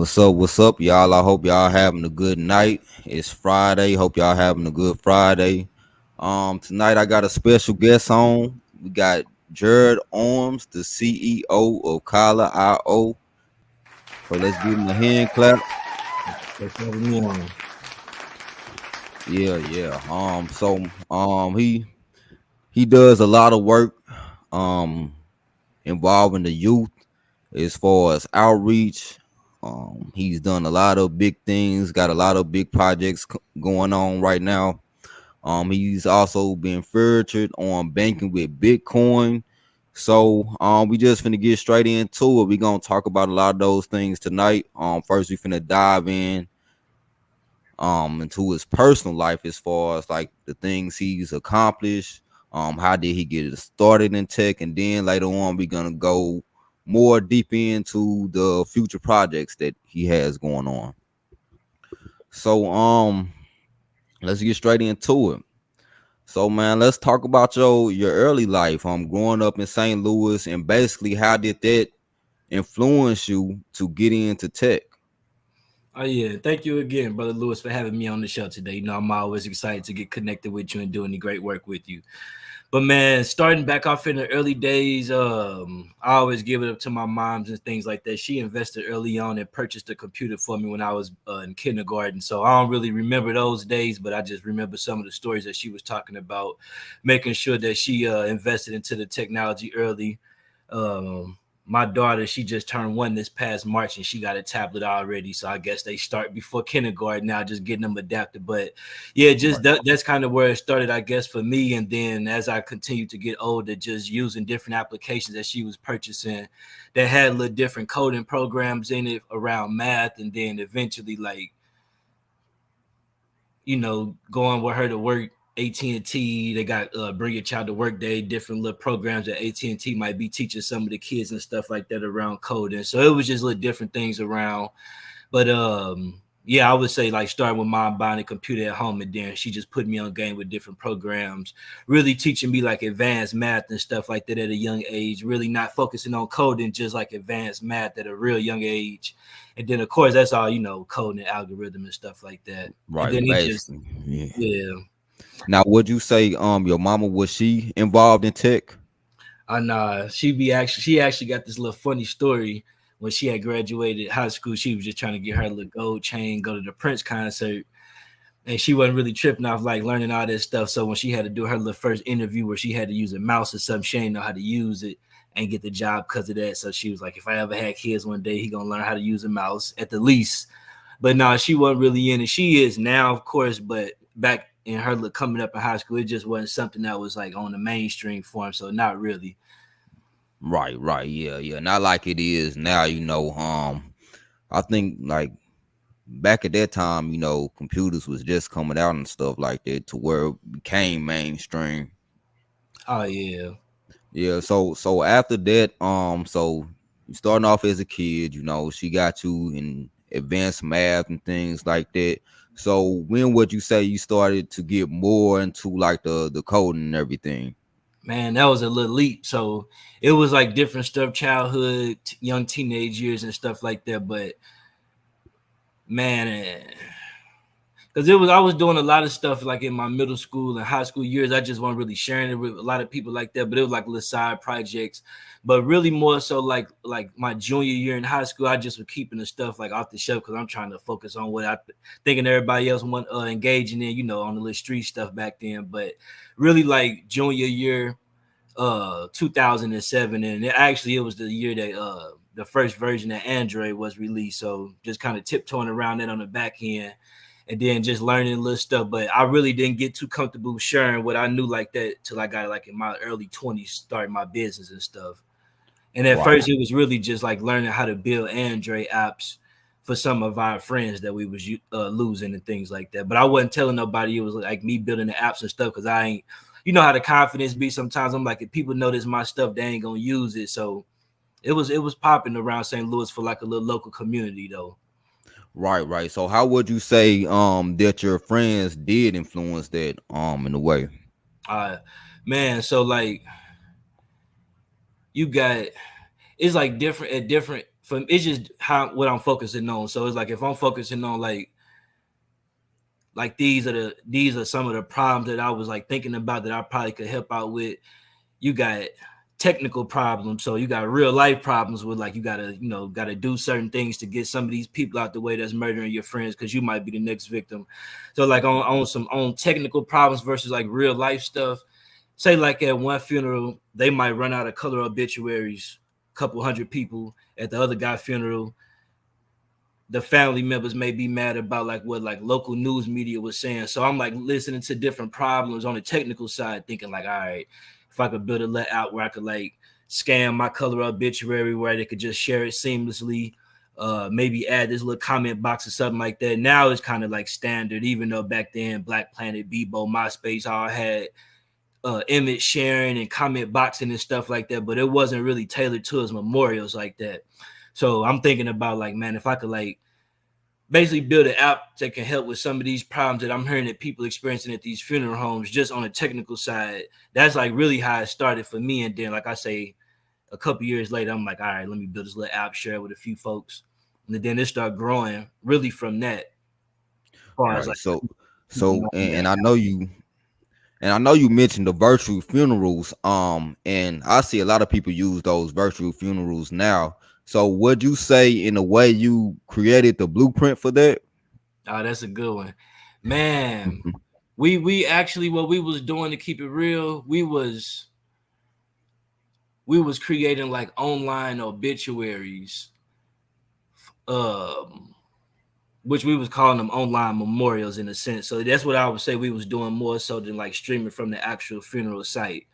What's up, y'all? I hope y'all having a good night. It's Friday. Hope y'all having a good Friday. Tonight I got a special guest on. We got Jared Arms, the CEO of Kala IO. So let's give him a hand clap. Thanks for having me on. Yeah. He does a lot of work um involving the youth as far as outreach. He's done a lot of big things, got a lot of big projects going on right now. He's also been featured on Banking with Bitcoin. So we just finna get straight into it. We're gonna talk about a lot of those things tonight. First we finna dive in into his personal life as far as like the things he's accomplished. How did he get it started in tech, and then later on we're gonna go more deep into the future projects that he has going on. So let's get straight into it. So man, let's talk about your early life. Growing up in St. Louis, and basically how did that influence you to get into tech? Oh yeah, thank you again, brother Lewis, for having me on the show today. I'm always excited to get connected with you and doing the great work with you. But man, starting back off in the early days, I always give it up to my moms and things like that. She invested early on and purchased a computer for me when I was in kindergarten. So I don't really remember those days, but I just remember some of the stories that she was talking about, making sure that she invested into the technology early. My daughter, she just turned 1 this past March and she got a tablet already. So I guess they start before kindergarten now, just getting them adapted. But yeah, just that's kind of where it started, I guess, for me. And then as I continued to get older, just using different applications that she was purchasing that had little different coding programs in it around math. And then eventually, like, going with her to work AT&T. They got Bring Your Child to Work Day, different little programs that AT&T might be teaching some of the kids and stuff like that around coding. So it was just little different things around. But yeah, I would say like starting with mom buying a computer at home, and then she just put me on game with different programs, really teaching me like advanced math and stuff like that at a young age, really not focusing on coding, just like advanced math at a real young age. And then of course that's all, coding and algorithm and stuff like that. And Right, then it just, basically. Yeah. yeah. Now, would you say your mama, was she involved in tech? And she actually got this little funny story. When she had graduated high school, she was just trying to get her little gold chain, go to the Prince concert, and she wasn't really tripping off like learning all this stuff. So when she had to do her little first interview where she had to use a mouse or something, she didn't know how to use it and get the job because of that. So she was like, if I ever had kids one day, he gonna learn how to use a mouse at the least. But no, she wasn't really in it. She is now, of course, but back in her coming up in high school, it just wasn't something that was like on the mainstream for him. So not really. Right, yeah. Not like it is now, I think like back at that time, computers was just coming out and stuff like that to where it became mainstream. Oh yeah. Yeah, so after that, so you starting off as a kid, she got you in advanced math and things like that. So when would you say you started to get more into like the coding and everything? Man, that was a little leap. So it was like different stuff, childhood, young teenage years and stuff like that. But man, because I was doing a lot of stuff like in my middle school and high school years. I just wasn't really sharing it with a lot of people like that. But it was like little side projects. But really more so like my junior year in high school, I just was keeping the stuff like off the shelf because I'm trying to focus on what I thinking everybody else want engaging in, on the little street stuff back then. But really like junior year 2007, and it was the year that the first version of Android was released. So just kind of tiptoeing around it on the back end and then just learning little stuff. But I really didn't get too comfortable sharing what I knew like that till I got like in my early 20s, starting my business and stuff. And at Right. first it was really just like learning how to build Android apps for some of our friends that we was losing and things like that. But I wasn't telling nobody it was like me building the apps and stuff because I ain't, how the confidence be sometimes. I'm like, if people notice my stuff, they ain't gonna use it. So it was popping around St. Louis for like a little local community though. Right. So how would you say that your friends did influence that in a way? Uh Man, so like you got it's like different at different from it's just how what I'm focusing on. So it's like if I'm focusing on like these are some of the problems that I was like thinking about that I probably could help out with. You got technical problems, so you got real life problems with like you gotta do certain things to get some of these people out the way that's murdering your friends because you might be the next victim. So like on technical problems versus like real life stuff. Say like at one funeral they might run out of color obituaries, a couple hundred people. At the other guy funeral, the family members may be mad about like what like local news media was saying. So I'm like listening to different problems on the technical side, thinking like, all right, if I could build a layout where I could like scan my color obituary where they could just share it seamlessly, maybe add this little comment box or something like that. Now it's kind of like standard, even though back then Black Planet, Bebo, MySpace all had image sharing and comment boxing and stuff like that, but it wasn't really tailored to his memorials like that. So I'm thinking about like, man, if I could like basically build an app that can help with some of these problems that I'm hearing that people experiencing at these funeral homes, just on the technical side, that's like really how it started for me. And then, like I say, a couple years later, I'm like, all right, let me build this little app, share it with a few folks, and then it started growing really from that. As far as Right. like, So and I know you mentioned the virtual funerals. And I see a lot of people use those virtual funerals now. So would you say in a way you created the blueprint for that? oh, that's a good one, man. Mhm. We actually what we was doing to keep it real, we was creating like online obituaries, um, which we was calling them online memorials in a sense. So that's what I would say we was doing more so than like streaming from the actual funeral site.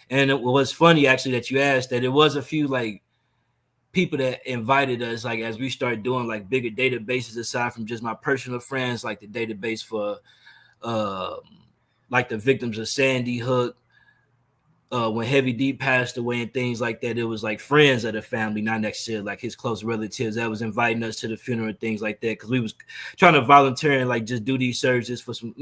And it was funny actually that you asked that. It was a few like people that invited us, like as we start doing like bigger databases aside from just my personal friends, like the database for um like the victims of Sandy Hook, when Heavy D passed away and things like that. It was like friends of the family, not necessarily like his close relatives, that was inviting us to the funeral and things like that, because we was trying to volunteer and like just do these services for some,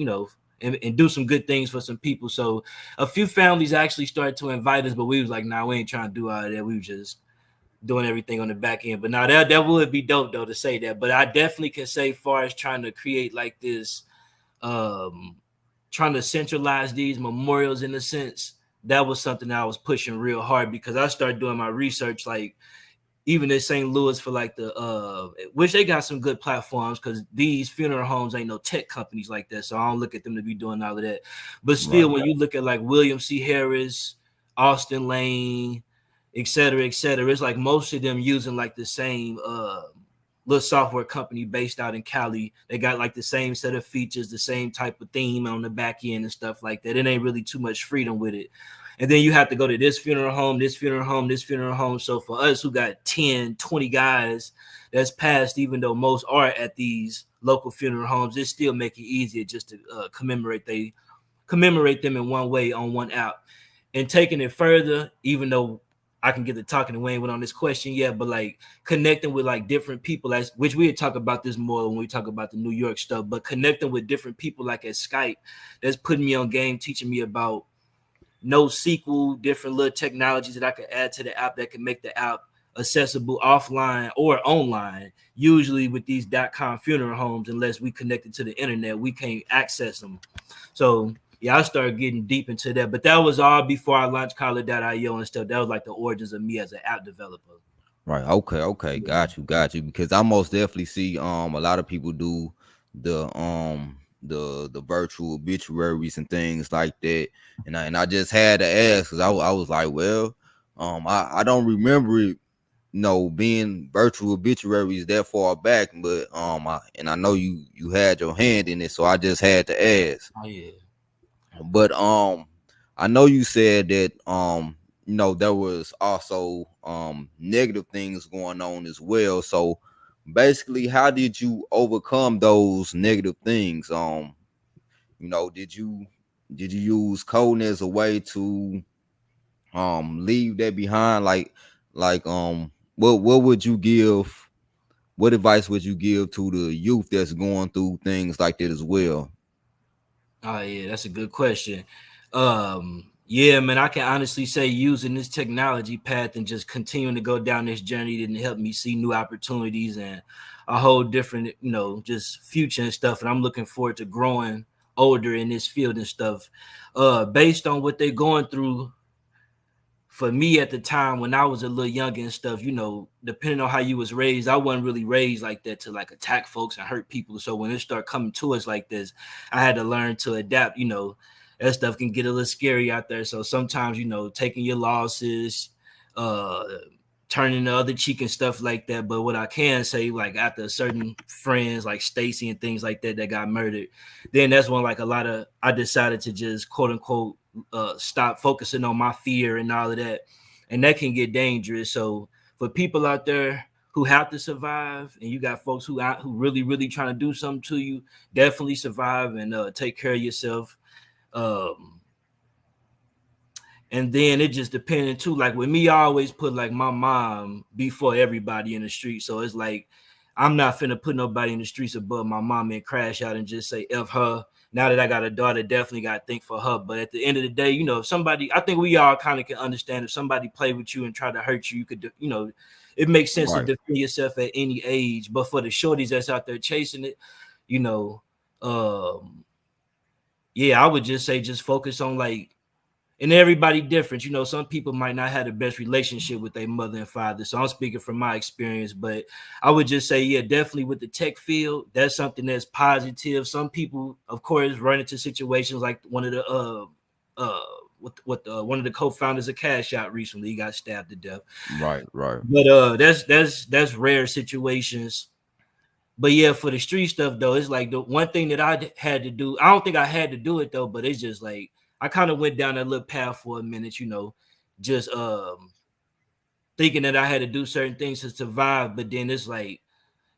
and do some good things for some people. So a few families actually started to invite us, but we was like, nah, we ain't trying to do all of that. We were just doing everything on the back end. But now that would be dope though to say that. But I definitely can say, far as trying to create like this, um, trying to centralize these memorials in a sense, that was something that I was pushing real hard, because I started doing my research, like even in St. Louis for like the which they got some good platforms, because these funeral homes ain't no tech companies like that. So I don't look at them to be doing all of that. But still, Right. when you look at like William C. Harris, Austin Lane, et cetera, it's like most of them using like the same little software company based out in Cali. They got like the same set of features, the same type of theme on the back end and stuff like that. It ain't really too much freedom with it. And then you have to go to this funeral home, this funeral home, this funeral home. So for us who got 10, 20 guys that's passed, even though most are at these local funeral homes, it still make it easier just to commemorate them in one way on one app. And taking it further, even though I can get to talking and we ain't went on this question yet, but like connecting with like different people, as which we talk about this more when we talk about the New York stuff, but connecting with different people like at Skype, that's putting me on game, teaching me about NoSQL, different little technologies that I could add to the app that can make the app accessible offline or online. Usually with these .com funeral homes, unless we connected to the internet, we can't access them. So yeah, I started getting deep into that. But that was all before I launched Collar.io and stuff. That was like the origins of me as an app developer. Right. Okay. Got you. Because I most definitely see a lot of people do the virtual obituaries and things like that. And I just had to ask, because I was like, well, I don't remember it, being virtual obituaries that far back, but I know you had your hand in it, so I just had to ask. Oh yeah. But I know you said that there was also negative things going on as well. So basically, how did you overcome those negative things? Did you use coding as a way to leave that behind? Like what would you give? What advice would you give to the youth that's going through things like that as well? Oh yeah, that's a good question. Yeah, man, I can honestly say using this technology path and just continuing to go down this journey didn't help me see new opportunities and a whole different, just future and stuff. And I'm looking forward to growing older in this field and stuff. Based on what they're going through for me at the time when I was a little younger and stuff, depending on how you was raised, I wasn't really raised like that to like attack folks and hurt people. So when it started coming to us like this, I had to learn to adapt. That stuff can get a little scary out there. So sometimes, taking your losses, uh, turning the other cheek and stuff like that. But what I can say, like after certain friends like Stacy and things like that got murdered, then that's when like I decided to just quote unquote stop focusing on my fear and all of that, and that can get dangerous. So for people out there who have to survive, and you got folks who really trying to do something to you, definitely survive and take care of yourself. And then it just depended too. Like with me, I always put like my mom before everybody in the street. So it's like I'm not finna put nobody in the streets above my mom and crash out and just say F her. Now that I got a daughter, definitely got to think for her. But at the end of the day, if somebody, I think we all kind of can understand if somebody play with you and try to hurt you, you could, it makes sense to Right. defend yourself at any age. But for the shorties that's out there chasing it, you know, yeah, I would just say just focus on like, and everybody different. Some people might not have the best relationship with their mother and father. So I'm speaking from my experience, but I would just say, yeah, definitely with the tech field, that's something that's positive. Some people, of course, run into situations like one of the one of the co-founders of Cash Out recently, he got stabbed to death. Right. Right. But that's rare situations. But yeah, for the street stuff though, it's like the one thing that I had to do. I don't think I had to do it though, but it's just like I kind of went down that little path for a minute, just thinking that I had to do certain things to survive. But then it's like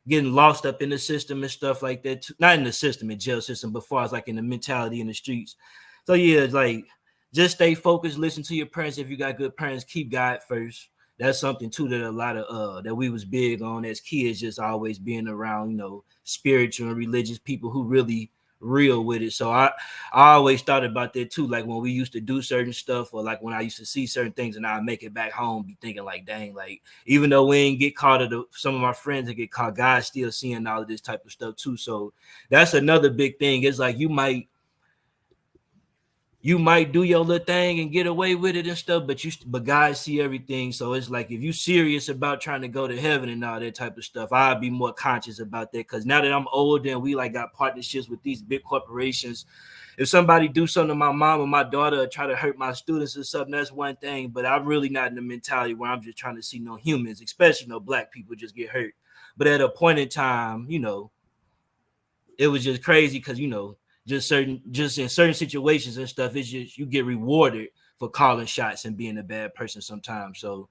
getting lost up in the system and stuff like that. Too. Not in the system, in jail system, but far as like in the mentality in the streets. So yeah, it's like just stay focused, listen to your parents. If you got good parents, keep God first. That's something too that a lot of that we was big on as kids, just always being around, spiritual and religious people who really real with it. So I always thought about that too. Like when we used to do certain stuff, or like when I used to see certain things and I make it back home, be thinking like, dang, like even though we ain't get caught, some of my friends that get caught, God's still seeing all of this type of stuff too. So that's another big thing. It's like you might do your little thing and get away with it and stuff, but God see everything. So it's like if you serious about trying to go to heaven and all that type of stuff, I'd be more conscious about that. Because now that I'm older and we like got partnerships with these big corporations, if somebody do something to my mom or my daughter or try to hurt my students or something, that's one thing. But I'm really not in the mentality where I'm just trying to see no humans, especially no black people, just get hurt. But at a point in time, it was just crazy because just in certain situations and stuff, it's just you get rewarded for calling shots and being a bad person sometimes. So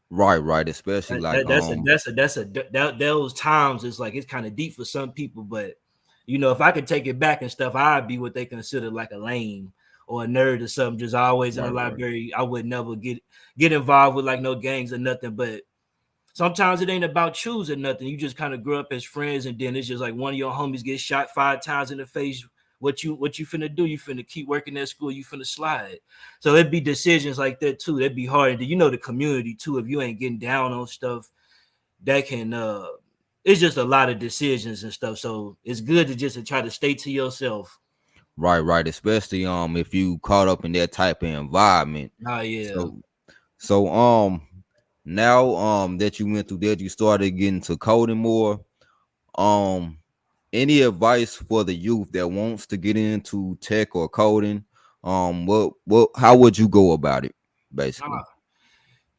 Right. Right. Especially like those times it's like it's kind of deep for some people, but if I could take it back and stuff, I'd be what they consider like a lame or a nerd or something, just always in the right. Right. library. I would never get involved with like no gangs or nothing, but sometimes it ain't about choosing nothing. You just kind of grow up as friends, and then it's just like one of your homies gets shot 5 times in the face. What you finna do? You finna keep working at school? You finna slide? So it'd be decisions like that too. That'd be hard. And the community too. If you ain't getting down on stuff, that can it's just a lot of decisions and stuff. So it's good to just try to stay to yourself. Right. Right. Especially if you caught up in that type of environment. Oh yeah. So now that you went through that, you started getting to coding more. Um any advice for the youth that wants to get into tech or coding? What how would you go about it basically?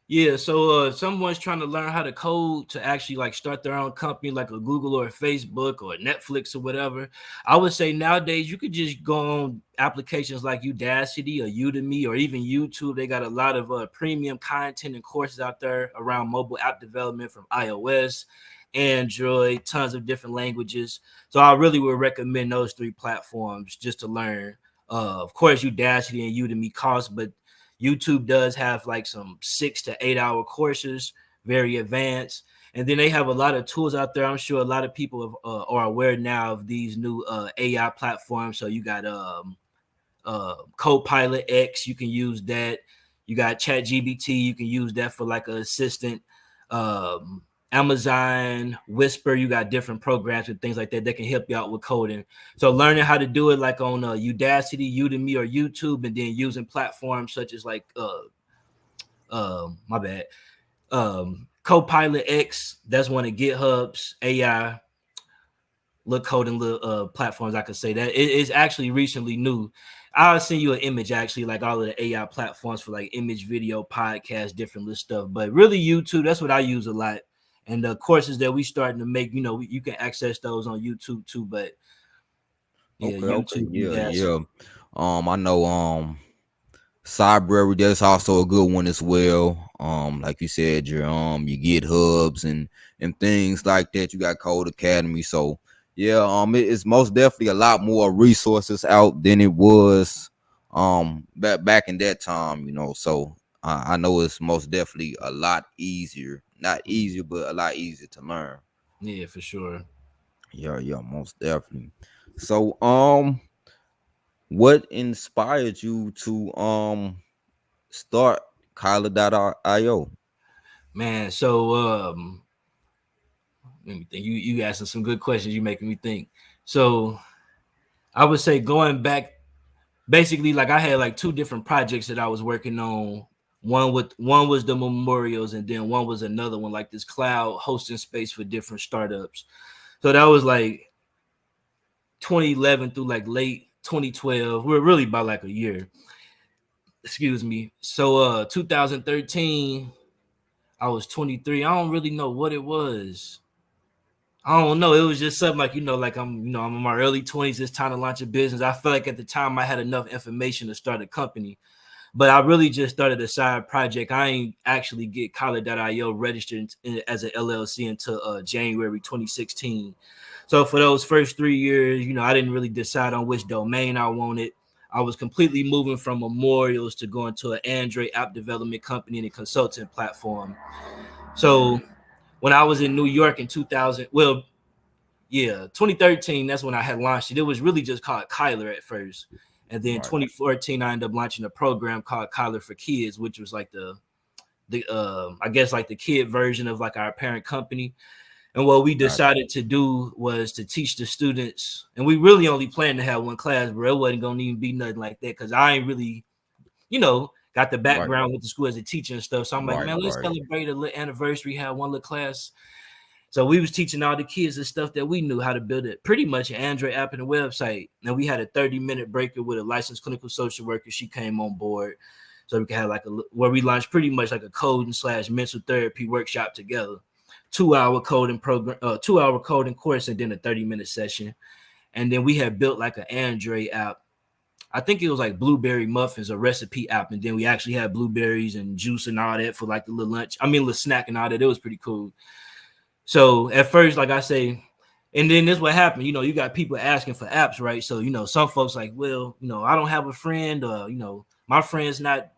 Yeah, so someone's trying to learn how to code to actually like start their own company, like a Google or a Facebook or a Netflix or whatever. I would say nowadays you could just go on applications like Udacity or Udemy or even YouTube. They got a lot of premium content and courses out there around mobile app development from iOS, Android, tons of different languages. So I really would recommend those 3 platforms just to learn. Of course, Udacity and Udemy cost, but YouTube does have like some 6 to 8 hour courses, very advanced. And then they have a lot of tools out there. I'm sure a lot of people are aware now of these new AI platforms. So you got Copilot X, you can use that. You got ChatGPT, you can use that for like an assistant. Amazon Whisper, you got different programs and things like that can help you out with coding. So learning how to do it like on Udacity, Udemy, or YouTube, and then using platforms such as like my bad, Copilot X. That's one of GitHub's AI little coding little platforms. I could say that it is actually recently new. I'll send you an image, actually, like all of the AI platforms for like image, video, podcast, different little stuff. But really, YouTube, that's what I use a lot. And the courses that we starting to make, you can access those on YouTube too. But yeah, Okay, YouTube, yeah. I know Cybrary, that's also a good one as well. Like you said, your GitHubs and things like that. You got Code Academy. So yeah, it's most definitely a lot more resources out than it was back in that time, So I know it's most definitely a lot easier. Not easier, but a lot easier to learn. yeah, for sure. Yeah, most definitely. So what inspired you to start Kyler.io? Man, so let me think. You asking some good questions. You making me think. So I would say going back, basically, like I had like two different projects that I was working on. One was the memorials, and then one was another one, like this cloud hosting space for different startups. So that was like 2011 through like late 2012. We're really about like a year. Excuse me. So 2013, I was 23. I don't really know what it was. I don't know. It was just something like, like I'm in my early 20s. It's time to launch a business. I feel like at the time I had enough information to start a company, but I really just started a side project. I ain't actually get Kyler.io registered as an LLC until January 2016. So for those first 3 years, I didn't really decide on which domain I wanted. I was completely moving from memorials to going to an Android app development company and a consulting platform. So when I was in New York in 2000, 2013, that's when I had launched it. It was really just called Kyler at first. And then Right. 2014, I ended up launching a program called Kyler for Kids, which was like the I guess like the kid version of like our parent company. And what we decided to do was to teach the students, and we really only planned to have one class, but it wasn't gonna even be nothing like that because I ain't really, got the background with the school as a teacher and stuff. So I'm like, man, let's celebrate a little anniversary, have one little class. So we was teaching all the kids the stuff that we knew how to build it, pretty much an Android app and a website. Now we had a 30-minute breaker with a licensed clinical social worker. She came on board, so we could have like where we launched pretty much like a coding / mental therapy workshop together. 2-hour coding program, 2-hour coding course, and then a 30-minute session. And then we had built like an Android app. I think it was like blueberry muffins, a recipe app. And then we actually had blueberries and juice and all that for like the little lunch. little snack and all that. It was pretty cool. So at first, like I say, and then this what happened. You got people asking for apps, right? So, some folks like, well, I don't have a friend, or, my friend's not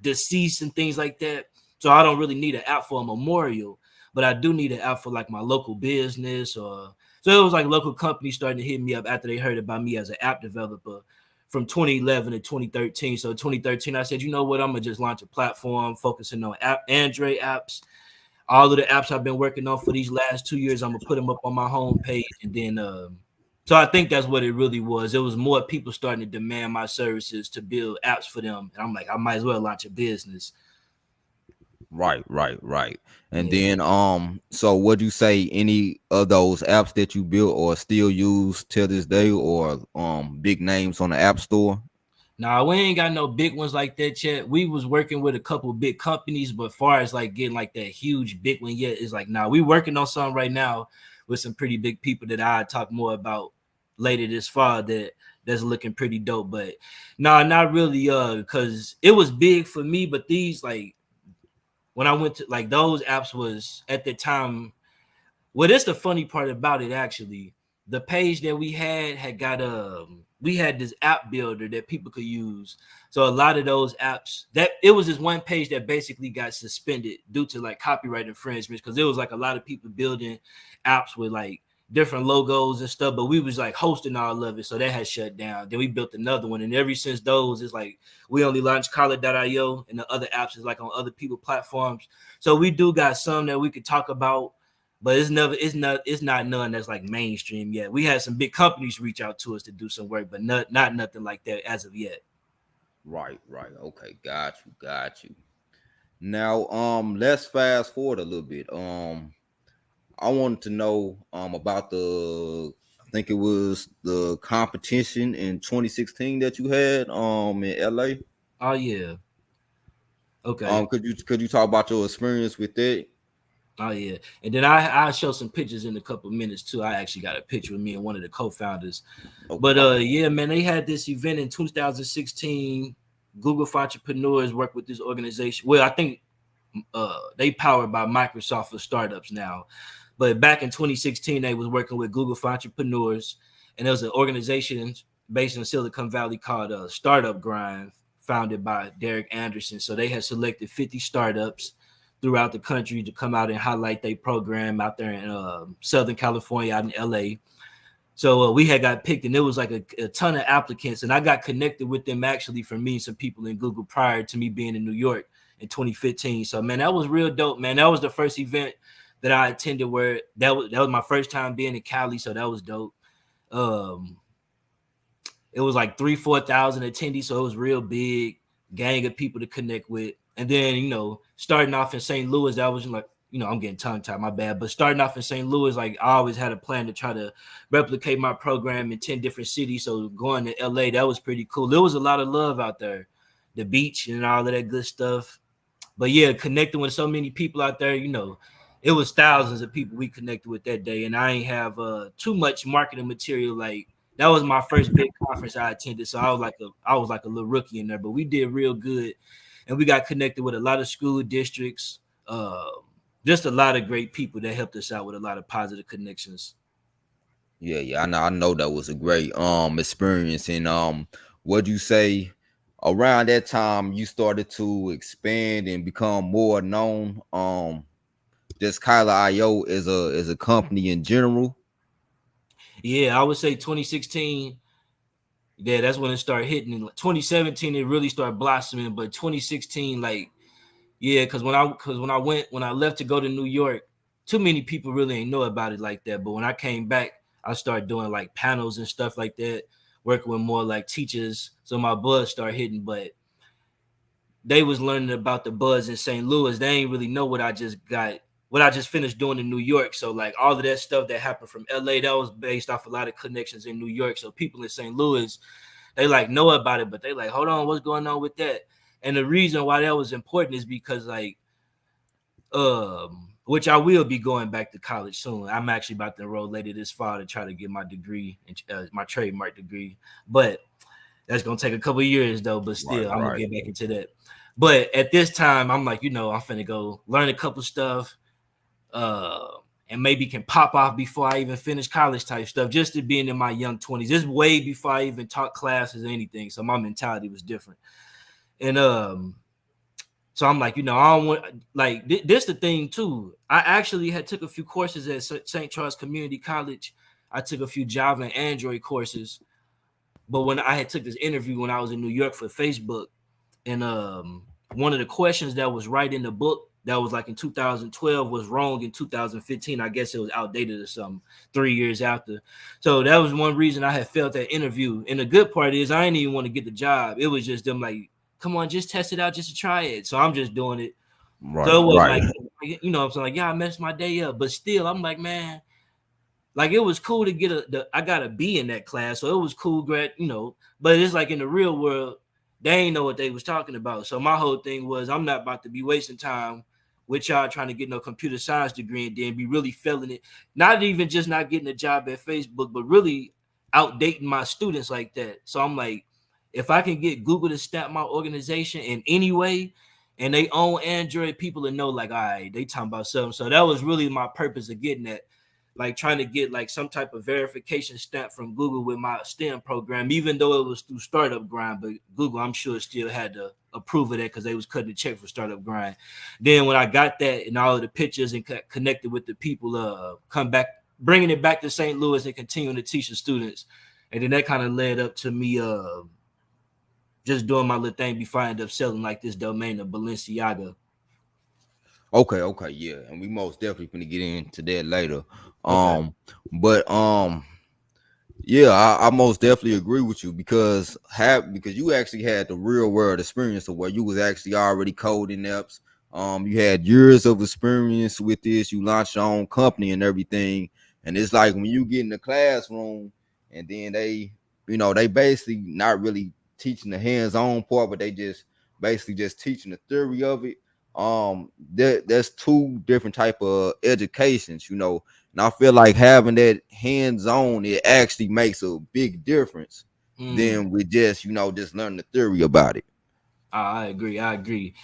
deceased and things like that. So I don't really need an app for a memorial, but I do need an app for like my local business. Or so it was like local companies starting to hit me up after they heard about me as an app developer from 2011 to 2013. So 2013, I said, you know what? I'm gonna just launch a platform focusing on Android apps. All of the apps I've been working on for these last 2 years, I'm gonna put them up on my homepage, and then so I think that's what it really was. It was more people starting to demand my services to build apps for them, and I'm like, I might as well launch a business. Right. And then so would you say any of those apps that you built or still use till this day, or big names on the App Store? Nah, we ain't got no big ones like that yet. We was working with a couple of big companies, but far as like getting like that huge big one yet, is like, nah, we working on something right now with some pretty big people that I talk more about later this fall that's looking pretty dope. But nah, not really, because it was big for me, but these, like, when I went to like those apps was at the time. Well, that's the funny part about it, actually. The page that we had got we had this app builder that people could use. So a lot of those apps, that it was this one page that basically got suspended due to like copyright infringements, because there was like a lot of people building apps with like different logos and stuff, but we was like hosting all of it, so that had shut down. Then we built another one, and ever since those, it's like we only launched Collar.io, and the other apps is like on other people platforms. So we do got some that we could talk about, but it's not none that's like mainstream yet. We had some big companies reach out to us to do some work, but not nothing like that as of yet. Right. Okay, got you. Now, let's fast forward a little bit. I wanted to know about I think it was the competition in 2016 that you had in LA. Oh yeah. Okay. Could you talk about your experience with that? Oh yeah, and then I'll show some pictures in a couple of minutes too. I actually got a picture of me and one of the co-founders. But Okay. yeah, man, they had this event in 2016. Google for Entrepreneurs worked with this organization. Well, I think they powered by Microsoft for startups now. But back in 2016, they was working with Google for Entrepreneurs, and there was an organization based in Silicon Valley called Startup Grind, founded by Derek Anderson. So they had selected 50 startups throughout the country to come out and highlight their program out there in Southern California, out in LA. So we had got picked, and there was like a ton of applicants, and I got connected with them actually from meeting some people in Google prior to me being in New York in 2015. So man, that was real dope, man. That was the first event that I attended where that was my first time being in Cali, so that was dope. It was like 3,000-4,000 attendees, so it was real big gang of people to connect with. And then, starting off in St. Louis, that was like, I'm getting tongue-tied, my bad. But starting off in St. Louis, like I always had a plan to try to replicate my program in 10 different cities. So going to LA, that was pretty cool. There was a lot of love out there, the beach and all of that good stuff. But yeah, connecting with so many people out there, it was thousands of people we connected with that day. And I ain't have too much marketing material. Like that was my first big conference I attended. So I was like a little rookie in there, but we did real good. And we got connected with a lot of school districts, just a lot of great people that helped us out with a lot of positive connections. Yeah, I know that was a great experience. And what'd you say around that time you started to expand and become more known? Just Collar.io as a company in general. Yeah, I would say 2016. Yeah, that's when it started hitting. In 2017, it really started blossoming. But 2016, like, yeah, because when I left to go to New York, too many people really ain't know about it like that. But when I came back, I started doing like panels and stuff like that, working with more like teachers. So my buzz started hitting. But they was learning about the buzz in St. Louis. They ain't really know what I just finished doing in New York. So like all of that stuff that happened from LA, that was based off a lot of connections in New York. So people in St. Louis, they like know about it, but they like, hold on, what's going on with that? And the reason why that was important is because like, which I will be going back to college soon. I'm actually about to enroll later this fall to try to get my degree, my trademark degree. But that's gonna take a couple of years though. But still, I'm gonna get back into that. But at this time, I'm like, I'm finna go learn a couple stuff, and maybe can pop off before I even finish college type stuff. Just to being in my young 20s, this way before I even taught classes or anything. So my mentality was different, and so I'm like, I don't want like this. The thing too, I actually had took a few courses at St. Charles Community College. I took a few Java and Android courses, but when I had took this interview when I was in New York for Facebook. And one of the questions that was right in the book that was like in 2012 was wrong in 2015. I guess it was outdated or something 3 years after. So that was one reason I had failed that interview. And the good part is I didn't even want to get the job. It was just them like, come on, just test it out just to try it. So I'm just doing it. Right. So it was like, I'm saying like, yeah, I messed my day up. But still, I'm like, man, like it was cool to get I got a B in that class. So it was cool, but it's like in the real world, they ain't know what they was talking about. So my whole thing was I'm not about to be wasting time with y'all trying to get no computer science degree and then be really failing it. Not even just not getting a job at Facebook, but really outdating my students like that. So I'm like, if I can get Google to stamp my organization in any way and they own Android, people to know like, all right, they talking about something. So that was really my purpose of getting that. Like trying to get like some type of verification stamp from Google with my STEM program, even though it was through Startup Grind, but Google, I'm sure, still had to approve of that because they was cutting the check for Startup Grind. Then when I got that and all of the pictures and connected with the people, come back bringing it back to St. Louis and continuing to teach the students. And then that kind of led up to me just doing my little thing before I ended up selling like this domain of Balenciaga. Okay, yeah, and we most definitely gonna get into that later. Okay. But yeah, I most definitely agree with you because you actually had the real world experience of where you was actually already coding apps. You had years of experience with this. You launched your own company and everything, and it's like when you get in the classroom, and then they basically not really teaching the hands-on part, but they just basically just teaching the theory of it. There's two different type of educations, and I feel like having that hands-on, it actually makes a big difference than with just learning the theory about it. I agree.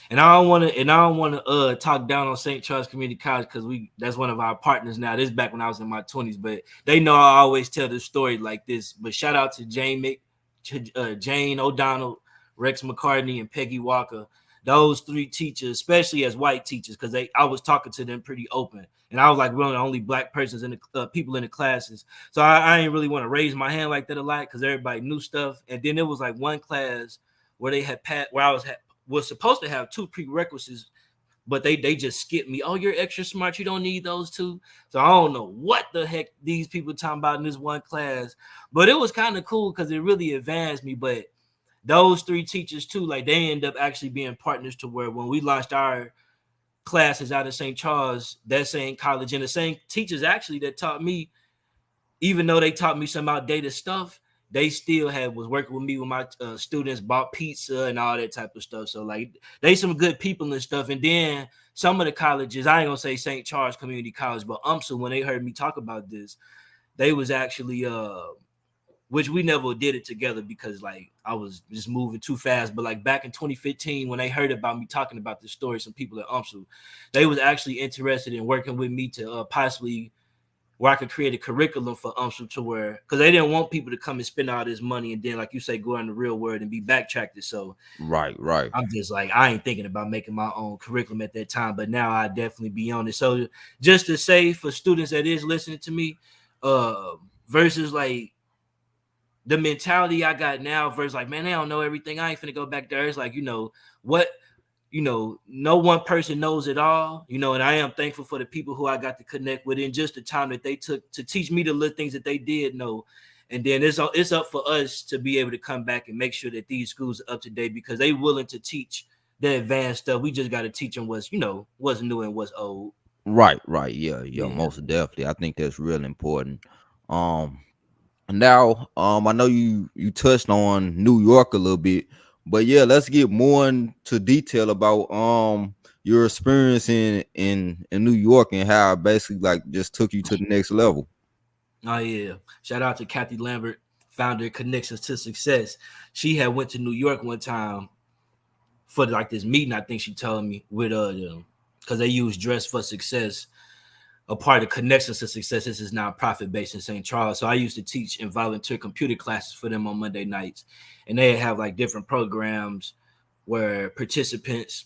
And I don't want to talk down on St. Charles Community College because that's one of our partners now. This is back when I was in my 20s, but they know I always tell this story like this. But shout out to Jane O'Donnell, Rex McCartney, and Peggy Walker. Those three teachers, especially as white teachers, because I was talking to them pretty open. And I was like one of the only black persons in the people in the classes. So I didn't really want to raise my hand like that a lot because everybody knew stuff. And then it was like one class where they had where I was supposed to have two prerequisites, but they just skipped me. Oh, you're extra smart. You don't need those two. So I don't know what the heck these people talking about in this one class, but it was kind of cool because it really advanced me. But those three teachers too, like they end up actually being partners to where when we launched our classes out of St. Charles, that same college, and the same teachers actually that taught me, even though they taught me some outdated stuff, they still was working with me when my students bought pizza and all that type of stuff. So like they some good people and stuff. And then some of the colleges, I ain't gonna say St. Charles Community College, but UMSL, when they heard me talk about this, they was actually which we never did it together because like I was just moving too fast. But like back in 2015, when they heard about me talking about this story, some people at UMSL, they was actually interested in working with me to possibly where I could create a curriculum for UMSL to where, because they didn't want people to come and spend all this money and then, like you say, go in the real world and be backtracked. So Right. I'm just like, I ain't thinking about making my own curriculum at that time, but now I definitely be on it. So just to say for students that is listening to me, versus like the mentality I got now versus like, man, they don't know everything. I ain't finna go back there. It's like, what, no one person knows it all, and I am thankful for the people who I got to connect with in just the time that they took to teach me the little things that they did know. And then it's up for us to be able to come back and make sure that these schools are up to date because they willing to teach the advanced stuff. We just got to teach them what's new and what's old. Right. Yeah, Yeah. most definitely. I think that's real important. Um, Now, I know you touched on New York a little bit, but yeah, let's get more into detail about your experience in New York and how it basically like just took you to the next level. Oh yeah. Shout out to Kathy Lambert, founder of Connections to Success. She had went to New York one time for like this meeting, I think she told me, with because they use Dress for Success, a part of Connections to Success. This is nonprofit based in St. Charles. So I used to teach and volunteer computer classes for them on Monday nights. And they have like different programs where participants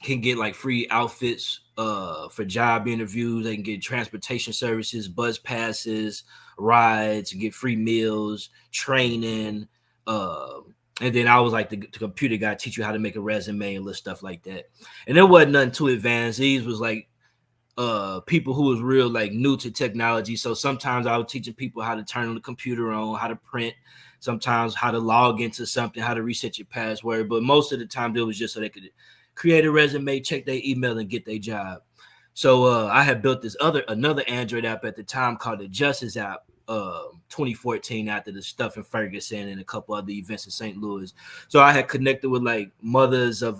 can get like free outfits for job interviews. They can get transportation services, bus passes, rides, get free meals, training. And then I was like the computer guy, teach you how to make a resume and little stuff like that. And there wasn't nothing too advanced. These was like people who was real like new to technology. So sometimes I was teaching people how to turn the computer on, how to print, sometimes how to log into something, how to reset your password. But most of the time it was just so they could create a resume, check their email, and get their job. So I had built another Android app at the time called the Justice app, 2014, after the stuff in Ferguson and a couple other events in St. Louis. So I had connected with like mothers of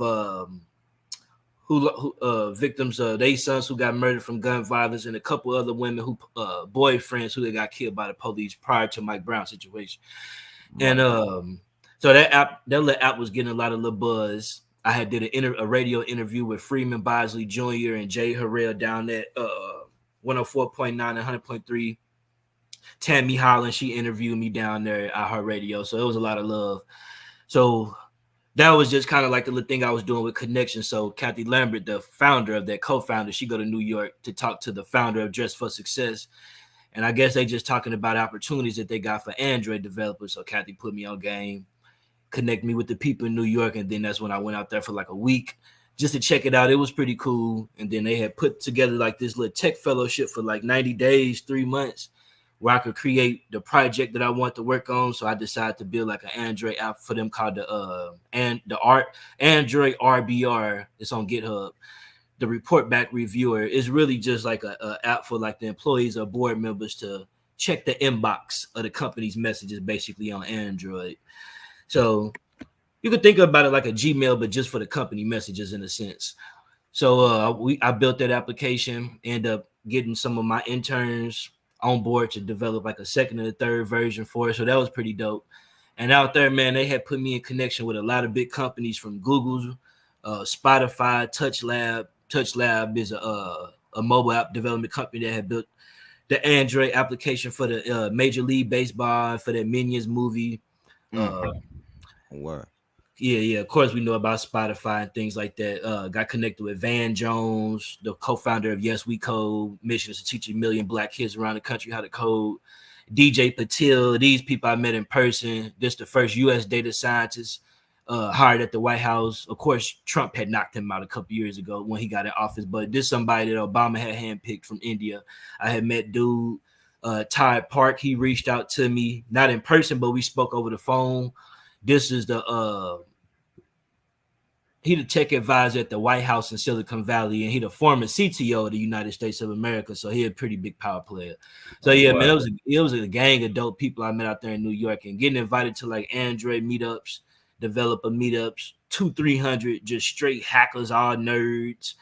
victims of their sons who got murdered from gun violence, and a couple other women who boyfriends who got killed by the police prior to Mike Brown situation. Right. And so that little app was getting a lot of little buzz. I had did a radio interview with Freeman Bosley Jr. and Jay Harrell down at 104.9 and 100.3. Tammy Holland, she interviewed me down there at her radio. So it was a lot of love. So that was just kind of like the little thing I was doing with Connection. So Kathy Lambert, the founder of that, co-founder, she go to New York to talk to the founder of Dress for Success. And I guess they just talking about opportunities that they got for Android developers. So Kathy put me on game, connect me with the people in New York, and then that's when I went out there for like a week just to check it out. It was pretty cool. And then they had put together like this little tech fellowship for like 90 days, 3 months, where I could create the project that I want to work on. So I decided to build like an Android app for them called Android RBR. It's on GitHub. The report back reviewer is really just like a app for like the employees or board members to check the inbox of the company's messages, basically on Android. So you could think about it like a Gmail, but just for the company messages in a sense. So I built that application, end up getting some of my interns on board to develop like a second and a third version for it. So that was pretty dope. And out there, man, they had put me in connection with a lot of big companies from Google, Spotify, TouchLab. TouchLab is a mobile app development company that had built the Android application for the Major League Baseball, for that Minions movie. What? Yeah. Of course, we know about Spotify and things like that. Got connected with Van Jones, the co-founder of Yes We Code. Mission is to teach 1 million Black kids around the country how to code. DJ Patil. These people I met in person. This the first U.S. data scientist hired at the White House. Of course, Trump had knocked him out a couple years ago when he got in office, but this is somebody that Obama had handpicked from India. I had met dude, Todd Park. He reached out to me, not in person, but we spoke over the phone. This is he the tech advisor at the White House in Silicon Valley, and he the former CTO of the United States of America. So he a pretty big power player. So yeah, man, it was a gang of dope people I met out there in New York, and getting invited to like Android meetups, developer meetups, 200-300 just straight hackers, all nerds,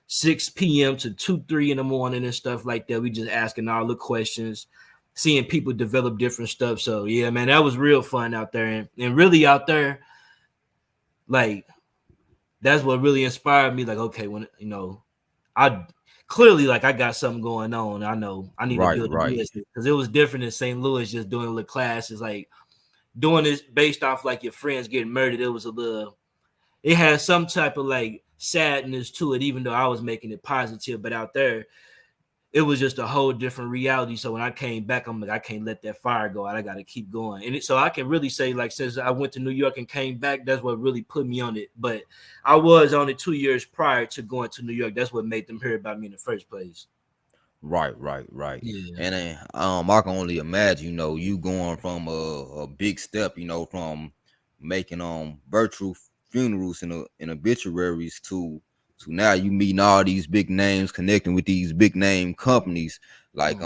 6 p.m. to 2-3 in the morning and stuff like that. We just asking all the questions, seeing people develop different stuff. So yeah, man, that was real fun out there, and really out there, like that's what really inspired me. Like, okay, when I clearly like I got something going on. I know I need to build a business, because it was different in St. Louis just doing little classes, like doing this based off like your friends getting murdered. It had some type of like sadness to it, even though I was making it positive. But out there, it was just a whole different reality. So when I came back, I'm like, I can't let that fire go out. I got to keep going. So I can really say, like, since I went to New York and came back, that's what really put me on it. But I was on it 2 years prior to going to New York. That's what made them hear about me in the first place. Right. Yeah. And then I can only imagine, you going from a big step, from making virtual funerals and obituaries to now you meeting all these big names, connecting with these big name companies. Like,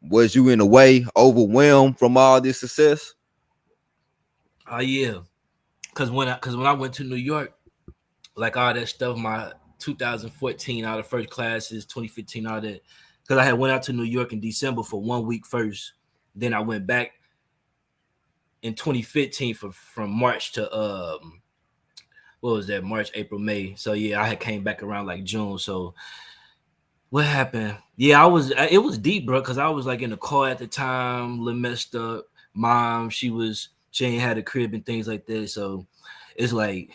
was you in a way overwhelmed from all this success? Yeah. Cause when I went to New York, like all that stuff, my 2014, all the first classes, 2015, all that, because I had went out to New York in December for 1 week first. Then I went back in 2015 from March to what was that? March, April, May. So yeah, I had came back around like June. So what happened? Yeah, it was deep, bro, because I was like in the car at the time, a little messed up. Mom, she ain't had a crib and things like that. So it's like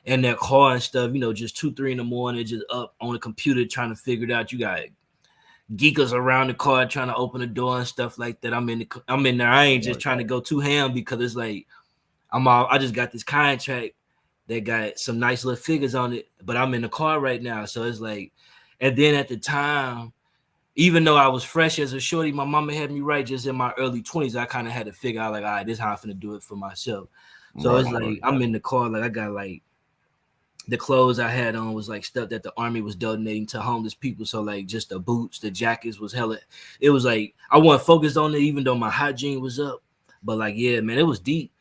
in that car and stuff, just 2-3 in the morning, just up on the computer trying to figure it out. You got geekers around the car trying to open the door and stuff like that. I'm in there. I ain't just trying to go too ham, because it's like I just got this contract that got some nice little figures on it, but I'm in the car right now. So it's like, and then at the time, even though I was fresh as a shorty, my mama had me right just in my early 20s. I kind of had to figure out like, all right, this is how I'm finna do it for myself. So it's like, I'm in the car, like I got like the clothes I had on was like stuff that the army was donating to homeless people. So like just the boots, the jackets was hella. It was like I wasn't focused on it, even though my hygiene was up. But like, yeah, man, it was deep.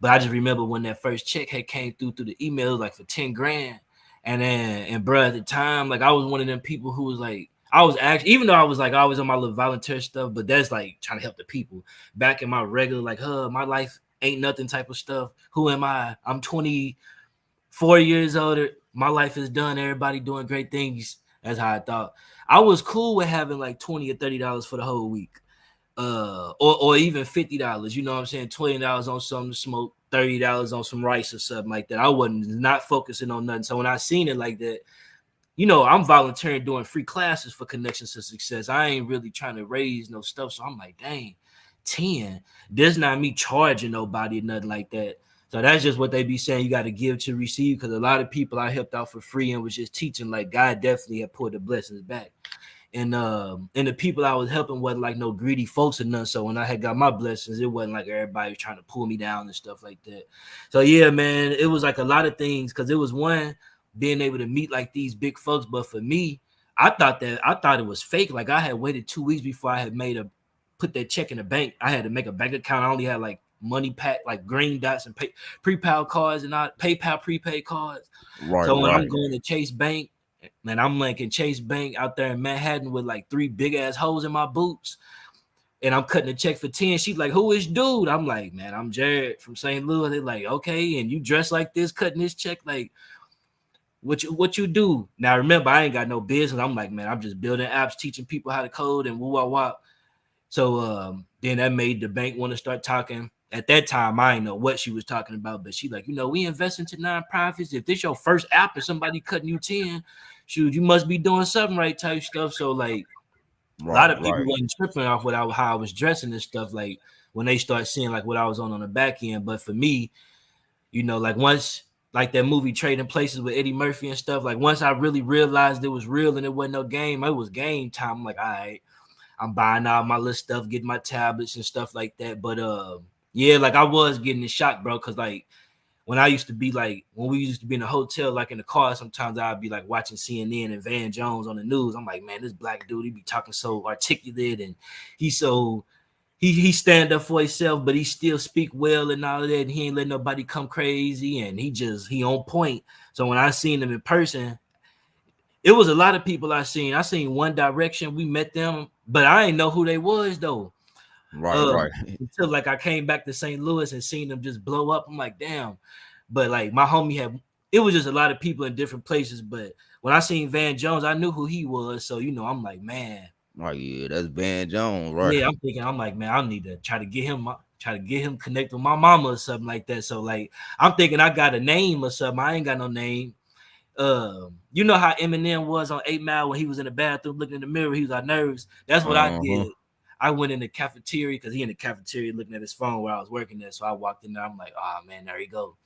But I just remember when that first check had came through the email, like for 10 grand. And bro, at the time, like I was one of them people who was like, I was actually, even though I was like always on my little volunteer stuff, but that's like trying to help the people. Back in my regular, like, my life ain't nothing type of stuff. Who am I? I'm 24 years older. My life is done. Everybody doing great things. That's how I thought. I was cool with having like $20 or $30 for the whole week. Or even $50, you know what I'm saying? $20 on something to smoke, $30 on some rice or something like that. I wasn't not focusing on nothing. So when I seen it like that, you know, I'm volunteering doing free classes for Connections to Success. I ain't really trying to raise no stuff. So I'm like, dang, 10. There's not me charging nobody or nothing like that. So that's just what they be saying. You got to give to receive, because a lot of people I helped out for free and was just teaching. Like, God definitely had pulled the blessings back. And the people I was helping wasn't like no greedy folks or nothing. So when I had got my blessings, it wasn't like everybody was trying to pull me down and stuff like that. So yeah, man, it was like a lot of things, because it was one, being able to meet like these big folks. But for me, I thought it was fake. Like, I had waited 2 weeks before I had put that check in the bank. I had to make a bank account. I only had like money pack, like green dots and PayPal cards and PayPal prepaid cards. Right, So when right. I'm going to Chase Bank, man, I'm like in Chase Bank out there in Manhattan with like 3 big ass holes in my boots, and I'm cutting a check for 10. She's like, "Who is dude?" I'm like, "Man, I'm Jared from St. Louis." They're like, "Okay, and you dress like this, cutting this check, like what you do?" Now remember, I ain't got no business. I'm like, man, I'm just building apps, teaching people how to code and woo wah wah. So then that made the bank want to start talking. At that time, I didn't know what she was talking about, but she like, you know, we invest into nonprofits. If this your first app and somebody cutting you 10, shoot, you must be doing something right type stuff. So like, a lot Right, of people right. wasn't tripping off how I was dressing and stuff, like when they start seeing like what I was on the back end. But for me, you know, like once like that movie Trading Places with Eddie Murphy and stuff, like once I really realized it was real and it wasn't no game, it was game time. I'm like, all right, I'm buying all my little stuff, getting my tablets and stuff like that. But yeah, like I was getting in shock, bro, because like when we used to be in a hotel, like in the car, sometimes I'd be like watching CNN and Van Jones on the news. I'm like, man, this black dude, he be talking so articulate, and he's so he stand up for himself, but he still speak well and all of that. And he ain't let nobody come crazy, and he on point. So when I seen him in person, it was a lot of people I seen. I seen One Direction. We met them, but I didn't know who they was though. Right, right. Until like I came back to St. Louis and seen them just blow up. I'm like, damn. But like my homie it was just a lot of people in different places. But when I seen Van Jones, I knew who he was. So, you know, I'm like, man, Right, yeah, that's Van Jones, right? yeah, I'm like, man, I need to try to get him connect with my mama or something like that. So like I'm thinking I got a name or something. I ain't got no name. You know how Eminem was on 8 Mile when he was in the bathroom looking in the mirror, he was on nerves. That's what I Uh-huh. did. I went in the cafeteria because he in the cafeteria looking at his phone where I was working there. So I walked in there. I'm like, oh man, there he go.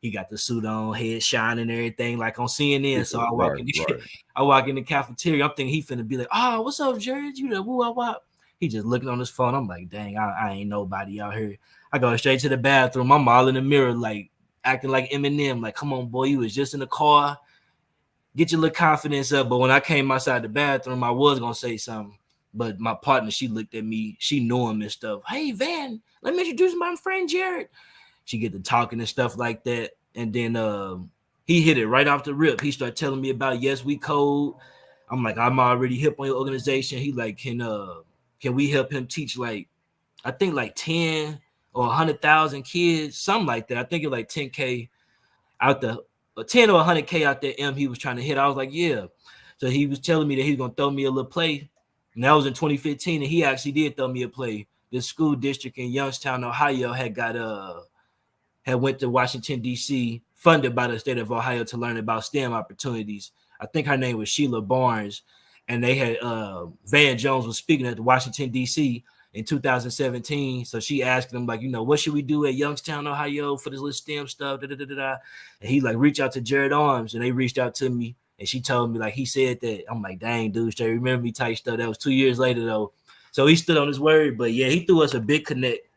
He got the suit on, head shining and everything like on CNN. So I walk Right, in right. I walk in the cafeteria. I'm thinking he finna be like, oh, what's up, Jared? You know, woo wop. He just looking on his phone. I'm like, dang, I ain't nobody out here. I go straight to the bathroom. I'm all in the mirror, like acting like Eminem. Like, come on, boy, you was just in the car. Get your little confidence up. But when I came outside the bathroom, I was gonna say something. But my partner, she looked at me. She knew him and stuff. Hey, Van, let me introduce my friend Jared. She get to talking and stuff like that. And then he hit it right off the rip. He started telling me about Yes We Code. I'm like, I'm already hip on your organization. He like, can we help him teach like I think like 10 or 100,000 kids, something like that. I think it's like 10K out the 10 or 100K out there. He was trying to hit. I was like, yeah. So he was telling me that he's gonna throw me a little play. And that was in 2015, and he actually did throw me a play. This school district in Youngstown, Ohio, had went to Washington, D.C., funded by the state of Ohio to learn about STEM opportunities. I think her name was Sheila Barnes, and they had Van Jones was speaking at the Washington, D.C. in 2017. So she asked him, like, you know, what should we do at Youngstown, Ohio for this little STEM stuff? Da, da, da, da. And he like reached out to Jared Arms, and they reached out to me, and she told me, like, he said that. I'm like, dang, dude, straight remember me type stuff. That was 2 years later, though. So he stood on his word. But yeah, he threw us a big connect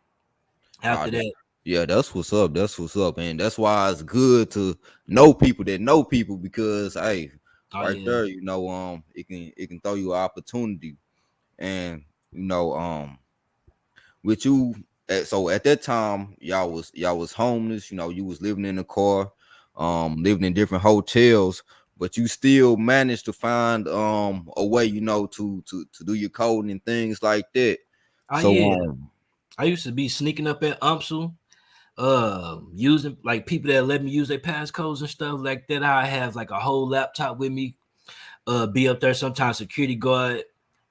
Ah, after that. yeah, that's what's up. That's what's up, and that's why it's good to know people that know people because, hey, Oh, right yeah. there, it can throw you an opportunity, and you know, with you. So at that time, y'all was homeless. You know, you was living in a car, living in different hotels, but you still managed to find a way, to do your coding and things like that. Oh, So yeah. I used to be sneaking up at UMSL, using like people that let me use their passcodes and stuff like that. I have like a whole laptop with me, be up there. Sometimes security guard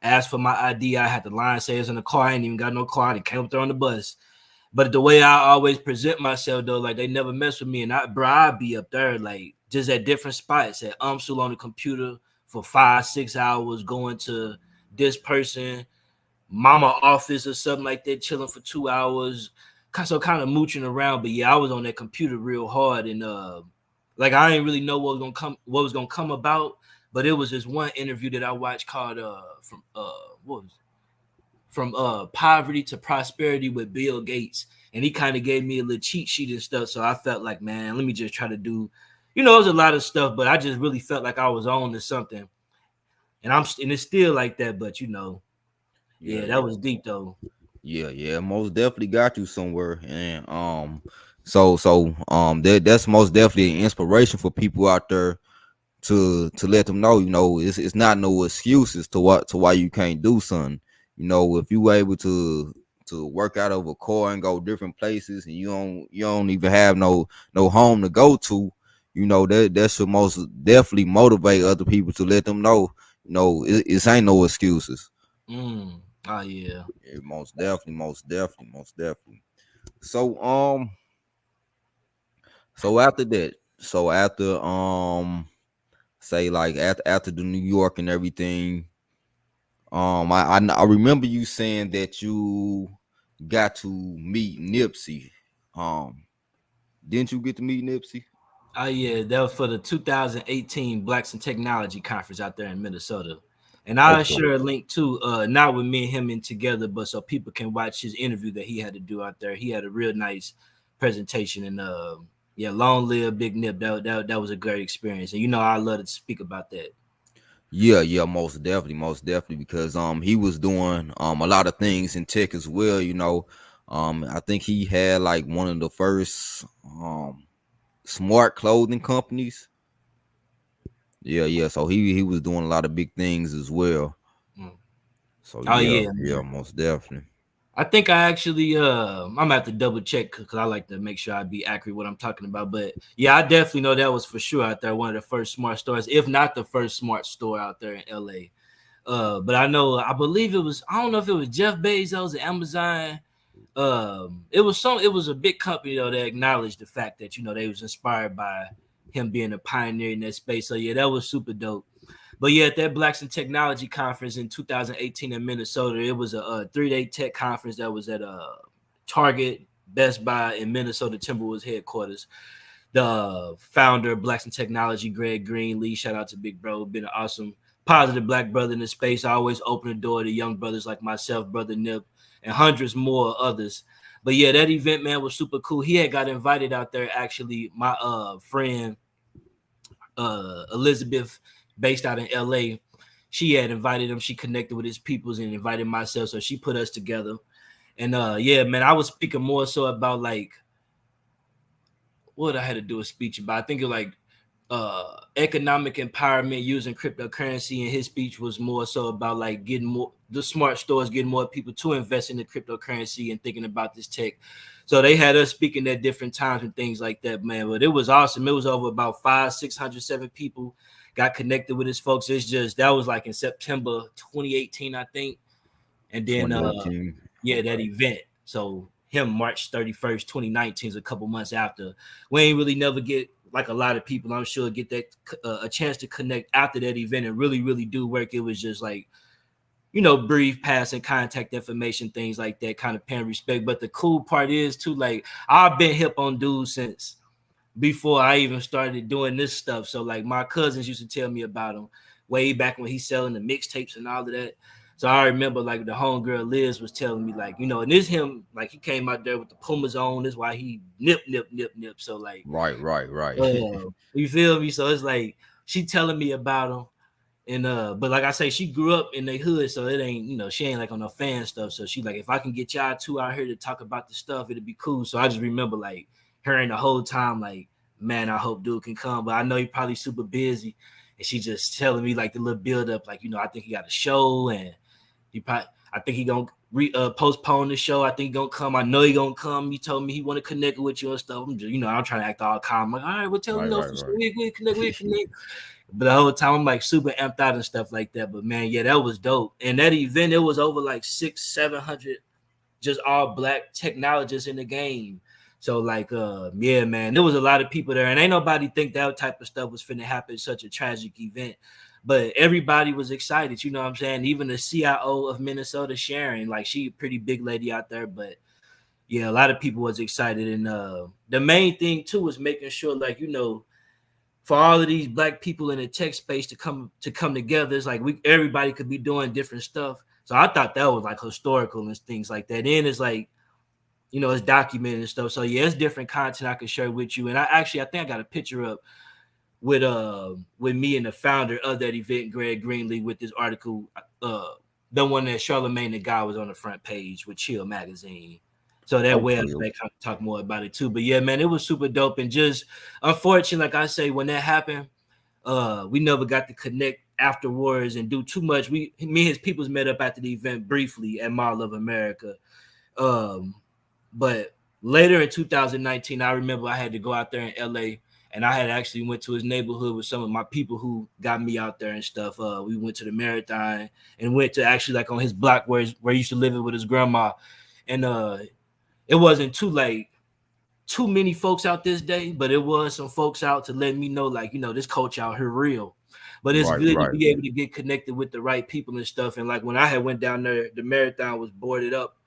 asked for my ID. I had the line say it's in the car. I ain't even got no car. They came up there on the bus. But the way I always present myself though, like they never mess with me. And I'd be up there like just at different spots at UMSL on the computer for 5-6 hours, going to this person, mama office or something like that, chilling for 2 hours. So kind of mooching around. But yeah, I was on that computer real hard, and like I didn't really know what was gonna come about. But it was this one interview that I watched called from poverty to prosperity with Bill Gates, and he kind of gave me a little cheat sheet and stuff. So I felt like, man, let me just try to do, it was a lot of stuff, but I just really felt like I was on to something, and it's still like that. But yeah, that was deep though. Yeah, most definitely got you somewhere, and that's most definitely an inspiration for people out there to let them know, it's not no excuses to why you can't do something. If you were able to work out of a car and go different places, and you don't even have no home to go to, that should most definitely motivate other people to let them know, it ain't no excuses. Oh yeah. Most definitely, most definitely, most definitely. So after that, say like after the New York and everything, I remember you saying that you got to meet Nipsey. Um, didn't you get to meet Nipsey? Oh yeah, that was for the 2018 Blacks in Technology conference out there in Minnesota. And I'll Okay. share a link too, not with me and him in together, but so people can watch his interview that he had to do out there. He had a real nice presentation, and yeah, long live Big Nip. That was a great experience. And I love to speak about that. Yeah, most definitely, because he was doing a lot of things in tech as well. I think he had like one of the first smart clothing companies. Yeah. So he was doing a lot of big things as well. Mm. So Oh yeah, yeah, yeah, man. most definitely. I think I actually I'm gonna have to double check because I like to make sure I be accurate what I'm talking about. But yeah, I definitely know that was for sure out there one of the first smart stores, if not the first smart store out there in LA. But I believe it was, I don't know if it was Jeff Bezos or Amazon. It was a big company though that acknowledged the fact that they was inspired by him being a pioneer in that space. So yeah, that was super dope. But yeah, at that Blacks in Technology conference in 2018 in Minnesota, it was a 3-day tech conference that was at Target, Best Buy, in Minnesota Timberwolves headquarters. The founder of Blacks in Technology, Greg Greenlee, shout out to Big Bro, been an awesome, positive black brother in the space. I always open the door to young brothers like myself, Brother Nip, and hundreds more others. But yeah, that event, man, was super cool. He had got invited out there. Actually, my friend Elizabeth, based out in LA, she had invited him. She connected with his peoples and invited myself, so she put us together. And yeah, man, I was speaking more so about like what I had to do a speech about. I think it was like economic empowerment using cryptocurrency, and his speech was more so about like getting more the smart stores, getting more people to invest in the cryptocurrency and thinking about this tech. So they had us speaking at different times and things like that, man. But it was awesome. It was over about 500, 600, 7 people got connected with his folks. It's just that was like in September 2018, I think. And then 2018. yeah, that Okay. event. So him March 31st, 2019 is a couple months after. We ain't really never get like a lot of people, I'm sure, get that a chance to connect after that event and really, really do work. It was just like, brief passing contact information, things like that, kind of paying respect. But the cool part is too, like I've been hip on dudes since before I even started doing this stuff. So like my cousins used to tell me about him way back when he's selling the mixtapes and all of that. So I remember like the homegirl Liz was telling me like, and this him, like he came out there with the Pumas on. This is why he nip. So like, Right. you feel me? So it's like she telling me about him. And but like I say, she grew up in the hood, so it ain't, she ain't like on no fan stuff. So she like, if I can get y'all two out here to talk about the stuff, it'd be cool. So I just remember like hearing the whole time, like, man, I hope dude can come, but I know he probably super busy. And she just telling me like the little build up, like, I think he got a show, and I think he gonna postpone the show. I think he gonna come. I know he gonna come. He told me he want to connect with you and stuff. I'm just, I'm trying to act all calm. I'm like, all right, well, tell me, Right. for sure. We connect. But the whole time I'm like super amped out and stuff like that. But man, yeah, that was dope. And that event, it was over like 600, 700 just all black technologists in the game. So like yeah, man, there was a lot of people there, and ain't nobody think that type of stuff was finna happen, such a tragic event. But everybody was excited, you know what I'm saying? Even the CIO of Minnesota, Sharon, like she a pretty big lady out there, but yeah, a lot of people was excited. And the main thing too was making sure, like, you know, for all of these black people in the tech space to come together, it's like everybody could be doing different stuff. So I thought that was like historical and things like that. Then it's like, you know, it's documented and stuff. So yeah, it's different content I can share with you. And I think I got a picture up with me and the founder of that event, Greg Greenlee, with this article, the one that Charlemagne the Guy was on the front page with Chill Magazine. So that way I can talk more about it too. But yeah, man, it was super dope. And just unfortunately, like I say, when that happened, we never got to connect afterwards and do too much. Me and his peoples met up after the event briefly at Mall of America. But later in 2019, I remember I had to go out there in LA, and I had actually went to his neighborhood with some of my people who got me out there and stuff. We went to the Marathon and went to actually like on his block where he used to live with his grandma. And it wasn't too many folks out this day, but it was some folks out to let me know, like, you know, this coach out here real. But it's good to be able to get connected with the right people and stuff. And like when I had went down there, the Marathon was boarded up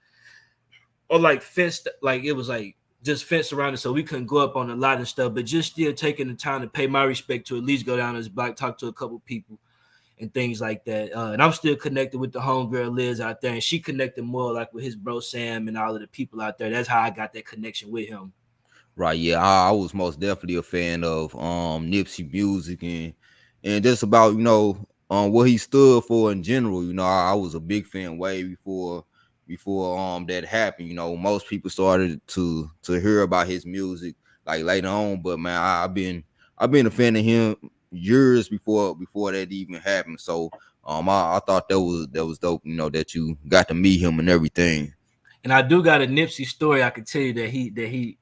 or like fenced, like it was like just fenced around it, so we couldn't go up on a lot of stuff. But just still taking the time to pay my respect to at least go down this block, talk to a couple people and things like that. And I'm still connected with the homegirl Liz out there, and she connected more like with his bro Sam and all of the people out there. That's how I got that connection with him. Right, yeah, I was most definitely a fan of Nipsey music and just about, you know, what he stood for in general. You know, I was a big fan way before that happened. You know, most people started to hear about his music like later on, but man, I've been a fan of him years before that even happened. So I thought that was dope, you know, that you got to meet him and everything. And I do got a Nipsey story I could tell you that he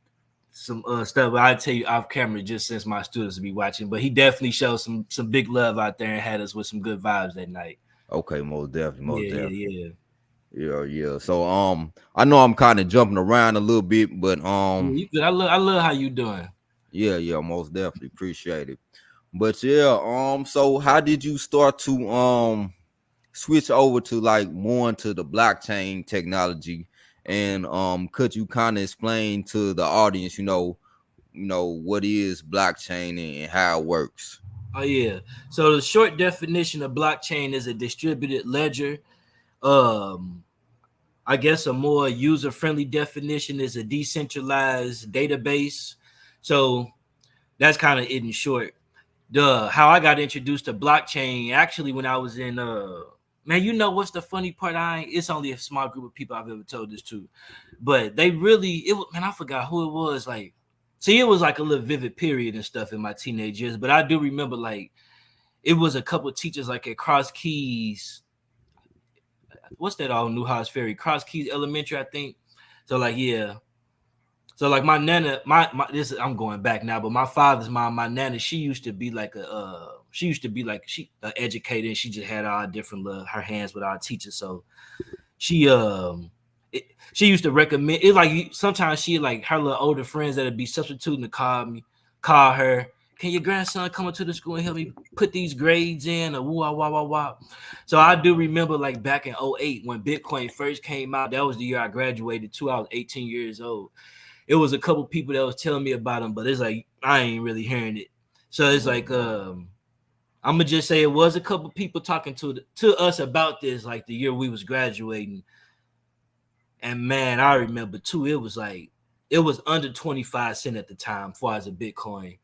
some stuff, but I'll tell you off camera just since my students will be watching. But he definitely showed some big love out there and had us with some good vibes that night. Okay, most definitely. Yeah. Yeah. So I know I'm kind of jumping around a little bit, but you good. I love how you doing. Yeah, most definitely appreciate it. But yeah, so how did you start to switch over to like more into the blockchain technology? And could you kind of explain to the audience, you know, what is blockchain and how it works? Oh yeah. So the short definition of blockchain is a distributed ledger. I guess a more user-friendly definition is a decentralized database. So that's kind of it in short. How I got introduced to blockchain actually when I was in man, you know what's the funny part? It's only a small group of people I've ever told this to, but they really I forgot who it was. Like, see, it was like a little vivid period and stuff in my teenage years, but I do remember like it was a couple of teachers like at Cross Keys. What's that all Newhouse Ferry? Cross Keys Elementary, I think. So like, yeah. So like my nana, I'm going back now, but my father's mom, my nana, she used to be like she educated, and she just had all different her hands with our teachers. So she used to recommend it, like sometimes she like her little older friends that'd be substituting to call her, can your grandson come into the school and help me put these grades in, or wah. So I do remember like back in 2008 when Bitcoin first came out, that was the year I graduated too. I was 18 years old. It was a couple people that was telling me about them, but it's like I ain't really hearing it. So it's like I'm gonna just say it was a couple people talking to us about this like the year we was graduating. And man, I remember too, it was under 25 cents at the time as far as a Bitcoin.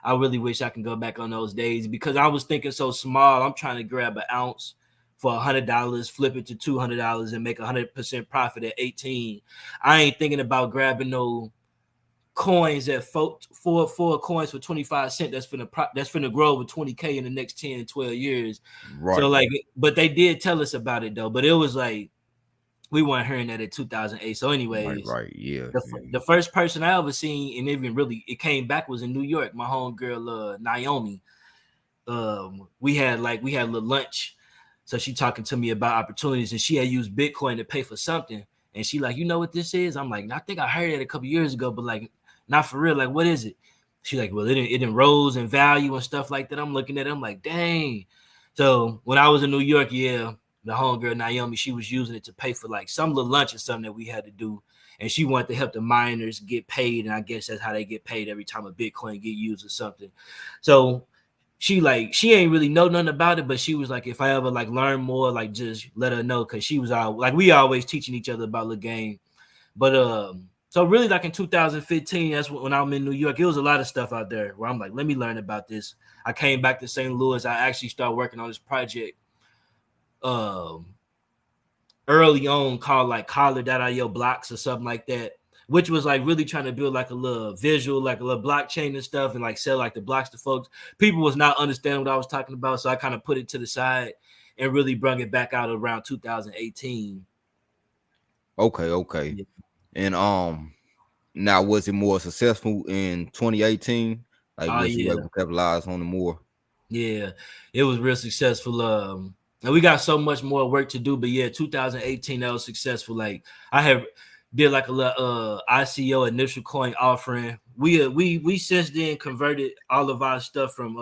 I really wish I can go back on those days because I was thinking so small. I'm trying to grab an ounce for $100, flip it to $200 and make 100% profit at 18. I ain't thinking about grabbing no coins at four coins for 25 cents. That's finna grow over 20K in the next 10, 12 years. Right. So like, but they did tell us about it though. But it was like we weren't hearing that in 2008. So anyways, right, yeah. The first person I ever seen, and even really it came back, was in New York. My homegirl Naomi. We had a little lunch. So she talking to me about opportunities, and she had used Bitcoin to pay for something. And she like, you know what this is? I'm like, I think I heard it a couple years ago, but like not for real. Like, what is it? She's like, well, it rose in value and stuff like that. I'm looking at it, I'm like, dang. So when I was in New York, yeah, the homegirl Naomi, she was using it to pay for like some little lunch or something that we had to do. And she wanted to help the miners get paid. And I guess that's how they get paid every time a Bitcoin get used or something. So she ain't really know nothing about it, but she was like, if I ever like learn more, like just let her know, because she was all like, we always teaching each other about the game. But so really like in 2015, that's when I'm in New York, it was a lot of stuff out there where I'm like, let me learn about this. I came back to St. Louis. I actually started working on this project early on called like Collar.io blocks or something like that, which was like really trying to build like a little visual, like a little blockchain and stuff, and like sell like the blocks to folks. People was not understanding what I was talking about, so I kind of put it to the side and really brought it back out around 2018. Okay. Yeah. And now was it more successful in 2018? Like Oh was you able yeah, to capitalize on it more? yeah, it was real successful. And we got so much more work to do, but yeah, 2018 that was successful. Like I have did like a ICO initial coin offering. We since then converted all of our stuff from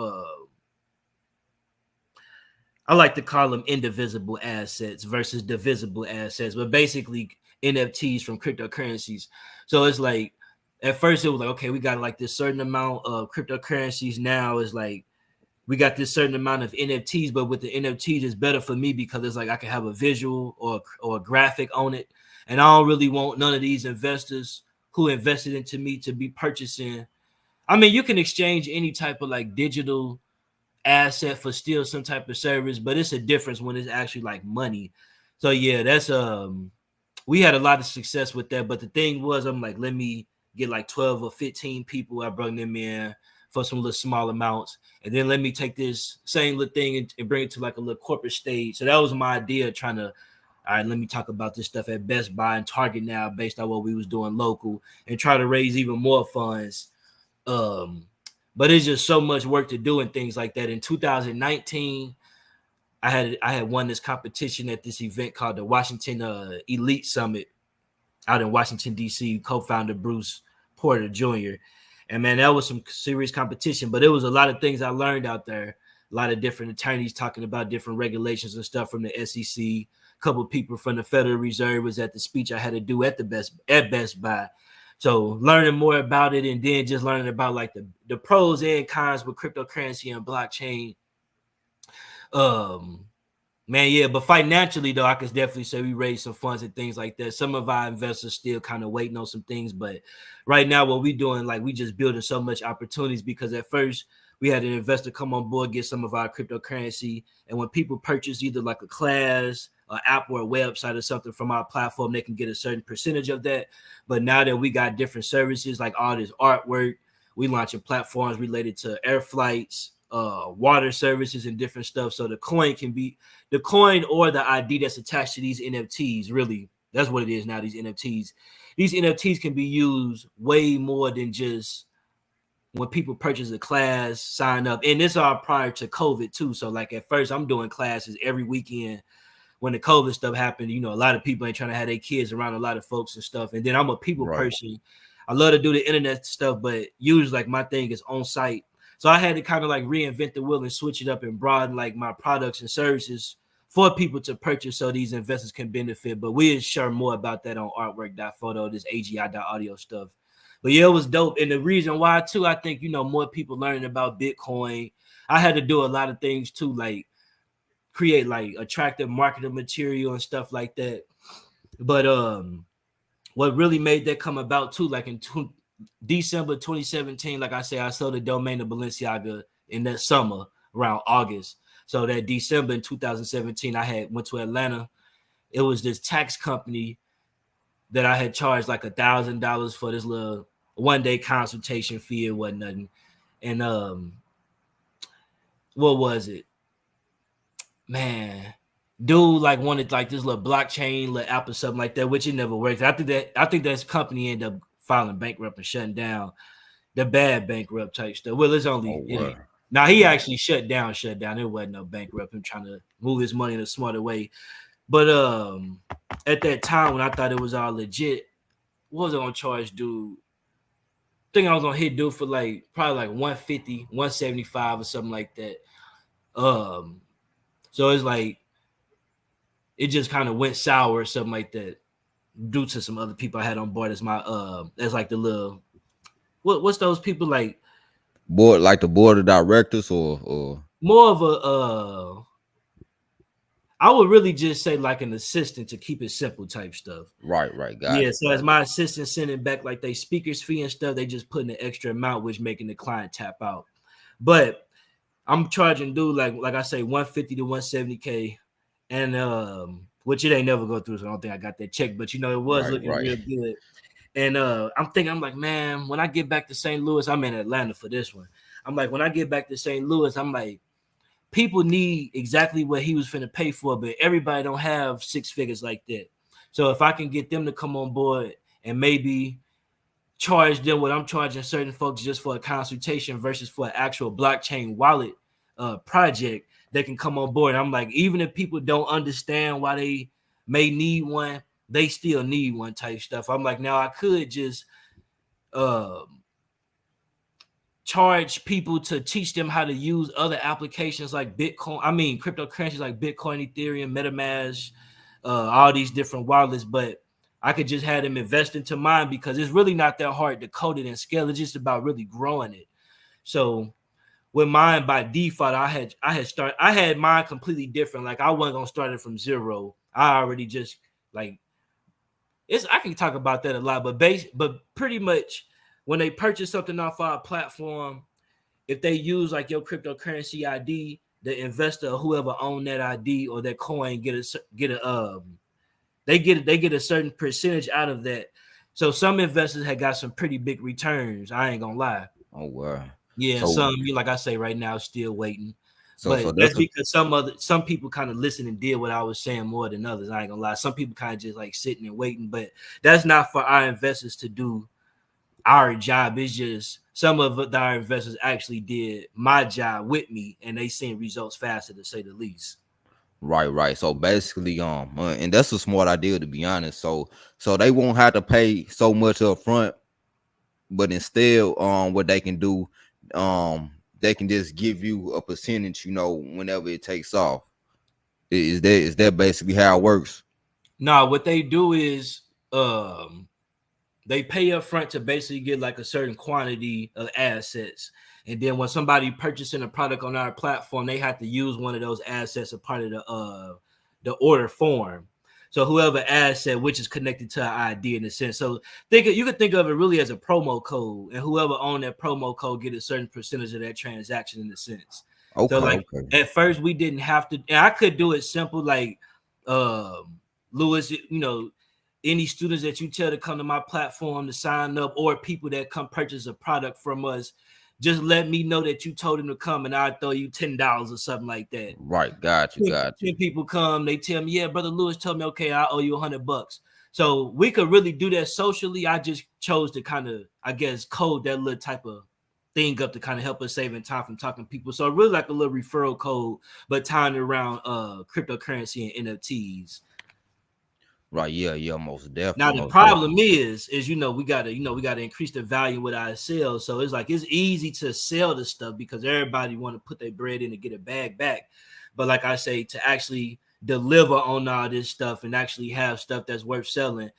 I like to call them indivisible assets versus divisible assets, but basically NFTs from cryptocurrencies. So it's like at first it was like, okay, we got like this certain amount of cryptocurrencies. Now it's like we got this certain amount of NFTs, but with the NFTs, it's better for me because it's like I can have a visual or a graphic on it. And I don't really want none of these investors who invested into me to be purchasing. I mean, you can exchange any type of like digital asset for still some type of service, but it's a difference when it's actually like money. So yeah, that's we had a lot of success with that. But the thing was, I'm like, let me get like 12 or 15 people. I brought them in for some little small amounts, and then let me take this same little thing and bring it to like a little corporate stage. So that was my idea, trying to, all right, let me talk about this stuff at Best Buy and Target now based on what we was doing local, and try to raise even more funds. Um, but it's just so much work to do and things like that. In 2019, I had won this competition at this event called the Washington Elite Summit out in Washington, D.C., co-founder Bruce Porter Jr. And man, that was some serious competition, but it was a lot of things I learned out there. A lot of different attorneys talking about different regulations and stuff from the SEC. A couple of people from the Federal Reserve was at the speech I had to do at Best Buy. So learning more about it, and then just learning about like the pros and cons with cryptocurrency and blockchain. Um, Man, yeah, but financially though, I could definitely say we raised some funds and things like that. Some of our investors still kind of waiting on some things, but right now what we doing, like we just building so much opportunities, because at first we had an investor come on board, get some of our cryptocurrency, and when people purchase either like a class, an app, or a website or something from our platform, they can get a certain percentage of that. But now that we got different services like all this artwork, we launching platforms related to air flights, water services, and different stuff. So the coin or the ID that's attached to these NFTs. Really, that's what it is now. These NFTs can be used way more than just when people purchase a class, sign up. And this all prior to COVID too. So like at first I'm doing classes every weekend. When the COVID stuff happened, you know, a lot of people ain't trying to have their kids around a lot of folks and stuff. And then I'm a people person. I love to do the internet stuff, but usually like my thing is on site. So I had to kind of like reinvent the wheel and switch it up and broaden like my products and services for people to purchase so these investors can benefit. But we'll share more about that on artwork.photo, this AGI.audio stuff. But yeah, it was dope. And the reason why too, I think, you know, more people learning about Bitcoin. I had to do a lot of things too, like create like attractive marketing material and stuff like that. But what really made that come about too, like in December 2017, like I said, I sold the domain to Balenciaga in that summer around August. So that December in 2017, I had went to Atlanta. It was this tax company that I had charged like $1,000 for this little 1-day consultation fee and whatnot. And what was it? Man, dude like wanted like this little blockchain, little app or something like that, which it never worked. I think that company ended up filing bankrupt and shutting down, the bad bankrupt type stuff. Well, it's only now he actually shut down. There wasn't no bankrupt. Him trying to move his money in a smarter way. But at that time when I thought it was all legit, what was I gonna charge dude? think I was gonna hit dude for like probably like 150, 175 or something like that. So it's like it just kind of went sour or something like that due to some other people I had on board as my as like the little what's those people like Board like the board of directors or more of a I would really just say like an assistant to keep it simple type stuff. right, Yeah, gotcha, so as my assistant sending back like they speakers fee and stuff, they just putting an extra amount, which making the client tap out. But I'm charging dude like I say 150 to 170K, and which it ain't never go through, so I don't think I got that check, but you know it was looking right. real good. And I'm like, man, when I get back to St. Louis, I'm in Atlanta for this one. I'm like, when I get back to St. Louis, I'm like, people need exactly what he was finna pay for, but everybody don't have six figures like that. So if I can get them to come on board and maybe charge them what I'm charging certain folks just for a consultation versus for an actual blockchain wallet project, they can come on board. I'm like, even if people don't understand why they may need one, they still need one type stuff. I'm like, now I could just charge people to teach them how to use other applications like Bitcoin. I mean, cryptocurrencies like Bitcoin, Ethereum, MetaMask, all these different wallets. But I could just have them invest into mine because it's really not that hard to code it and scale. It's just about really growing it. So with mine by default, I had mine completely different. Like I wasn't gonna start it from zero. I already just like I can talk about that a lot, but pretty much when they purchase something off our platform, if they use like your cryptocurrency ID, the investor or whoever own that ID or that coin they get a certain percentage out of that. So some investors had got some pretty big returns. I ain't gonna lie. Oh wow. Yeah, So some like I say right now, still waiting. so But that's that's a because some people kind of listen and did what I was saying more than others. I ain't gonna lie. Some people kind of just like sitting and waiting, but that's not for our investors to do our job. It's just some of our investors actually did my job with me, and they seen results faster, to say the least. right. So basically, and that's a smart idea to be honest. So they won't have to pay so much up front, but instead, what they can do, they can just give you a percentage, whenever it takes off. Is that basically how it works? Now, what they do is they pay up front to basically get like a certain quantity of assets. And then when somebody purchasing a product on our platform, they have to use one of those assets as part of the order form. So whoever asset, which is connected to an ID in a sense. So you could think of it really as a promo code, and whoever owned that promo code get a certain percentage of that transaction in a sense. So like Okay. at first we didn't have to, and I could do it simple like Lewis, any students that you tell to come to my platform to sign up or people that come purchase a product from us, just let me know that you told them to come and I'll throw you $10 or something like that. Right. Got you. 10 people come, they tell me, yeah, Brother Lewis told me, okay, I owe you $100. So we could really do that socially. I just chose to kind of, I guess, code that little type of thing up to kind of help us saving time from talking to people. So really like a little referral code, but tying around cryptocurrency and NFTs. Right. Yeah. Most definitely. Now the Most problem definitely. is we gotta increase the value with our sales. So it's like it's easy to sell the stuff because everybody want to put their bread in to get a bag back. But like I say, to actually deliver on all this stuff and actually have stuff that's worth selling,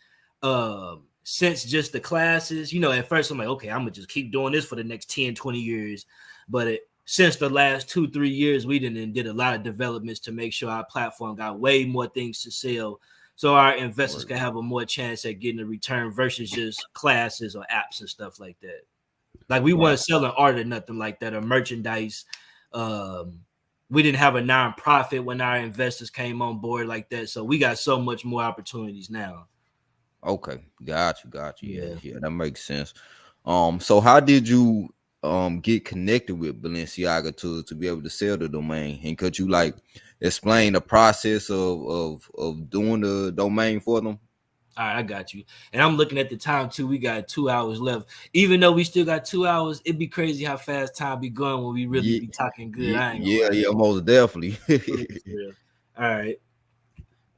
since just the classes, at first I'm like, okay, I'm gonna just keep doing this for the next 10, 20 years. But since the last 2-3 years, we did a lot of developments to make sure our platform got way more things to sell so our investors can have a more chance at getting a return versus just classes or apps and stuff like that. Like we weren't selling art or nothing like that or merchandise. We didn't have a nonprofit when our investors came on board like that. So we got so much more opportunities now. Okay, got you. Yeah, that makes sense. So how did you get connected with Balenciaga to be able to sell the domain? And could you like explain the process of doing the domain for them? All right, I got you. And I'm looking at the time too. We got 2 hours left. Even though we still got 2 hours, it'd be crazy how fast time be going when we really Yeah, be talking good. I ain't gonna lie. yeah, most definitely. For real. All right.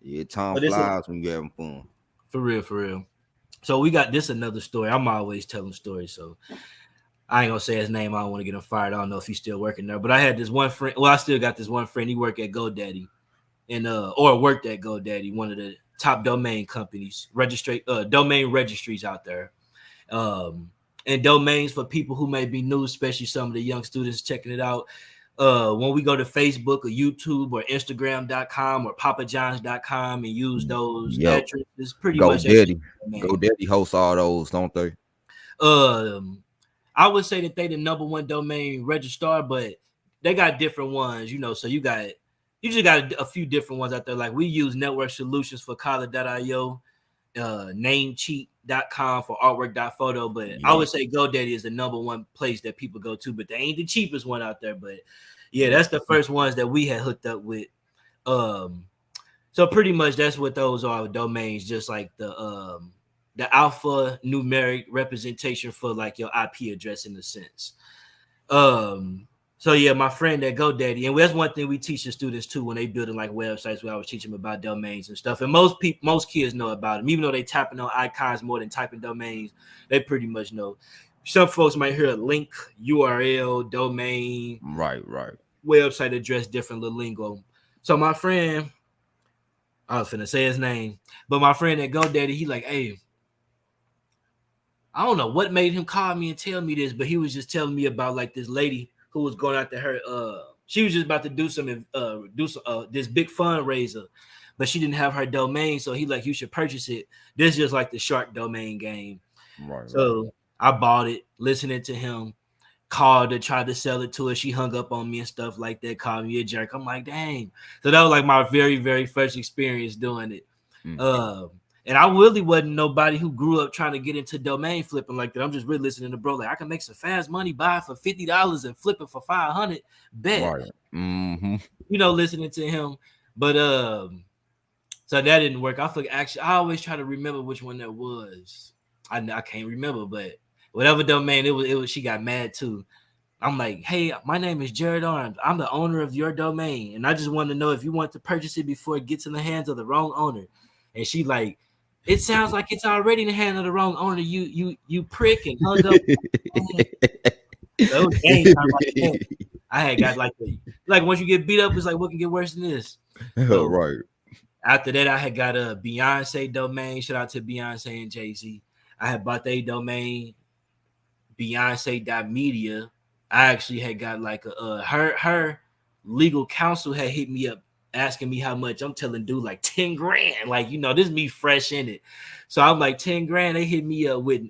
Yeah, time But it's flies when you're having fun. for real. So we got this another story. I'm always telling stories, so I ain't gonna say his name. I don't want to get him fired. I don't know if he's still working there, but I had this one friend. Well, I still got this one friend. He worked at GoDaddy, and or worked at GoDaddy, one of the top domain companies, domain registries out there. And domains for people who may be new, especially some of the young students checking it out. When we go to Facebook or YouTube or Instagram.com or papajohns.com and use those addresses, pretty much GoDaddy hosts all those, don't they? I would say that they the number one domain registrar, but they got different ones, so you just got a few different ones out there. Like we use Network Solutions for Collar.io, Namecheap.com for artwork.photo, but I would say GoDaddy is the number one place that people go to, but they ain't the cheapest one out there. But yeah, that's the first ones that we had hooked up with. So pretty much that's what those are, domains, just like the alphanumeric representation for like your IP address in a sense. So yeah, my friend at GoDaddy, and that's one thing we teach the students too when they building like websites. We always teach them about domains and stuff. And most kids know about them, even though they tapping on icons more than typing domains. They pretty much know. Some folks might hear a link, URL, domain, right, website address, different little lingo. So my friend, I was finna say his name, but my friend at GoDaddy, he like, hey, I don't know what made him call me and tell me this, but he was just telling me about like this lady who was going after her. She was just about to do some this big fundraiser, but she didn't have her domain. So he like, you should purchase it. This is just like the shark domain game. Right. So I bought it, listening to him, called to try to sell it to her. She hung up on me and stuff like that, called me a jerk. I'm like, dang. So that was like my very, very first experience doing it. And I really wasn't nobody who grew up trying to get into domain flipping like that. I'm just really listening to bro. Like I can make some fast money, buy it for $50 and flip it for $500. Bet. Right. Listening to him. But so that didn't work. I always try to remember which one that was. I can't remember, but whatever domain it was, she got mad too. I'm like, hey, my name is Jared Arms. I'm the owner of your domain, and I just want to know if you want to purchase it before it gets in the hands of the wrong owner. And she like, it sounds like it's already in the hand of the wrong owner. You prick, and hung up. So I had got like once you get beat up, it's like what can get worse than this? So, right. After that, I had got a Beyonce domain. Shout out to Beyonce and Jay-Z. I had bought their domain, Beyonce.media. I actually had got like her legal counsel had hit me up asking me how much. I'm telling dude like 10 grand. Like, this is me fresh in it. So I'm like 10 grand. They hit me up with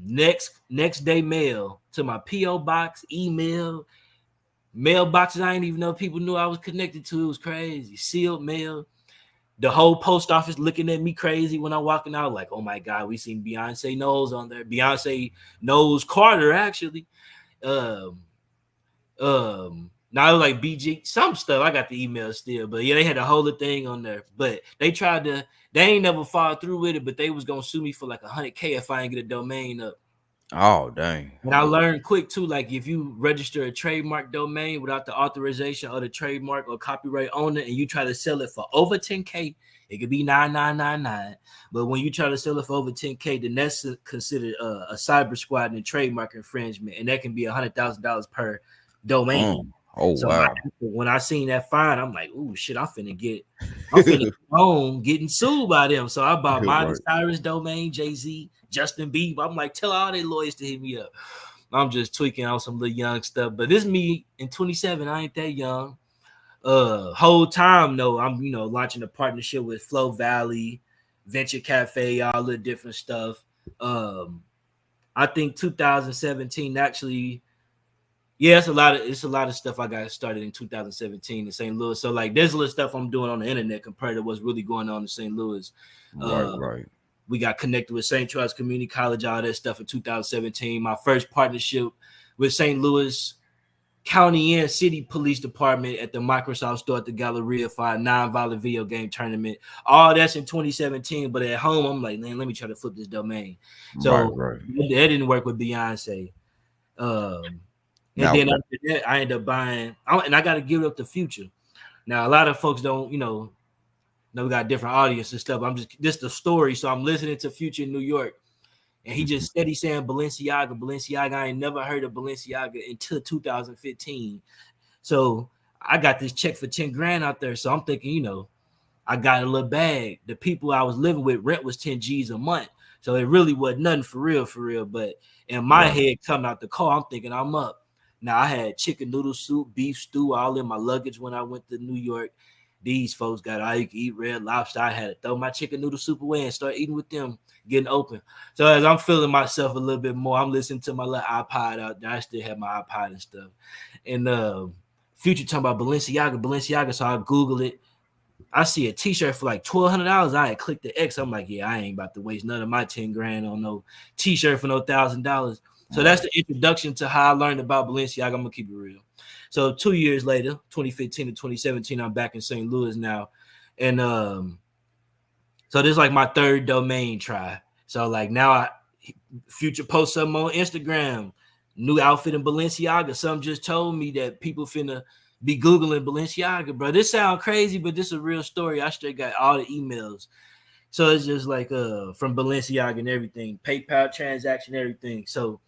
next day mail to my P.O. box, email, mailboxes I didn't even know people knew I was connected to. It was crazy. Sealed mail. The whole post office looking at me crazy when I'm walking out, like, oh my God, we seen Beyonce Knowles on there. Beyonce Knowles Carter, actually. Now it was like BG, some stuff. I got the email still, but yeah, they had a whole thing on there. But they ain't never followed through with it, but they was gonna sue me for like $100K if I didn't get a domain up. Oh, dang. And I learned quick too, like if you register a trademark domain without the authorization of the trademark or copyright owner and you try to sell it for over 10K, it could be 9999. But when you try to sell it for over 10K, then that's considered a cyber squat and a trademark infringement, and that can be $100,000 per domain. So wow. When I seen that fine, I'm like, "Ooh, shit! I'm finna get home getting sued by them." So I bought Miley Cyrus domain, Jay-Z, Justin Bieber. I'm like, tell all their lawyers to hit me up. I'm just tweaking on some little young stuff, but this me in 27. I ain't that young. Whole time though, I'm launching a partnership with Flow Valley, Venture Cafe, all the different stuff. I think 2017 actually. Yeah, it's a lot of stuff I got started in 2017 in St. Louis. So like there's a little stuff I'm doing on the internet compared to what's really going on in St. Louis. Right. We got connected with St. Charles Community College, all that stuff in 2017. My first partnership with St. Louis County and City Police Department at the Microsoft store at the Galleria for a non-violent video game tournament. All that's in 2017. But at home, I'm like, man, let me try to flip this domain. So that didn't work with Beyonce. And then after that, I ended up buying, and I got to give it up to Future. Now, a lot of folks don't, know we got different audience and stuff. I'm just the story. So I'm listening to Future in New York, and he just steady saying Balenciaga, Balenciaga. I ain't never heard of Balenciaga until 2015. So I got this check for 10 grand out there. So I'm thinking, you know, I got a little bag. The people I was living with, rent was 10 G's a month. So it really wasn't nothing for real. But in my head, coming out the car, I'm thinking I'm up. Now I had chicken noodle soup, beef stew, all in my luggage when I went to New York. These folks got all you can eat Red Lobster. I had to throw my chicken noodle soup away and start eating with them, getting open. So as I'm feeling myself a little bit more, I'm listening to my little iPod out there. I still have my iPod and stuff. And Future talking about Balenciaga. So I Google it. I see a t-shirt for like $1,200. I had clicked the X. I'm like, yeah, I ain't about to waste none of my 10 grand on no t-shirt for no $1,000. So that's the introduction to how I learned about Balenciaga. I'm gonna keep it real. So 2 years later, 2015 to 2017, I'm back in St. Louis now. And so this is like my third domain try. So like now Future posts something on Instagram, new outfit in Balenciaga. Some just told me that people finna be Googling Balenciaga, bro. This sound crazy, but this is a real story. I straight got all the emails. So it's just like from Balenciaga and everything, PayPal transaction, everything. So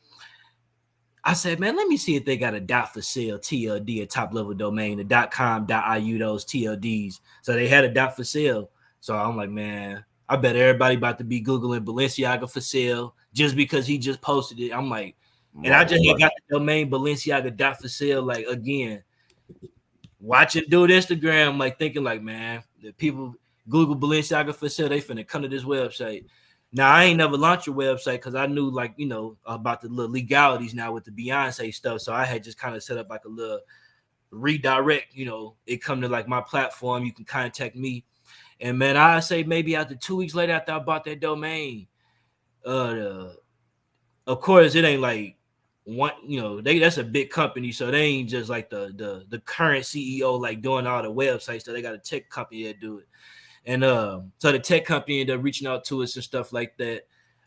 I said, man, let me see if they got a .for sale, TLD, a top level domain, the .com, .iu, those TLDs. So they had a .for sale. So I'm like, man, I bet everybody about to be Googling Balenciaga for sale just because he just posted it. I'm like, and I just got the domain Balenciaga .for sale, like again. Watching dude Instagram, like thinking like, man, the people Google Balenciaga for sale, they finna come to this website. Now I ain't never launched a website because I knew like, you know, about the little legalities now with the Beyonce stuff. So I had just kind of set up like a little redirect, you know, it come to like my platform. You can contact me. And man, I say maybe after 2 weeks later after I bought that domain, of course it ain't like one, you know, that's a big company, so they ain't just like the current CEO like doing all the websites. So they got a tech company that do it, and so the tech company ended up reaching out to us and stuff like that.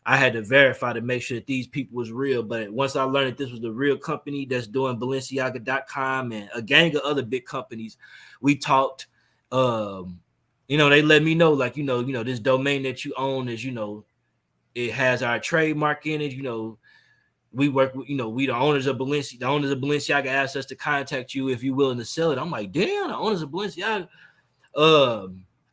I had to verify to make sure that these people was real. But once I learned that this was the real company that's doing Balenciaga.com and a gang of other big companies, we talked. You know, they let me know like, you know, this domain that you own is, you know, it has our trademark in it, you know. We work with, you know, we the owners of Balenciaga. The owners of Balenciaga asked us to contact you if you're willing to sell it. I'm like, damn, the owners of Balenciaga.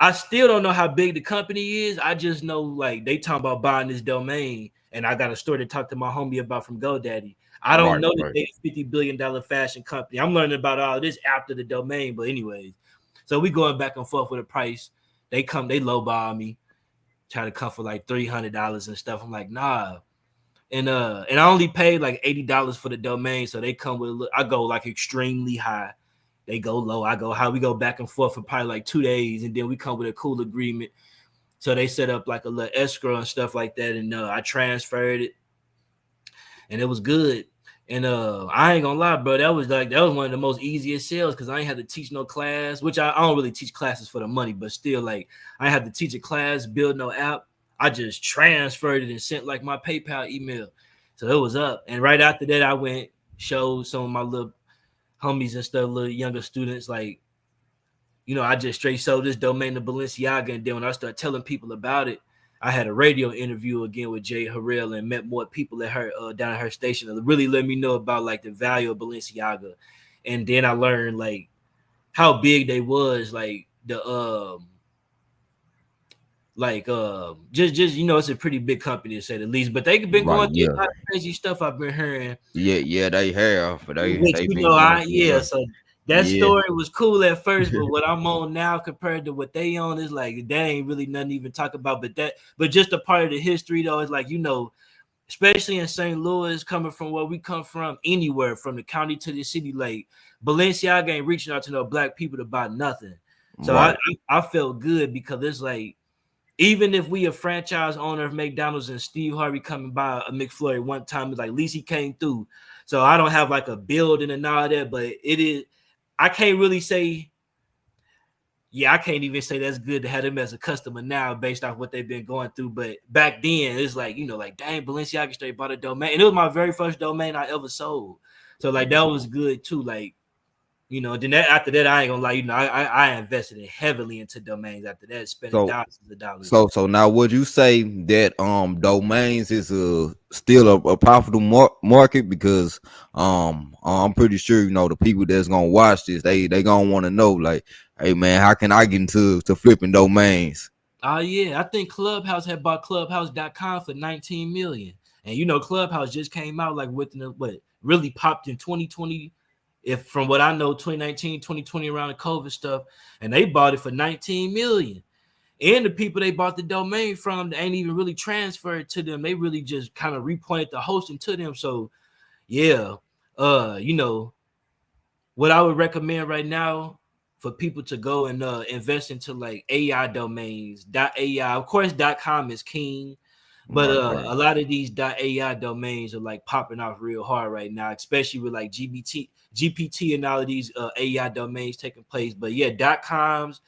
I still don't know how big the company is. I just know like they talking about buying this domain, and I got a story to talk to my homie about from GoDaddy. I don't know that they $50 billion fashion company. I'm learning about all this after the domain, but anyways, so we going back and forth with a price. They lowball me, try to come for like $300 and stuff. I'm like, nah. And I only paid like $80 for the domain, so they come with I go like extremely high, they go low, I go high. We go back and forth for probably like 2 days, and then we come with a cool agreement. So they set up like a little escrow and stuff like that, and I transferred it, and it was good. And I ain't gonna lie, bro, that was one of the most easiest sales because I ain't had to teach no class, which I don't really teach classes for the money, but still, like I ain't had to teach a class, build no app. I just transferred it and sent like my PayPal email. So it was up. And right after that, I went, showed some of my little homies and stuff, little younger students, like, you know, I just straight sold this domain to Balenciaga. And then when I started telling people about it, I had a radio interview again with Jay Harrell and met more people at her down at her station that really let me know about like the value of Balenciaga. And then I learned like how big they was, like the just you know, it's a pretty big company to say the least, but they've been going through a lot of crazy stuff I've been hearing. Yeah, they have. But they you know, so that story was cool at first, but what I'm on now compared to what they on is like that ain't really nothing to even talk about. But just a part of the history though is like, you know, especially in St. Louis, coming from where we come from, anywhere from the county to the city, like Balenciaga ain't reaching out to no black people to buy nothing. So I felt good because it's like, even if we a franchise owner of McDonald's and Steve Harvey coming by a McFlurry one time, it's like at least he came through. So I don't have like a building and all that, but it is. I can't really say. Yeah, I can't even say that's good to have them as a customer now based off what they've been going through. But back then, it's like, you know, like dang, Balenciaga straight bought a domain, and it was my very first domain I ever sold. So like that was good too. Like You know, then after that, I ain't gonna lie, you know, I invested heavily into domains after that, spending So thousands of dollars. so now would you say that domains is still a profitable market? Because I'm pretty sure the people that's gonna watch this, they gonna want to know, like, hey man, how can I get into flipping domains? Oh yeah, I think Clubhouse had bought Clubhouse.com for 19 million. And you know, Clubhouse just came out like within what really popped in 2020. If from what I know, 2019, 2020 around the COVID stuff, and they bought it for 19 million. And the people they bought the domain from, they ain't even really transferred to them. They really just kind of repointed the hosting to them. So yeah, you know, what I would recommend right now for people to go and invest into like AI domains, .ai. Of course, .com is king, but Right. a lot of these .ai domains are like popping off real hard right now, especially with like GPT, and all of these AI domains taking place. But yeah, .coms.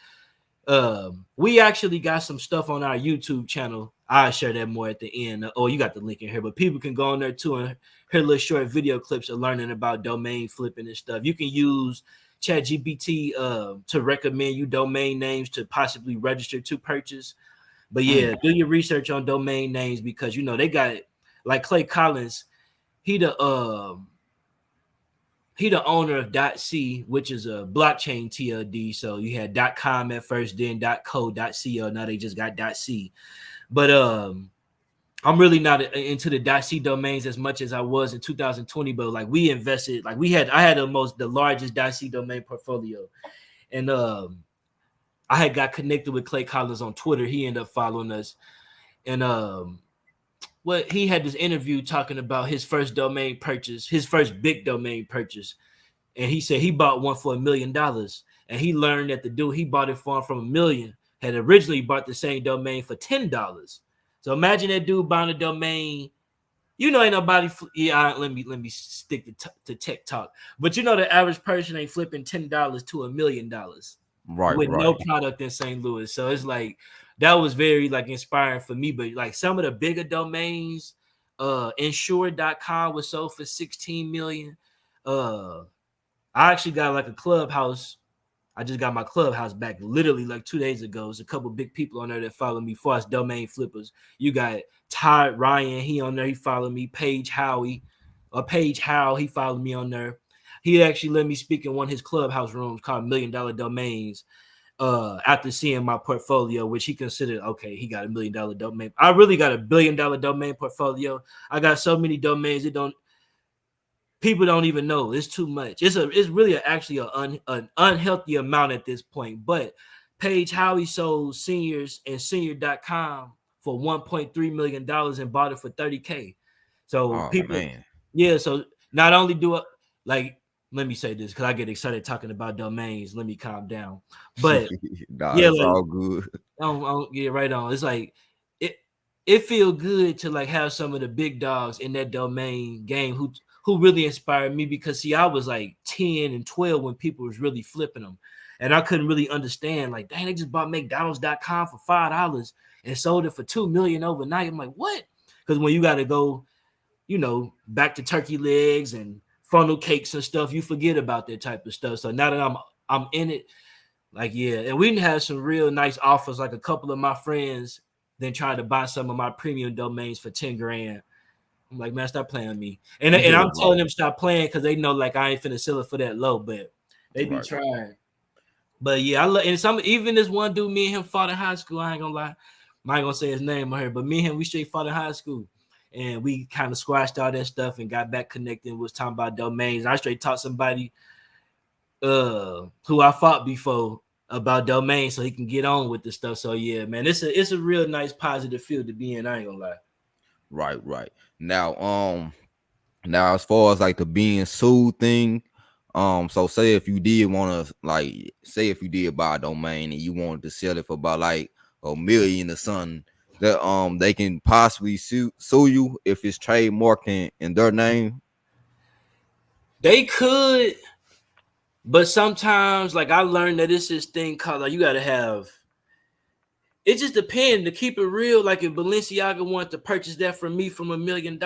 We actually got some stuff on our YouTube channel. I'll share that more at the end. Oh, you got the link in here, but people can go on there too and hear little short video clips of learning about domain flipping and stuff. You can use ChatGPT to recommend you domain names to possibly register to purchase. But yeah, do your research on domain names because you know they got like Clay Collins. He the owner of .c, which is a blockchain TLD. So you had .com at first, then .co, .co. Now they just got .c. But I'm really not into the .c domains as much as I was in 2020. But like we invested, like I had the largest .c domain portfolio, and I had got connected with Clay Collins on Twitter. He ended up following us, and what he had this interview talking about his first domain purchase, his first big domain purchase. And he said he bought one for $1 million. And he learned that the dude he bought it from $1 million had originally bought the same domain for $10. So imagine that dude buying a domain. You know, ain't nobody. Yeah, let me stick to tech talk. But you know, the average person ain't flipping $10 to $1 million with Right. no product in St. Louis. So it's like that was very like inspiring for me. But like some of the bigger domains, insure.com was sold for 16 million. I actually got like a Clubhouse. I just got my Clubhouse back literally like 2 days ago. There's a couple big people on there that follow me for us domain flippers. You got Todd Ryan, he on there, he followed me. Paige Howie, Paige Howe, he followed me on there. He actually let me speak in one of his Clubhouse rooms called $1 Million Domains. After seeing my portfolio, which he considered okay, he got $1 million domain. I really got $1 billion domain portfolio. I got so many domains people don't even know. It's too much. It's really actually an unhealthy amount at this point. But Paige Howie sold seniors and senior.com for $1.3 million and bought it for 30K. So Oh people, man. yeah. So not only do it like, let me say this because I get excited talking about domains. Let me calm down. But Nah, yeah, it's like all good. I don't get right on. It's like it feel good to like have some of the big dogs in that domain game who really inspired me because see, I was like 10 and 12 when people was really flipping them. And I couldn't really understand, like, dang, they just bought McDonald's.com for $5 and sold it for 2 million overnight. I'm like, what? Because when you gotta go, you know, back to turkey legs and funnel cakes and stuff, you forget about that type of stuff. So now that I'm in it, like, yeah, and we had some real nice offers. Like a couple of my friends then tried to buy some of my premium domains for 10 grand. I'm like, man, stop playing with me. And Yeah, I'm telling them stop playing because they know like I ain't finna sell it for that low, but they be right. trying. But yeah, and some even this one dude, me and him fought in high school. I ain't gonna lie. I ain't gonna say his name on here, but me and him, we straight fought in high school. And we kind of squashed all that stuff and got back connected and was talking about domains. I straight taught somebody who I fought before about domain so he can get on with the stuff. So yeah, man, it's a real nice positive field to be in. I ain't gonna lie. Right. Now as far as like the being sued thing, so say if you did want to like say if you did buy a domain and you wanted to sell it for about like $1 million or something, that they can possibly sue you if it's trademarked in their name. They could, but sometimes like I learned that it's this thing called like you gotta have it just depends to keep it real. Like if Balenciaga wanted to purchase that from me from $1 million,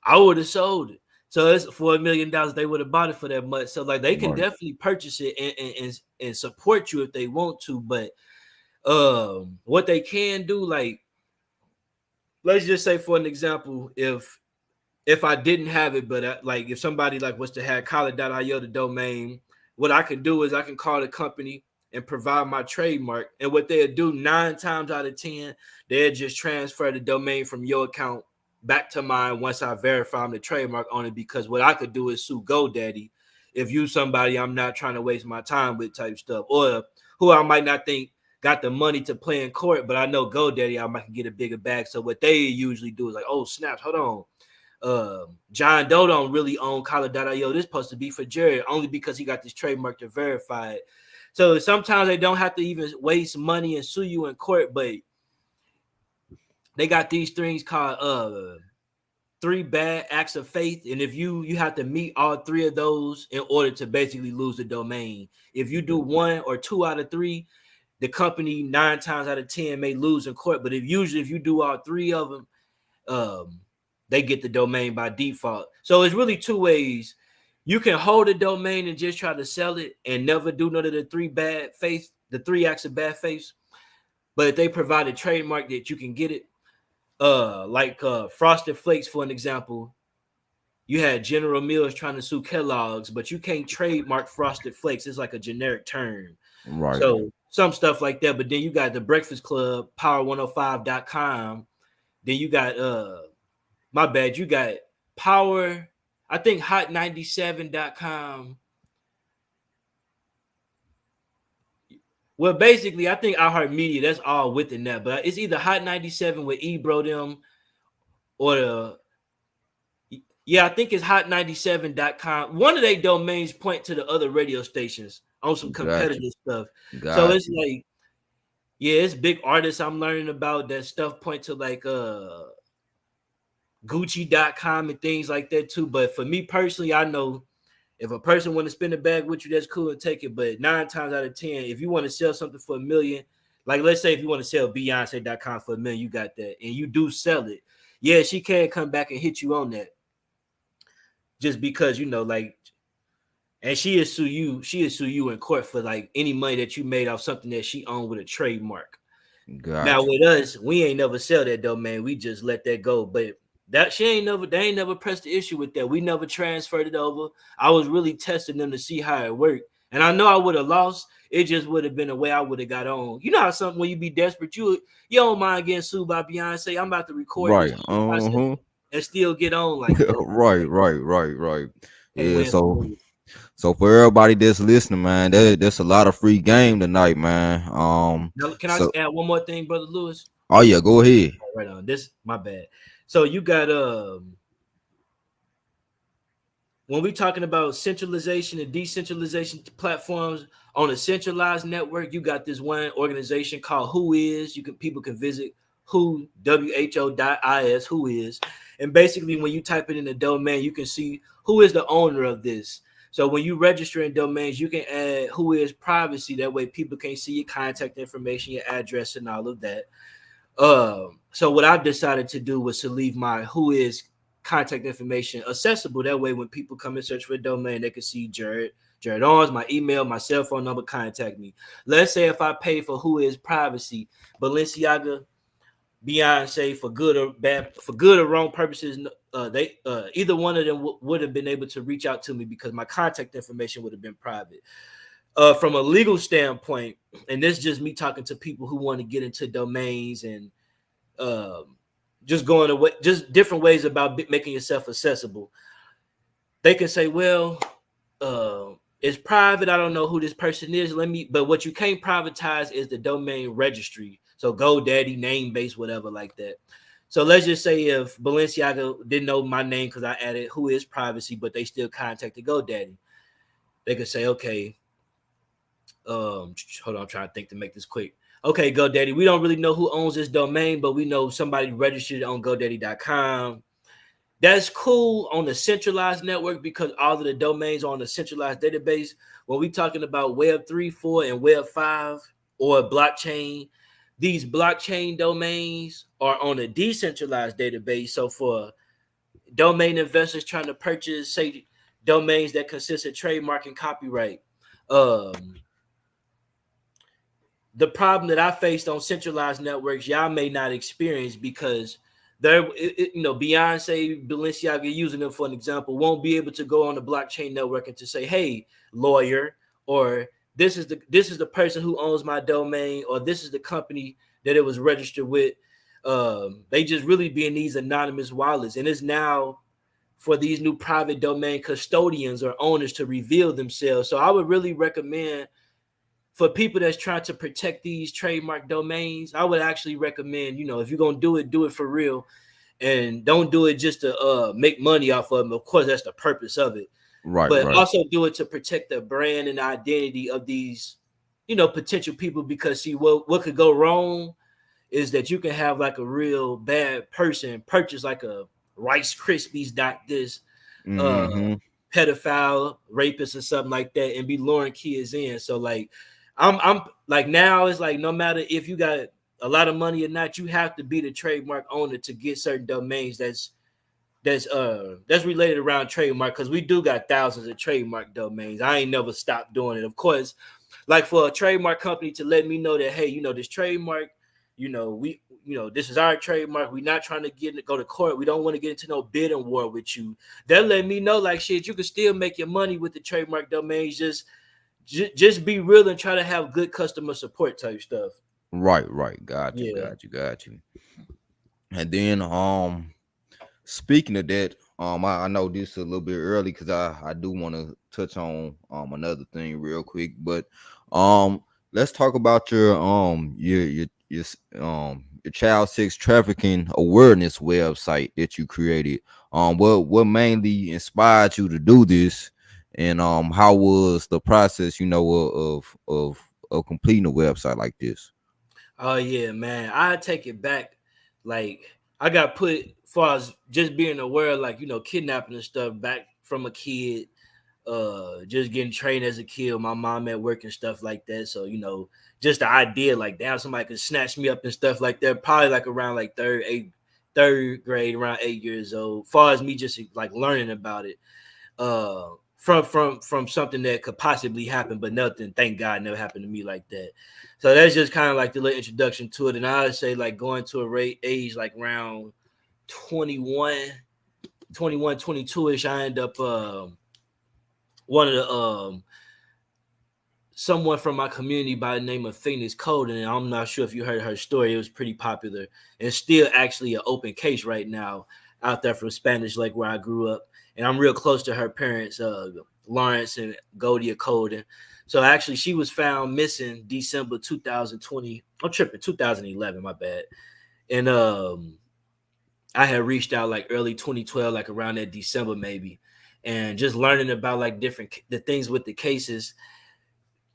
I would have sold it. So it's for $1 million. They would have bought it for that much. So like they can Right. definitely purchase it and support you if they want to. But what they can do, like let's just say for an example, if I didn't have it, but like if somebody like was to have Khaled.io, the domain, what I can do is I can call the company and provide my trademark. And what they'll do 9 times out of 10, they'll just transfer the domain from your account back to mine once I verify I'm the trademark on it. Because what I could do is sue GoDaddy if you somebody I'm not trying to waste my time with type stuff, or who I might not think got the money to play in court, but I know GoDaddy I might get a bigger bag. So what they usually do is like, oh snaps, hold on. John Doe don't really own Khaled.io. This supposed to be for Jared only because he got this trademark to verify it. So sometimes they don't have to even waste money and sue you in court, but they got these things called 3 bad acts of faith. And if you have to meet all 3 of those in order to basically lose the domain. If you do 1 or 2 out of 3, the company 9 times out of 10 may lose in court. But if you do all 3 of them, they get the domain by default. So it's really 2 ways. You can hold a domain and just try to sell it and never do none of the 3 bad faith, the 3 acts of bad faith. But if they provide a trademark that you can get it, like Frosted Flakes, for an example, you had General Mills trying to sue Kellogg's, but you can't trademark Frosted Flakes. It's like a generic term. Right. So some stuff like that. But then you got the Breakfast Club, power105.com. Then you got my bad, you got Power, I think hot97.com. Well, basically, I think iHeartMedia, that's all within that. But it's either Hot 97 with Ebro them or I think it's hot97.com. One of their domains point to the other radio stations on some competitive stuff. So it's like, yeah, it's big artists I'm learning about. That stuff point to like Gucci.com and things like that too. But for me personally, I know if a person want to spend a bag with you, that's cool and take it. But 9 times out of 10, if you want to sell something for $1 million, like let's say if you want to sell Beyonce.com for $1 million, you got that, and you do sell it. Yeah, she can come back and hit you on that. Just because, like, and she'll sue you in court for like any money that you made off something that she owned with a trademark. Now with us, we ain't never sell that domain. We just let that go. But that they ain't never pressed the issue with that. We never transferred it over. I was really testing them to see how it worked. And I know I would have lost. It just would have been a way I would have got on. You know how something when you be desperate, you don't mind getting sued by Beyonce. I'm about to record this and still get on like that. Right. Yeah, so for everybody that's listening, man, there's a lot of free game tonight, man. Can I add one more thing, Brother Lewis? Oh yeah, go ahead. Right on. This my bad. So you got when we talking about centralization and decentralization platforms on a centralized network, you got this one organization called Whois. People can visit who.is, Whois. And basically when you type it in the domain, you can see who is the owner of this. So when you register in domains, you can add Whois privacy. That way people can't see your contact information, your address, and all of that. So what I decided to do was to leave my Whois contact information accessible. That way when people come and search for a domain, they can see Jared Owens, my email, my cell phone number, contact me. Let's say if I pay for Whois privacy, Balenciaga, Beyonce, for good or wrong purposes, they either one of them would have been able to reach out to me because my contact information would have been private. From a legal standpoint, and this is just me talking to people who want to get into domains and just going away, just different ways about making yourself accessible. They can say, well, it's private. I don't know who this person is. But what you can't privatize is the domain registry. So GoDaddy, Namebase, whatever like that. So let's just say if Balenciaga didn't know my name because I added Whois privacy, but they still contacted GoDaddy. They could say, okay, hold on, I'm trying to think to make this quick. Okay, GoDaddy, we don't really know who owns this domain, but we know somebody registered on GoDaddy.com. That's cool on the centralized network because all of the domains are on the centralized database. When we talking about Web 3, 4, and Web 5 or blockchain, these blockchain domains are on a decentralized database. So for domain investors trying to purchase, say, domains that consist of trademark and copyright. Um, the problem that I faced on centralized networks, y'all may not experience because Beyonce, Balenciaga, using them for an example, won't be able to go on the blockchain network and to say, "Hey, lawyer," or this is the person who owns my domain, or this is the company that it was registered with. They just really be in these anonymous wallets, and it's now for these new private domain custodians or owners to reveal themselves. So I would really recommend for people that's trying to protect these trademark domains, I would actually recommend, if you're gonna do it for real, and don't do it just to make money off of them. Of course, that's the purpose of it, Right, but right, also do it to protect the brand and identity of these, potential people. Because see, what could go wrong is that you can have like a real bad person purchase like a Rice Krispies this uh mm-hmm. pedophile, rapist, or something like that, and be luring kids in. So like, I'm like, now it's like, no matter if you got a lot of money or not, you have to be the trademark owner to get certain domains that's related around trademark, because we do got thousands of trademark domains. I ain't never stopped doing it. Of course, like for a trademark company to let me know that, hey, this trademark, we, this is our trademark. We're not trying to go to court. We don't want to get into no bidding war with you. That let me know, like, shit, you can still make your money with the trademark domains. Just be real and try to have good customer support type stuff. Right, right. Got you, Yeah. got you, got you. And then speaking of that, I know this is a little bit early because I do want to touch on another thing real quick, but let's talk about your child sex trafficking awareness website that you created. What mainly inspired you to do this, and how was the process, of completing a website like this? Oh yeah, man. I take it back. Like, I got put, far as just being aware, like, kidnapping and stuff back from a kid, just getting trained as a kid, my mom at work and stuff like that. So, just the idea, like, damn, somebody could snatch me up and stuff like that, probably like around like third grade, around 8 years old. Far as me just like learning about it. From something that could possibly happen, but nothing, thank God, never happened to me like that. So that's just kind of like the little introduction to it. And I would say, like, going to a age like around 21, 22-ish, I end up one of the someone from my community by the name of Phoenix Code, and I'm not sure if you heard her story. It was pretty popular and still actually an open case right now out there from Spanish Lake, where I grew up. And I'm real close to her parents, Lawrence and Godia Colden. So actually, she was found missing December 2020. I'm tripping, 2011. My bad. And I had reached out like early 2012, like around that December maybe, and just learning about like the things with the cases.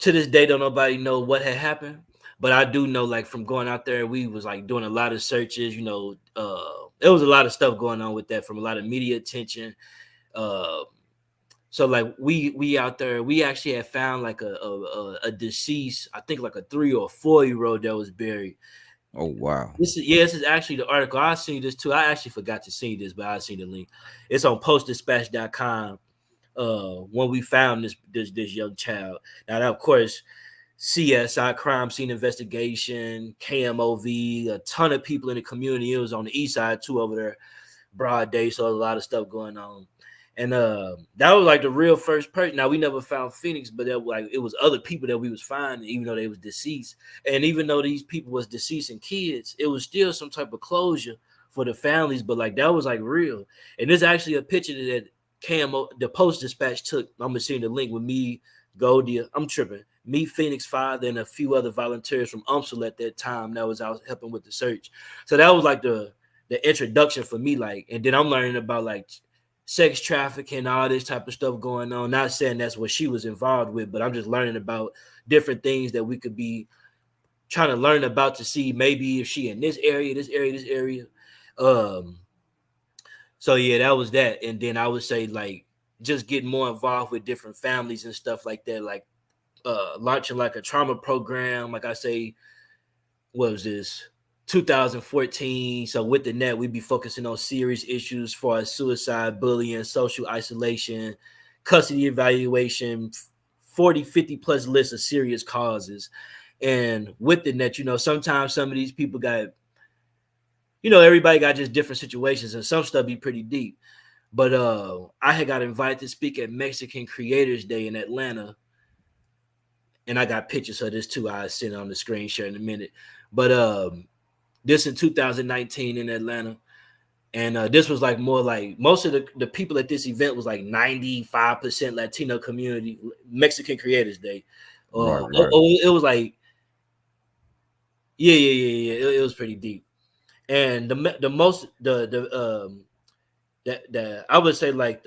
To this day, don't nobody know what had happened, but I do know, like, from going out there, we was like doing a lot of searches. There was a lot of stuff going on with that, from a lot of media attention. Uh, so like we out there, we actually had found like a deceased, I think like a 3 or 4 year old that was buried. Oh wow. This is actually the article. I seen this too. I actually forgot to see this, but I seen the link. It's on postdispatch.com. When we found this young child. Now, of course, CSI, crime scene investigation, KMOV, a ton of people in the community. It was on the east side too, over there, broad day, so a lot of stuff going on. And that was like the real first person. Now, we never found Phoenix, but it was other people that we was finding, even though they was deceased. And even though these people was deceased and kids, it was still some type of closure for the families. But like, that was like real. And there's actually a picture that the Post Dispatch took. I'm gonna send the link with me, Goldia. I'm tripping. Me, Phoenix Father, and a few other volunteers from UMSL at that time that was out helping with the search. So that was like the introduction for me. Like, and then I'm learning about like sex trafficking, all this type of stuff going on. Not saying that's what she was involved with, but I'm just learning about different things that we could be trying to learn about to see maybe if she in this area, this area, this area. So yeah, that was that. And then I would say, like, just getting more involved with different families and stuff like that, like launching like a trauma program. Like I say, what was this? 2014. So with the net, we be focusing on serious issues for suicide, bullying, social isolation, custody evaluation, 40, 50 plus lists of serious causes. And with the net, sometimes some of these people got, everybody got just different situations, and some stuff be pretty deep. But I had got invited to speak at Mexican Creators Day in Atlanta, and I got pictures of this too. I'll send it on the screen share in a minute. But this in 2019 in Atlanta. And this was like more like most of the people at this event was like 95% Latino community, Mexican Creators Day. Right, right. It was like, yeah. It was pretty deep. And the most I would say like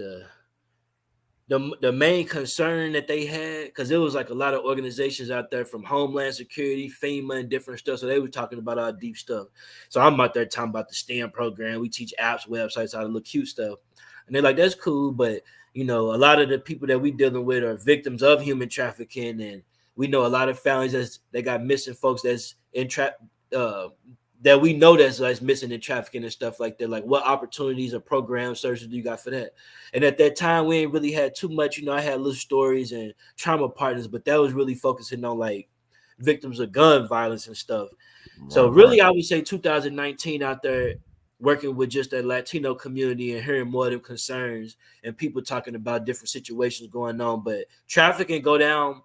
the main concern that they had, because there was like a lot of organizations out there from Homeland Security, FEMA, and different stuff. So they were talking about our deep stuff. So I'm out there talking about the STEM program. We teach apps, websites, how to look cute stuff. And they're like, that's cool. But, a lot of the people that we dealing with are victims of human trafficking. And we know a lot of families they got missing folks that's in that we know that's missing in trafficking and stuff like that. Like, what opportunities or programs, services do you got for that? And at that time, we ain't really had too much. I had little stories and trauma partners, but that was really focusing on like victims of gun violence and stuff. Right, so really, I would say 2019 out there working with just that Latino community and hearing more of them concerns and people talking about different situations going on. But trafficking go down,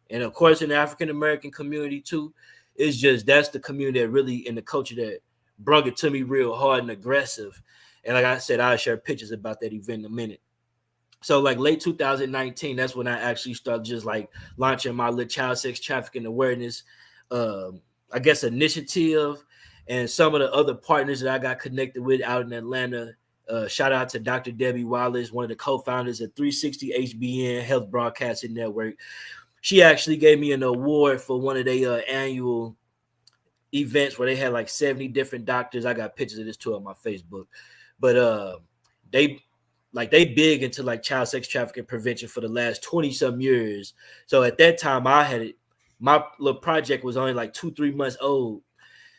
and of course in the African American community too. It's just that's the community that really in the culture that brought it to me real hard and aggressive. And like I said, I'll share pictures about that event in a minute. So like late 2019, that's when I actually started just like launching my little child sex trafficking awareness, I guess, initiative, and some of the other partners that I got connected with out in Atlanta. Shout out to Dr. Debbie Wallace, one of the co-founders of 360 HBN Health Broadcasting Network. She actually gave me an award for one of their annual events where they had like 70 different doctors. I got pictures of this too on my Facebook. But they big into like child sex trafficking prevention for the last 20 some years. So at that time my little project was only like 2-3 months old.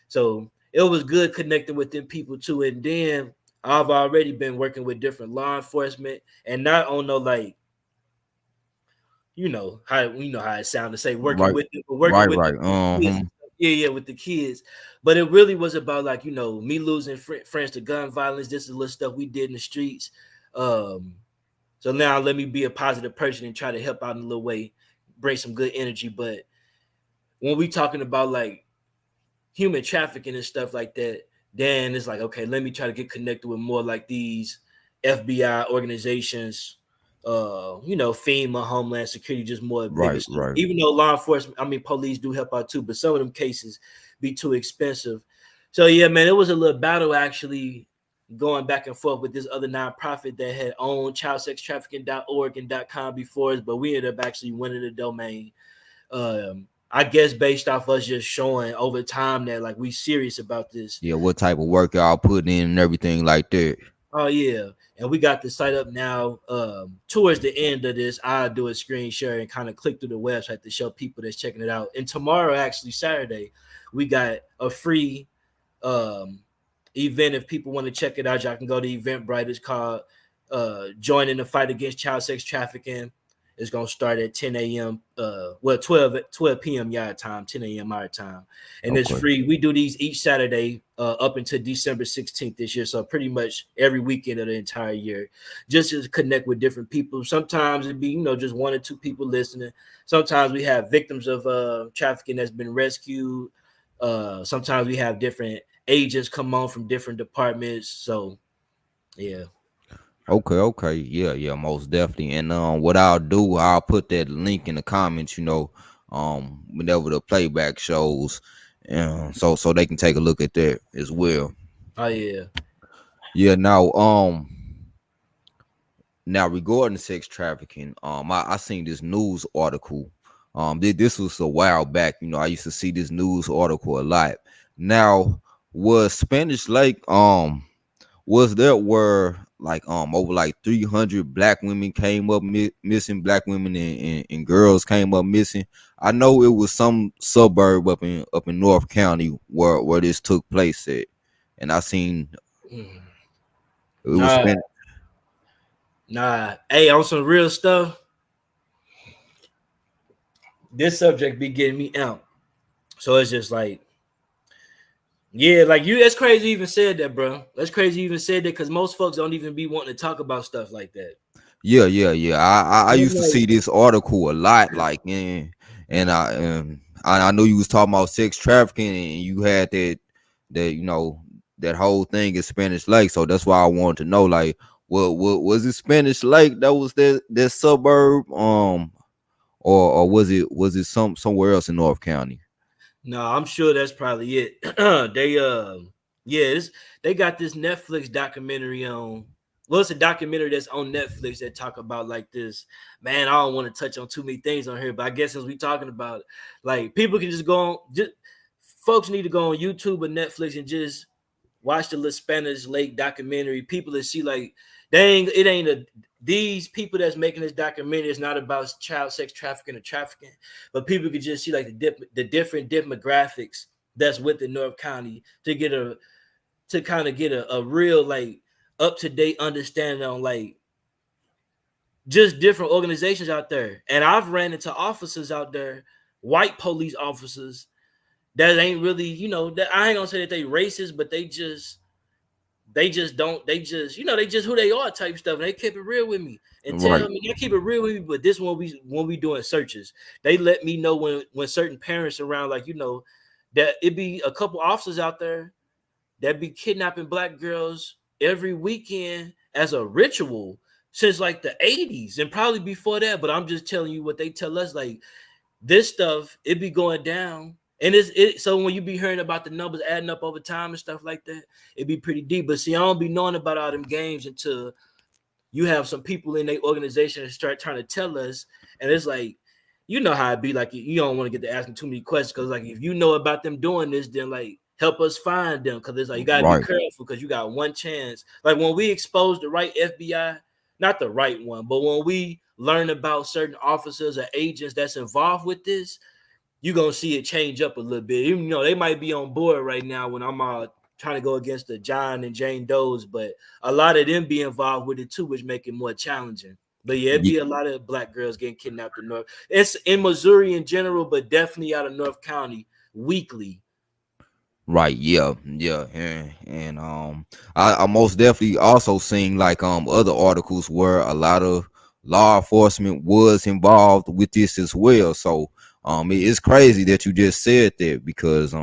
So it was good connecting with them people too. And then I've already been working with different law enforcement, and not on no like, how it sounds to say working right, with them, working with kids. Yeah, with the kids. But it really was about like, me losing friends to gun violence. This is the little stuff we did in the streets. So now let me be a positive person and try to help out in a little way, bring some good energy. But when we talking about like human trafficking and stuff like that, then it's like, okay, let me try to get connected with more like these FBI organizations, FEMA, Homeland Security, just more bigger stuff. Right. Even though law enforcement, police do help out too, but some of them cases be too expensive. So yeah, man, it was a little battle actually going back and forth with this other nonprofit that had owned childsextrafficking.org and .com before us, but we ended up actually winning the domain. I guess based off us just showing over time that like we serious about this. Yeah, what type of work y'all putting in and everything like that. Oh yeah. And we got the site up now. Towards the end of this, I'll do a screen share and kind of click through the website to show people that's checking it out. And tomorrow, actually Saturday, we got a free event. If people want to check it out, y'all can go to Eventbrite. It's called Joining the Fight Against Child Sex Trafficking. It's going to start at 10 a.m. 12 p.m. y'all time, 10 a.m. our time. And It's free. We do these each Saturday up until December 16th this year. So pretty much every weekend of the entire year, just to connect with different people. Sometimes it'd be, just 1 or 2 people listening. Sometimes we have victims of trafficking that's been rescued. Sometimes we have different agents come on from different departments. So, yeah. Okay. Yeah, most definitely. And what I'll do, I'll put that link in the comments, whenever the playback shows, so they can take a look at that as well. Oh yeah. Yeah, now regarding sex trafficking, I seen this news article. This was a while back, I used to see this news article a lot. Now, was Spanish Lake was there where like over like 300 black women came up missing, black women and girls came up missing? I know it was some suburb up in North County where this took place at, and I seen Mm. it was Nah, spent. nah. Hey, on some real stuff, this subject be getting me out. So it's just like, yeah, like you. That's crazy. You even said that, bro. That's crazy. You even said that because most folks don't even be wanting to talk about stuff like that. Yeah. I I'm used to like, see this article a lot, like and I know you was talking about sex trafficking, and you had that that whole thing in Spanish Lake. So that's why I wanted to know, like, what was it Spanish Lake that was that suburb, or was it somewhere else in North County? no, I'm sure that's probably it. Yeah, they got this Netflix documentary on. Well, it's a documentary that's on Netflix that talk about like this. Man, I don't want to touch on too many things on here, but I guess since we talking about it, like people can just go on. Just folks need to go on YouTube or Netflix and just watch the little Spanish Lake documentary. People that see like they ain't it ain't a these people that's making this documentary is not about child sex trafficking or trafficking, but people could just see like the different demographics that's within North County to get a to kind of get a real like up to date understanding on like just different organizations out there. And I've ran into officers out there, white police officers that ain't really, that I ain't gonna say that they racist, but they just don't they just they just who they are type stuff. And they keep it real with me and tell Right, me they keep it real with me. But this when we doing searches, they let me know when certain parents around, like that it be a couple officers out there that be kidnapping black girls every weekend as a ritual since like the 80s and probably before that. But I'm just telling you what they tell us, like this stuff, it be going down. And so when you be hearing about the numbers adding up over time and stuff like that, it be pretty deep. But see, I don't be knowing about all them games until you have some people in their organization that start trying to tell us. And it's like, you know how it be, like you don't want to get to asking too many questions because like if you know about them doing this, then like help us find them, because it's like you gotta be right. careful because you got one chance. Like when we expose the right FBI, not the right one, but when we learn about certain officers or agents that's involved with this, you're gonna see it change up a little bit. Even they might be on board right now when I'm trying to go against the John and Jane Does, but a lot of them be involved with it too, which make it more challenging. But yeah, it'd be a lot of black girls getting kidnapped in North. It's in Missouri in general, but definitely out of North County weekly. Right, yeah, and I most definitely also seen like other articles where a lot of law enforcement was involved with this as well. So it's crazy that you just said that, because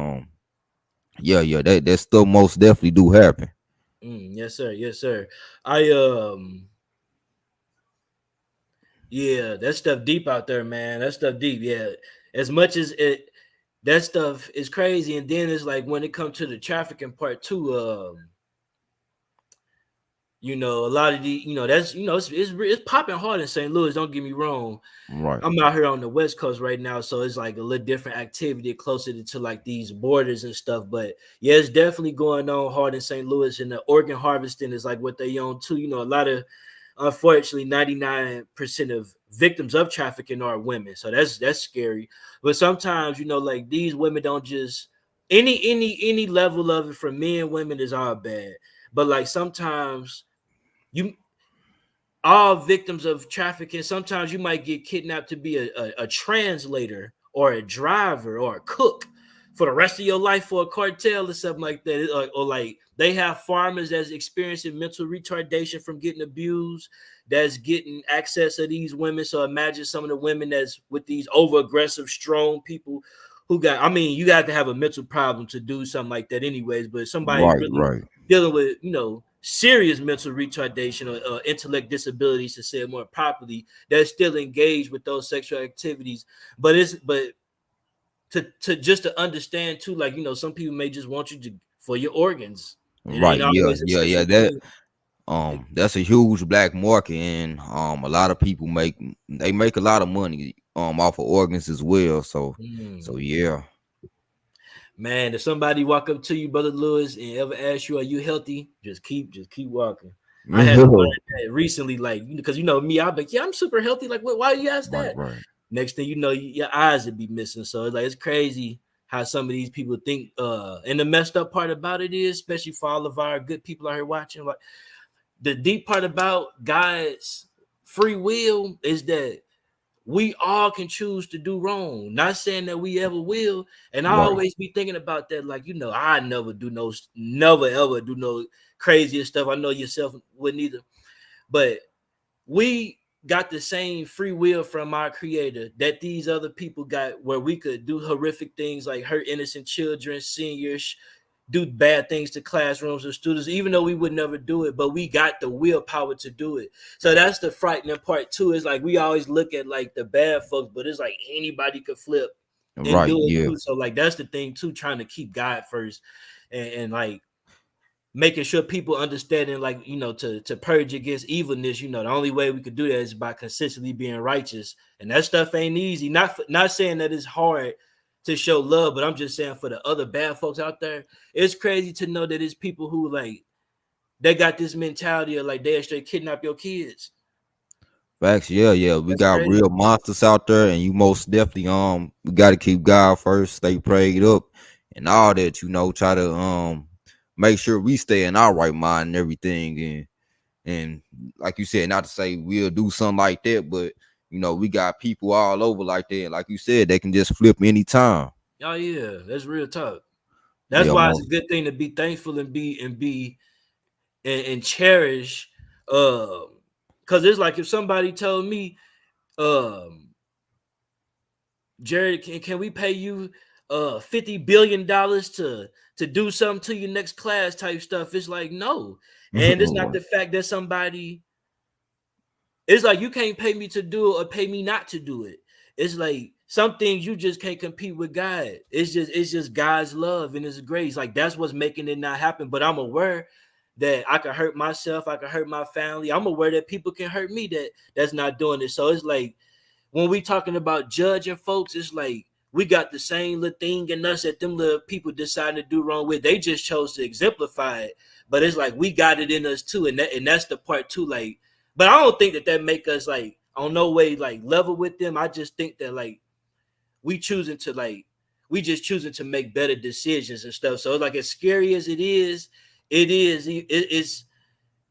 yeah, that stuff most definitely do happen. Yes, sir. Yes, sir. I Yeah, that stuff deep out there, man. That stuff deep. Yeah, as much as that stuff is crazy, and then it's like when it comes to the trafficking part too. A lot of the, that's it's popping hard in St. Louis. Don't get me wrong. Right, I'm out here on the West Coast right now, so it's like a little different activity closer to like these borders and stuff. But yeah, it's definitely going on hard in St. Louis, and the organ harvesting is like what they own too. A lot of, unfortunately, 99% of victims of trafficking are women, so that's scary. But sometimes, like these women don't just any level of it from men, women is all bad. But like sometimes you all victims of trafficking, sometimes you might get kidnapped to be a translator or a driver or a cook for the rest of your life for a cartel or something like that. Or like they have farmers that's experiencing mental retardation from getting abused, that's getting access to these women. So imagine some of the women that's with these over aggressive, strong people who you got to have a mental problem to do something like that anyways. But somebody really right. dealing with, serious mental retardation or intellect disabilities, to say it more properly, that's still engaged with those sexual activities. But to just to understand too, like some people may just want you to for your organs. It Right, ain't yeah, always a yeah. sexual That thing. that's a huge black market, and a lot of people make a lot of money off of organs as well. So Mm. yeah. Man, if somebody walk up to you, Brother Lewis, and ever ask you, "Are you healthy?" Just keep walking. I had to learn that recently, like because you know me, I'm like, yeah, I'm super healthy. Like, what? Why you ask Right, that? right. Next thing you know, your eyes would be missing. So it's like it's crazy how some of these people think. And the messed up part about it is, especially for all of our good people out here watching, like the deep part about God's free will is that we all can choose to do wrong. Not saying that we ever will. And I Right. always be thinking about that. Like, you know, I never ever do no crazier stuff. I know yourself wouldn't either. But we got the same free will from our creator that these other people got, where we could do horrific things like hurt innocent children, seniors, do bad things to classrooms or students, even though we would never do it, but we got the willpower to do it. So that's the frightening part too. Is like we always look at like the bad folks, but it's like anybody could flip and Right. do it Yeah. too. So like that's the thing too, trying to keep God first, and like making sure people understanding, like, you know, to purge against evilness. You know, the only way we could do that is by consistently being righteous, and that stuff ain't easy. Not saying that it's hard to show love, but I'm just saying for the other bad folks out there, it's crazy to know that it's people who like they got this mentality of like they'll straight kidnap your kids. Facts. Yeah, yeah. We That's got crazy. real monsters out there, and you most definitely we got to keep God first, stay prayed up, and all that. You know, try to make sure we stay in our right mind and everything, and like you said, not to say we'll do something like that, but you know, we got people all over like that. And like you said, they can just flip anytime. Oh yeah, that's real talk. That's Yeah, why it's a most. good thing to be thankful and be and cherish. Because it's like if somebody told me, um, Jared, can we pay you $50 billion to do something to your next class type stuff? It's like no. And it's not Right. the fact that somebody, it's like you can't pay me to do it or pay me not to do it. It's like some things you just can't compete with God. It's just God's love and His grace. Like that's what's making it not happen. But I'm aware that I can hurt myself, I can hurt my family. I'm aware that people can hurt me that's not doing it. So it's like when we talking about judging folks, it's like we got the same little thing in us that them little people decided to do wrong with. They just chose to exemplify it, but it's like we got it in us too, and that's the part too. Like, but I don't think that make us like on no way like level with them. I just think that like we choosing to like we just choosing to make better decisions and stuff. So like as scary as it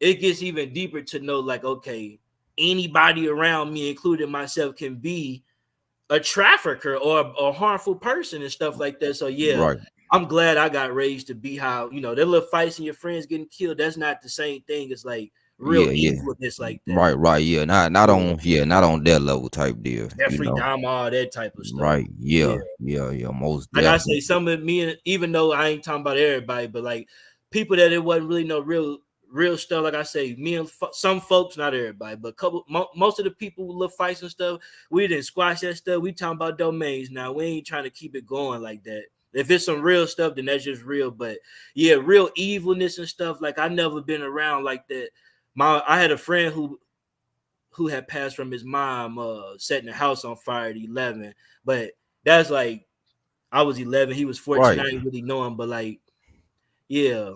gets even deeper to know like okay, anybody around me, including myself, can be a trafficker or a harmful person and stuff like that. So yeah, Right. I'm glad I got raised to be how, you know, their little fights and your friends getting killed. That's not the same thing as like real Yeah, yeah. evilness like that. Right, right. Yeah. Not Yeah, on not on that level type deal, you Jeffrey know. Dahmer, all that type of stuff. Right. Yeah. Yeah. Yeah, yeah. Most Like I definitely. say, some of me, and even though I ain't talking about everybody, but like people that it wasn't really no real stuff. Like I say, me and some folks, not everybody, but most of the people who love fights and stuff, we didn't squash that stuff. We talking about domains now. We ain't trying to keep it going like that. If it's some real stuff, then that's just real. But yeah, real evilness and stuff. Like I never been around like that. I had a friend who had passed from his mom setting the house on fire at 11. But that's like I was 11, he was 14. I Right. didn't really know him, but like, yeah,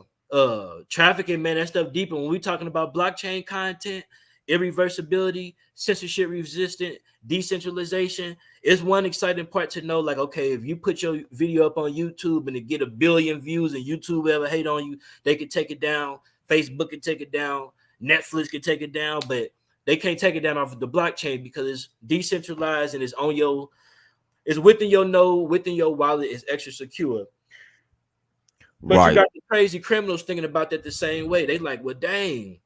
trafficking, man, that stuff deeper. When we talking about blockchain content, irreversibility, censorship resistant, decentralization, it's one exciting part to know. Like, okay, if you put your video up on YouTube and it get 1 billion views, and YouTube ever hate on you, they can take it down. Facebook can take it down. Netflix can take it down, but they can't take it down off of the blockchain because it's decentralized and it's within your node, within your wallet, it's extra secure. But you Right. got the crazy criminals thinking about that the same way. They like, well, dang,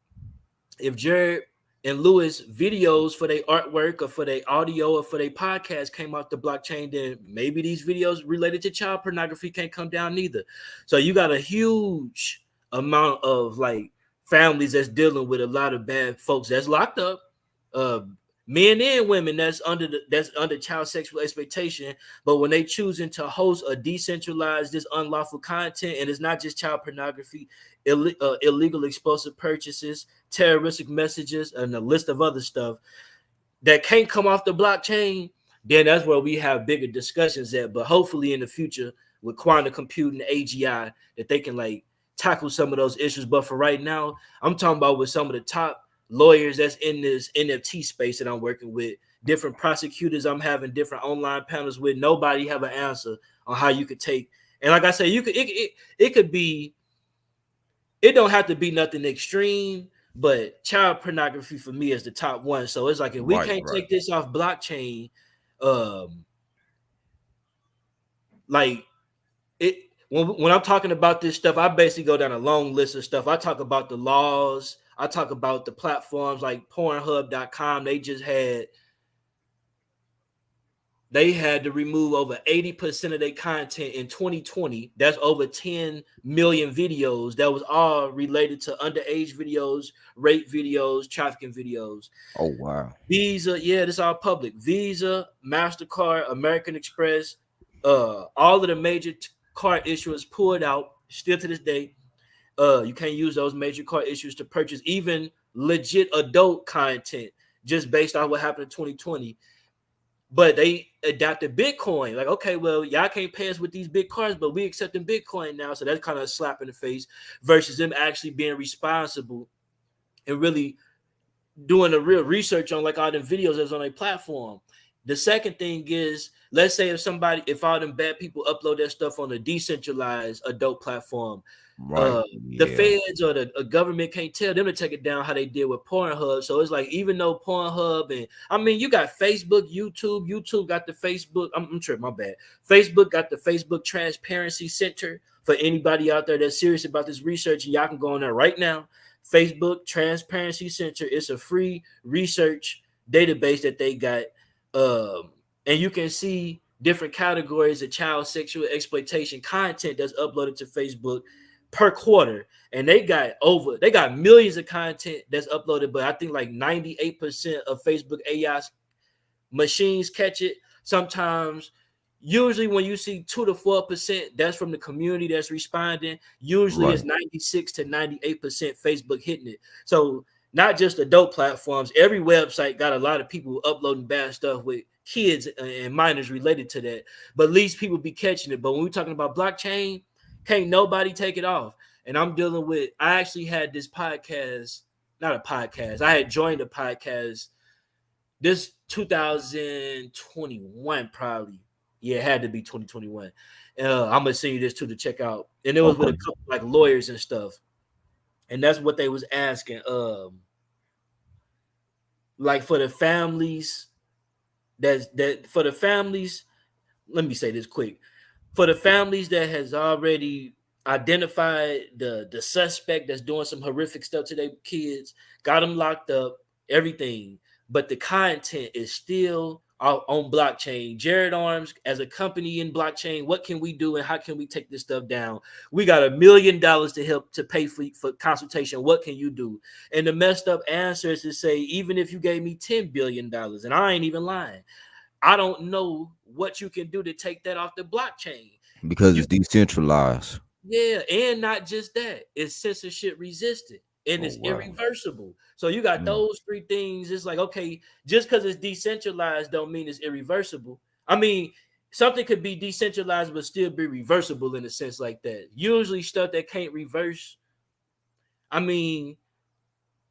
if Jared and Lewis videos for their artwork or for their audio or for their podcast came off the blockchain, then maybe these videos related to child pornography can't come down neither. So you got a huge amount of like families that's dealing with a lot of bad folks that's locked up, uh, men and women that's under child sexual exploitation. But when they choosing to host or decentralize this unlawful content, and it's not just child pornography, illegal explosive purchases, terroristic messages, and a list of other stuff that can't come off the blockchain, then that's where we have bigger discussions at. But hopefully in the future with quantum computing, AGI, that they can like tackle some of those issues. But for right now, I'm talking about with some of the top lawyers that's in this NFT space that I'm working with, different prosecutors I'm having different online panels with. Nobody have an answer on how you could take. And like I said, you could it could be, it don't have to be nothing extreme, but child pornography for me is the top one. So it's like if we can't take this off blockchain, like it when I'm talking about this stuff, I basically go down a long list of stuff. I talk about the laws, I talk about the platforms like Pornhub.com. They had to remove over 80% of their content in 2020. That's over 10 million videos. That was all related to underage videos, rape videos, trafficking videos. Oh, wow. Visa, yeah, this is all public. Visa, MasterCard, American Express, all of the major card issuers pulled out. Still to this day, you can't use those major card issuers to purchase even legit adult content just based on what happened in 2020. But they adapted Bitcoin. Like, okay, well, y'all can't pay us with these big cards, but we accepting Bitcoin now. So that's kind of a slap in the face versus them actually being responsible and really doing the real research on like all them videos that's on a platform. The second thing is, let's say if all them bad people upload their stuff on a decentralized adult platform, the feds or the government can't tell them to take it down how they did with Pornhub. So it's like, even though Pornhub and I mean, you got Facebook, YouTube got the Facebook. I'm tripping, my bad. Facebook got the Facebook Transparency Center for anybody out there that's serious about this research, and y'all can go on there right now. Facebook Transparency Center. It's a free research database that they got, and you can see different categories of child sexual exploitation content that's uploaded to Facebook per quarter. And they got millions of content that's uploaded, but I think like 98% of Facebook AI machines catch it. Sometimes, usually when you see 2 to 4%, that's from the community that's responding. Usually it's 96 to 98% Facebook hitting it. So not just adult platforms, every website got a lot of people uploading bad stuff with kids and minors related to that. But at least people be catching it. But when we're talking about blockchain, can't nobody take it off. And I'm dealing with, I actually had this podcast, not a podcast. I had joined a podcast this 2021 probably. Yeah, it had to be 2021. I'm gonna send you this too to check out. And it was with a couple like lawyers and stuff. And that's what they was asking. Like for the families, let me say this quick. For the families that has already identified the suspect that's doing some horrific stuff to their kids, got them locked up, everything, but the content is still on blockchain. Jared Arms, as a company in blockchain, what can we do and how can we take this stuff down? We got $1 million to help to pay for consultation. What can you do? And the messed up answer is to say, even if you gave me $10 billion, and I ain't even lying, I don't know what you can do to take that off the blockchain. Because it's decentralized. Yeah, and not just that, it's censorship resistant and it's irreversible. So you got those three things. It's like, okay, just because it's decentralized don't mean it's irreversible. I mean, something could be decentralized but still be reversible in a sense like that. Usually stuff that can't reverse, I mean,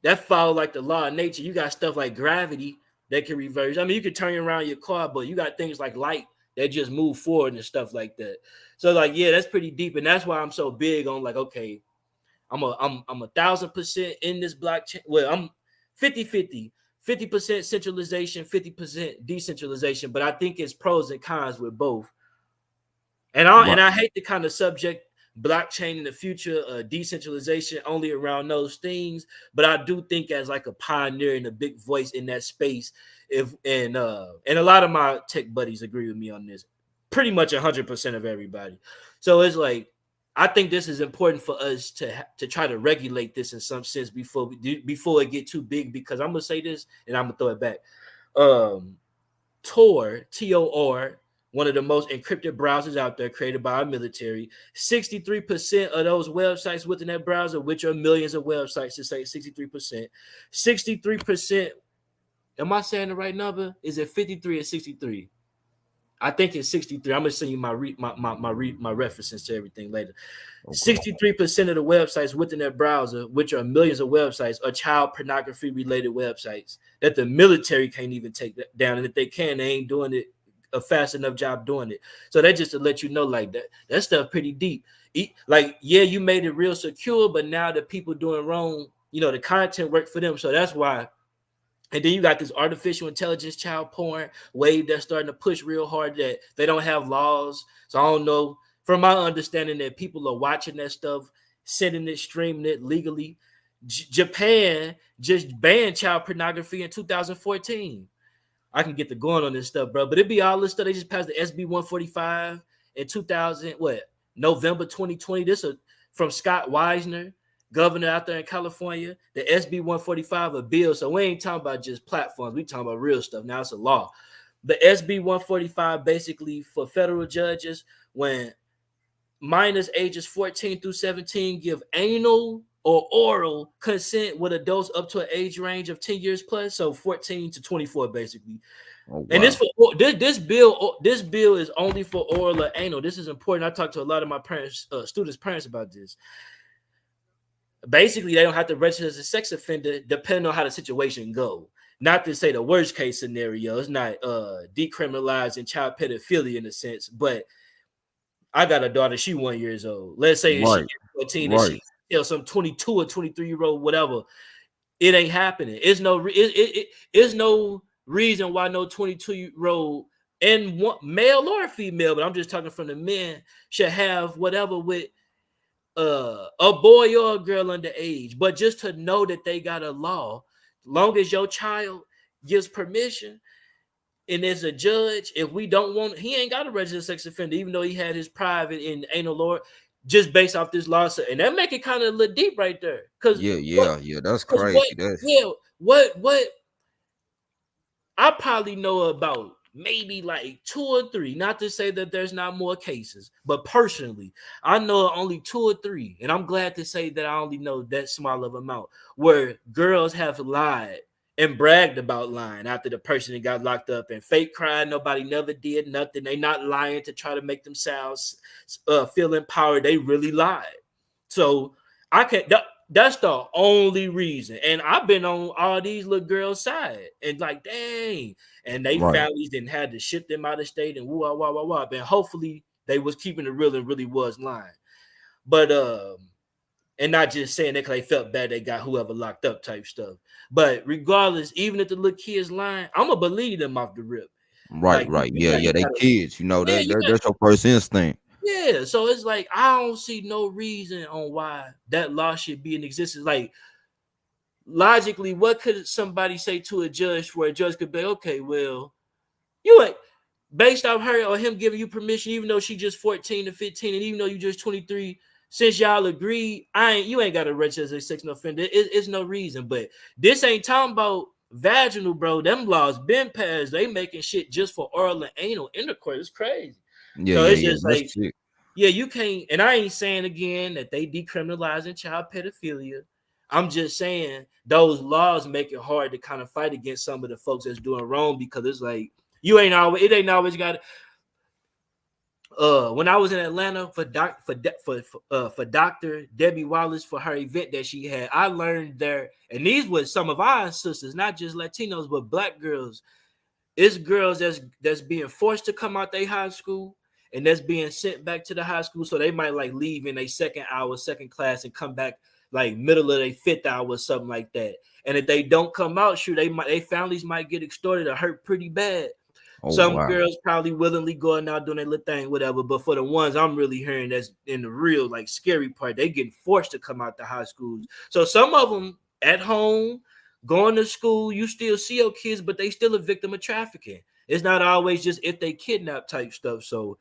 that follow like the law of nature. You got stuff like gravity that can reverse. I mean, you can turn around your car, but you got things like light that just move forward and stuff like that. So like, yeah, that's pretty deep. And that's why I'm so big on like, okay, I'm 1,000% in this blockchain. Well, I'm 50-50, 50% centralization, 50% decentralization. But I think it's pros and cons with both. And I hate to kind of subject blockchain in the future, decentralization only around those things. But I do think as like a pioneer and a big voice in that space, and a lot of my tech buddies agree with me on this, pretty much 100% of everybody. So it's like, I think this is important for us to try to regulate this in some sense before it get too big, because I'm gonna say this and I'm gonna throw it back. Tor, Tor, one of the most encrypted browsers out there, created by our military. 63% of those websites within that browser, which are millions of websites, to say 63%. 63%. Am I saying the right number? Is it 53 or 63? I think it's 63. I'm gonna send you my references to everything later. Okay. 63% of the websites within their browser, which are millions of websites, are child pornography related websites that the military can't even take down. And if they can, they ain't doing it a fast enough job doing it. So that just to let you know, like that stuff pretty deep. Like, yeah, you made it real secure, but now the people doing wrong, the content worked for them. So that's why. And then you got this artificial intelligence child porn wave that's starting to push real hard that they don't have laws. So I don't know. From my understanding, that people are watching that stuff, sending it, streaming it legally. Japan just banned child pornography in 2014. I can get the going on this stuff, bro. But it'd be all this stuff. They just passed the SB 145 in 2000, November 2020. This is from Scott Wisner, governor out there in California. The SB 145 a bill. So we ain't talking about just platforms. We talking about real stuff. Now it's a law. The SB 145 basically for federal judges when minors ages 14 through 17 give anal or oral consent with adults up to an age range of 10 years plus, so 14 to 24 basically. Oh, wow. And this bill is only for oral or anal. This is important. I talked to a lot of my students' parents about this. Basically, they don't have to register as a sex offender depending on how the situation go. Not to say the worst case scenario. It's not decriminalizing child pedophilia in a sense, but I got a daughter. She 1 year old. Let's say Right. she's 14 and she some 22 or 23-year-old, whatever. It ain't happening. It's no reason why no 22-year-old and male or female, but I'm just talking from the men, should have whatever with a boy or a girl underage. But just to know that they got a law, long as your child gives permission. And as a judge, if we don't want, he ain't got a registered sex offender, even though he had his private in anal or just based off this lawsuit. And that make it kind of a little deep right there. Cause yeah, that's crazy. What I probably know about maybe like 2 or 3, not to say that there's not more cases, but personally, I know only 2 or 3. And I'm glad to say that I only know that small of amount where girls have lied and bragged about lying after the person that got locked up and fake crying. Nobody never did nothing. They not lying to try to make themselves feel empowered. They really lied. So I can't. That's the only reason. And I've been on all these little girls' side and like, dang. And they families didn't have to ship them out of state and wah, wah, wah, wah. And hopefully they was keeping it real and really was lying. But and not just saying that because they felt bad they got whoever locked up type stuff. But regardless, even if the little kids lying, I'm gonna believe them off the rip. Right. Yeah, they kids, that's your first instinct. Yeah, so it's like I don't see no reason on why that law should be in existence. Like logically, what could somebody say to a judge where a judge could be okay? Well, you ain't based off her or him giving you permission, even though she just 14 to 15, and even though you just 23. Since y'all agree, you ain't got to register as a sex offender. It's no reason. But this ain't talking about vaginal, bro. Them laws been passed. They making shit just for oral and anal intercourse. It's crazy. Yeah, so it's yeah, just like, yeah, you can't. And I ain't saying again that they decriminalizing child pedophilia. I'm just saying those laws make it hard to kind of fight against some of the folks that's doing wrong because it's like it ain't always got. When I was in Atlanta for Dr. Debbie Wallace for her event that she had, I learned there, and these were some of our sisters, not just Latinos, but Black girls. It's girls that's being forced to come out their high school and that's being sent back to the high school, so they might like leave in a second class and come back like middle of their 5th hour or something like that. And if they don't come out, sure, they families might get extorted or hurt pretty bad. Some girls probably willingly going out doing their little thing, whatever. But for the ones I'm really hearing that's in the real, like, scary part, they getting forced to come out to high schools. So some of them at home, going to school, you still see your kids, but they still a victim of trafficking. It's not always just if they kidnap type stuff. So,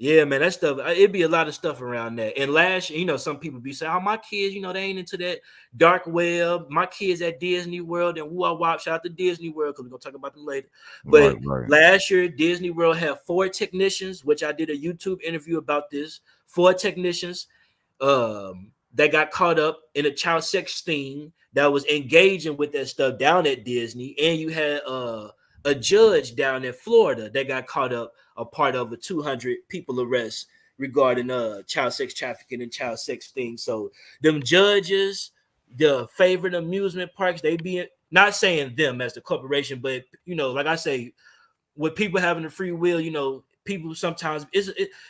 yeah, man, that stuff, it'd be a lot of stuff around that. And last year, some people be saying, oh, my kids, they ain't into that dark web. My kids at Disney World and woo wop. Shout out to Disney World because we're going to talk about them later. But last year, Disney World had 4 technicians, which I did a YouTube interview about this. 4 technicians that got caught up in a child sex sting that was engaging with that stuff down at Disney. And you had a judge down in Florida that got caught up a part of a 200 people arrest regarding child sex trafficking and child sex things. So them judges, the favorite amusement parks, they be not saying them as the corporation, but like I say, with people having the free will, people sometimes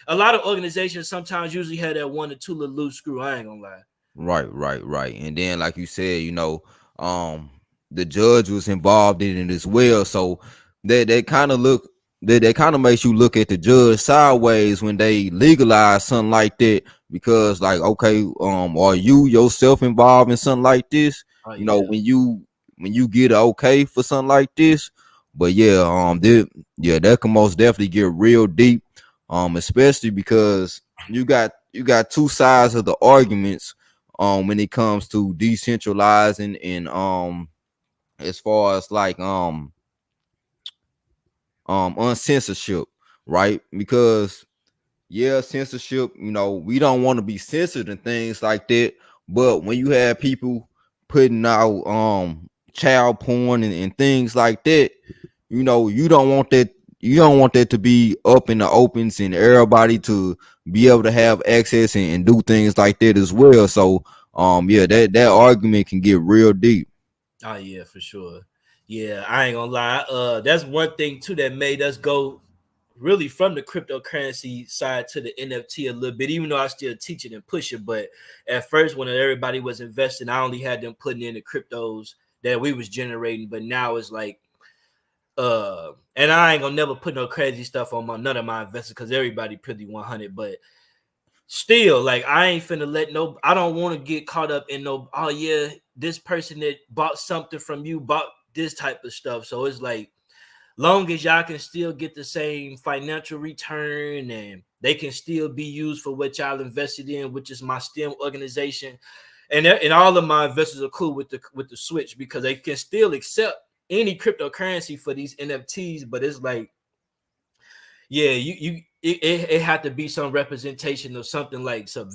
a lot of organizations sometimes usually have that one or two little loose screw. I ain't gonna lie. Right. And then, like you said, um, the judge was involved in it as well. So they kind of look that kind of makes you look at the judge sideways when they legalize something like that. Because, like, okay, are you yourself involved in something like this? Oh You know, yeah. when you get a okay for something like this. But yeah, that can most definitely get real deep. Especially because you got two sides of the arguments when it comes to decentralizing and as far as like uncensorship, right? Because yeah, censorship, we don't want to be censored and things like that. But when you have people putting out child porn and things like that, you don't want that to be up in the opens and everybody to be able to have access and do things like that as well. So yeah, that argument can get real deep. Oh yeah, for sure. Yeah, I ain't gonna lie. That's one thing too that made us go really from the cryptocurrency side to the NFT a little bit, even though I still teach it and push it. But at first, when everybody was investing, I only had them putting in the cryptos that we was generating. But now it's like, and I ain't gonna never put no crazy stuff on none of my investors because everybody pretty 100. But still, like, I ain't finna I don't want to get caught up in no, oh yeah, this person that bought something from you bought this type of stuff. So it's like, long as y'all can still get the same financial return and they can still be used for what y'all invested in, which is my STEM organization. And all of my investors are cool with the switch because they can still accept any cryptocurrency for these NFTs, but it's like, yeah, it had to be some representation of something like some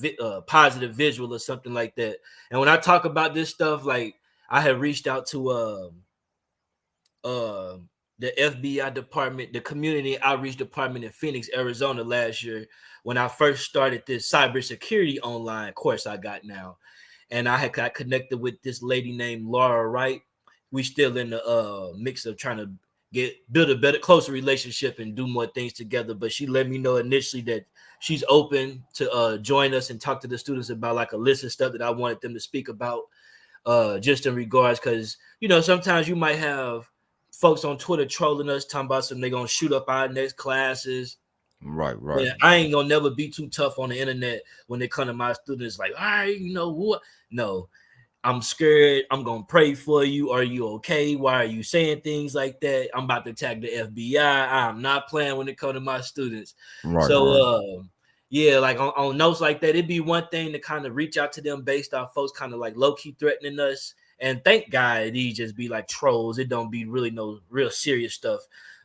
positive visual or something like that. And when I talk about this stuff, like, I had reached out to uh, the FBI department, the community outreach department in Phoenix, Arizona last year when I first started this cybersecurity online course I got now. And I had got connected with this lady named Laura Wright. We still in the mix of trying to build a better, closer relationship and do more things together. But she let me know initially that she's open to join us and talk to the students about like a list of stuff that I wanted them to speak about, just in regards, because sometimes you might have folks on Twitter trolling us, talking about something they're gonna shoot up our next classes. Right. Yeah, I ain't gonna never be too tough on the internet when they come to my students. Like, all right, what? No, I'm scared. I'm gonna pray for you. Are you okay? Why are you saying things like that? I'm about to tag the FBI. I'm not playing when it comes to my students. So, Right. yeah, like on notes like that, it'd be one thing to kind of reach out to them based off folks kind of like low key threatening us. And thank God these just be like trolls. It don't be really no real serious stuff.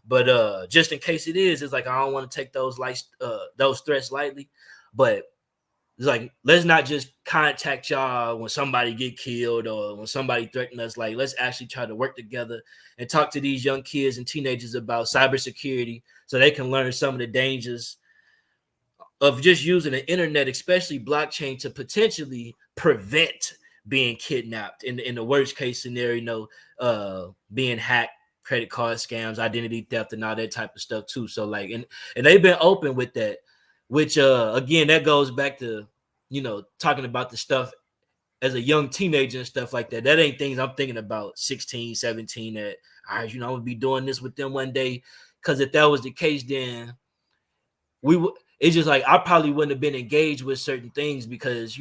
But just in case it is, it's like I don't want to take those threats lightly. But it's like, let's not just contact y'all when somebody get killed or when somebody threaten us. Like, let's actually try to work together and talk to these young kids and teenagers about cybersecurity so they can learn some of the dangers of just using the internet, especially blockchain, to potentially prevent being kidnapped in the worst case scenario, being hacked, credit card scams, identity theft, and all that type of stuff too. So like, and they've been open with that, which again, that goes back to talking about the stuff as a young teenager and stuff like that. That ain't things I'm thinking about 16, 17 that, all right, I'm gonna be doing this with them one day. Because if that was the case, then we would, it's just like I probably wouldn't have been engaged with certain things because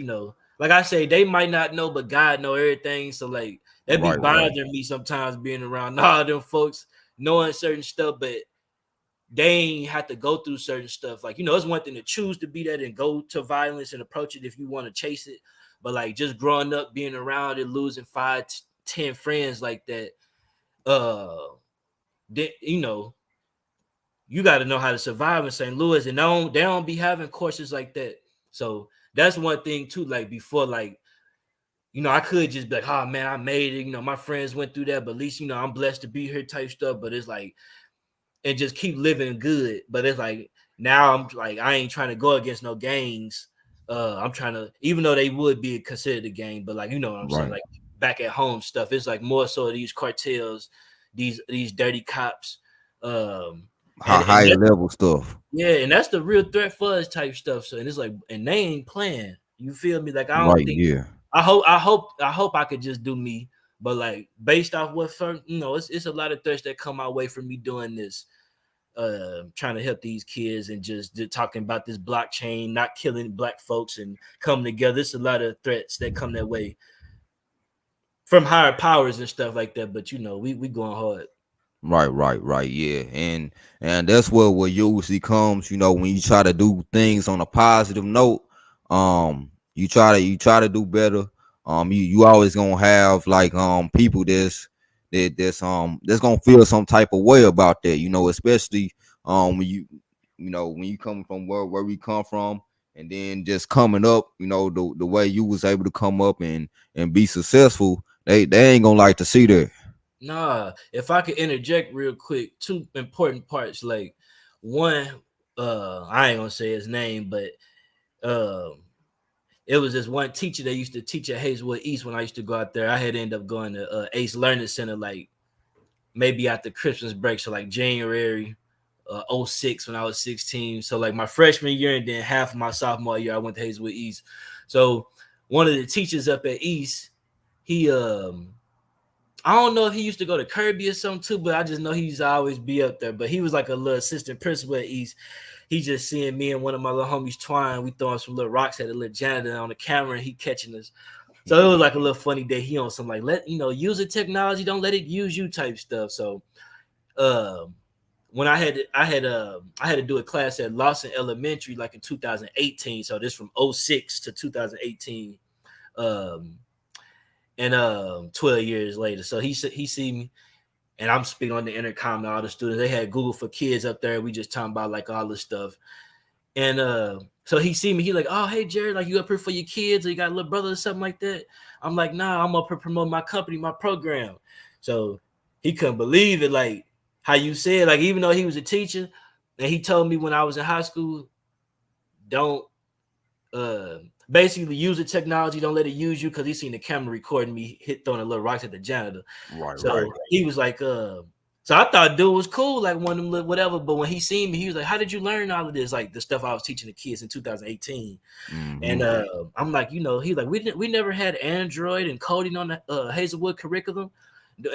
like I say, they might not know, but God know everything. So like that be Right. bothering me sometimes being around all them folks knowing certain stuff, but they ain't have to go through certain stuff. Like, it's one thing to choose to be that and go to violence and approach it if you want to chase it. But like just growing up, being around and losing 5, 10 friends like that, they, you got to know how to survive in St. Louis, and they don't be having courses like that. So that's one thing too. Like before, like I could just be like, oh man, I made it. My friends went through that, but at least, I'm blessed to be here type stuff. But it's like, and just keep living good. But it's like, now I'm like, I ain't trying to go against no gangs. I'm trying to, even though they would be considered a gang, but like, you know what I'm saying? Right. Like back at home stuff. It's like more so these cartels, these dirty cops. And Higher level stuff. yeah, and that's the real threat for us type stuff. So, and it's like, and they ain't playing. You feel me? Like I don't Right. think. Yeah. I hope I could just do me. But like based off what it's a lot of threats that come my way from me doing this. Trying to help these kids and just talking about this blockchain, not killing black folks and coming together. It's a lot of threats that come that way from higher powers and stuff like that. But we going hard. Right. Yeah, and that's what usually comes. When you try to do things on a positive note, you try to do better. You always gonna have like people that's gonna feel some type of way about that. Especially when you come from where we come from, and then just coming up. The way you was able to come up and be successful. They ain't gonna like to see that. Nah, if I could interject real quick, two important parts. Like one, I ain't gonna say his name, but it was this one teacher that used to teach at Hazelwood East when I used to go out there. I had ended up going to Ace Learning Center like maybe after Christmas break, so like January 06 when I was 16. So like my freshman year and then half of my sophomore year, I went to Hazelwood East. So one of the teachers up at East, he I don't know if he used to go to Kirby or something too, but I just know he used to always be up there. But he was like a little assistant principal at East. He just seeing me and one of my little homies twine. We throwing some little rocks at a little janitor on the camera, and he catching us. So it was like a little funny day. He on some like use the technology, don't let it use you type stuff. So when I had to do a class at Lawson Elementary like in 2018. So this from 06 to 2018. And 12 years later. So he see me, and I'm speaking on the intercom to all the students. They had Google for Kids up there. We just talking about like all this stuff. And so he see me, he like, oh, hey, Jared, like you up here for your kids, or you got a little brother or something like that? I'm like, nah, I'm up here promoting my company, my program. So he couldn't believe it, like how you said, like even though he was a teacher, and he told me when I was in high school, don't basically use the technology, don't let it use you, because he seen the camera recording me throwing a little rocks at the janitor. Right. He was like, so I thought dude was cool, like one of them whatever. But when he seen me, he was like, how did you learn all of this? Like the stuff I was teaching the kids in 2018. Mm-hmm. And I'm like, he's like, we never had Android and coding on the Hazelwood curriculum.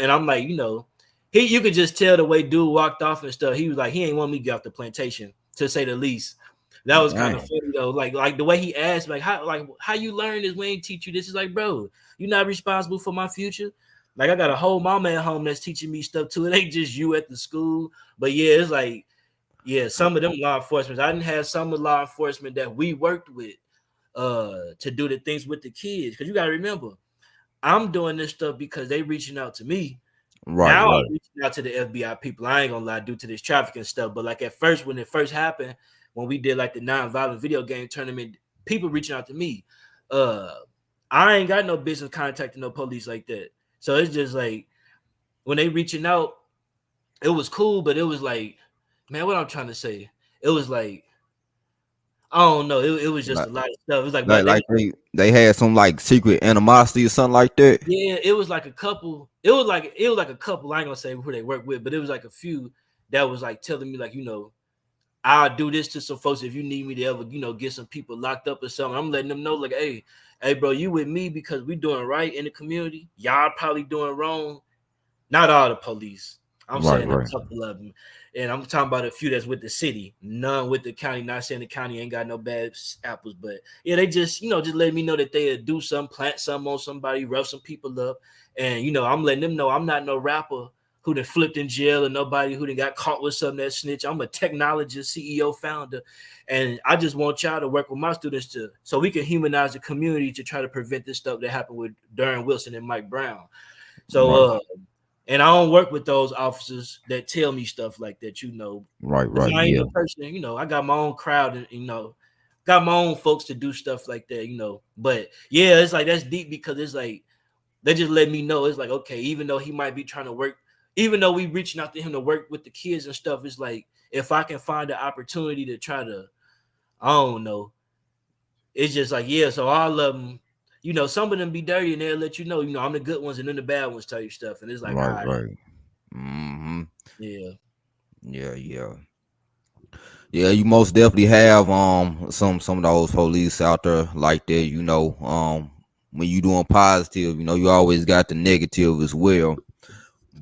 And I'm like, you could just tell the way dude walked off and stuff. He was like, he ain't want me to get off the plantation, to say the least. That was kind of funny though. Like the way he asked, like how you learn this, we ain't teach you this. Is like, bro, you're not responsible for my future. Like I got a whole mama at home that's teaching me stuff too. It ain't just you at the school. But yeah, it's like, yeah, some of them law enforcement. I didn't have some of the law enforcement that we worked with to do the things with the kids. Because you gotta remember, I'm doing this stuff because they reaching out to me. Right. Now I'm reaching out to the FBI people. I ain't gonna lie, due to this trafficking stuff. But like at first, when it first happened, when we did like the non-violent video game tournament, people reaching out to me. I ain't got no business contacting no police like that. So it's just like when they reaching out, it was cool, but it was like, man, what I'm trying to say, it was like, I don't know, it was just like, a lot of stuff. It was like they had some like secret animosity or something like that. Yeah, it was like a couple. It was like a couple. I ain't gonna say who they work with, but it was like a few that was like telling me like, I'll do this to some folks if you need me to ever, get some people locked up or something. I'm letting them know, like, hey, bro, you with me because we doing right in the community. Y'all probably doing wrong. Not all the police. I'm saying a couple of them. And I'm talking about a few that's with the city, none with the county. Not saying the county ain't got no bad apples, but yeah, they just, just letting me know that they do something, plant something on somebody, rough some people up. And, I'm letting them know I'm not no rapper who done flipped in jail, or nobody who done got caught with something that snitch. I'm a technologist, CEO, founder, and I just want y'all to work with my students so we can humanize the community to try to prevent this stuff that happened with Darren Wilson and Mike Brown. So, and I don't work with those officers that tell me stuff like that, Right. I ain't a person, I got my own crowd, and got my own folks to do stuff like that, you know. But yeah, it's like that's deep because it's like they just let me know it's like okay, even though he might be trying to work, even though we reaching out to him to work with the kids and stuff, it's like if I can find the opportunity to try to, I don't know, it's just like yeah. So all of them, you know, some of them be dirty and they'll let you know, I'm the good ones and then the bad ones tell you stuff, and it's like all Right, right, right. Mm-hmm. yeah, Yeah, yeah. Yeah, you most definitely have some of those police out there like that, you know. When you doing positive, you know, you always got the negative as well.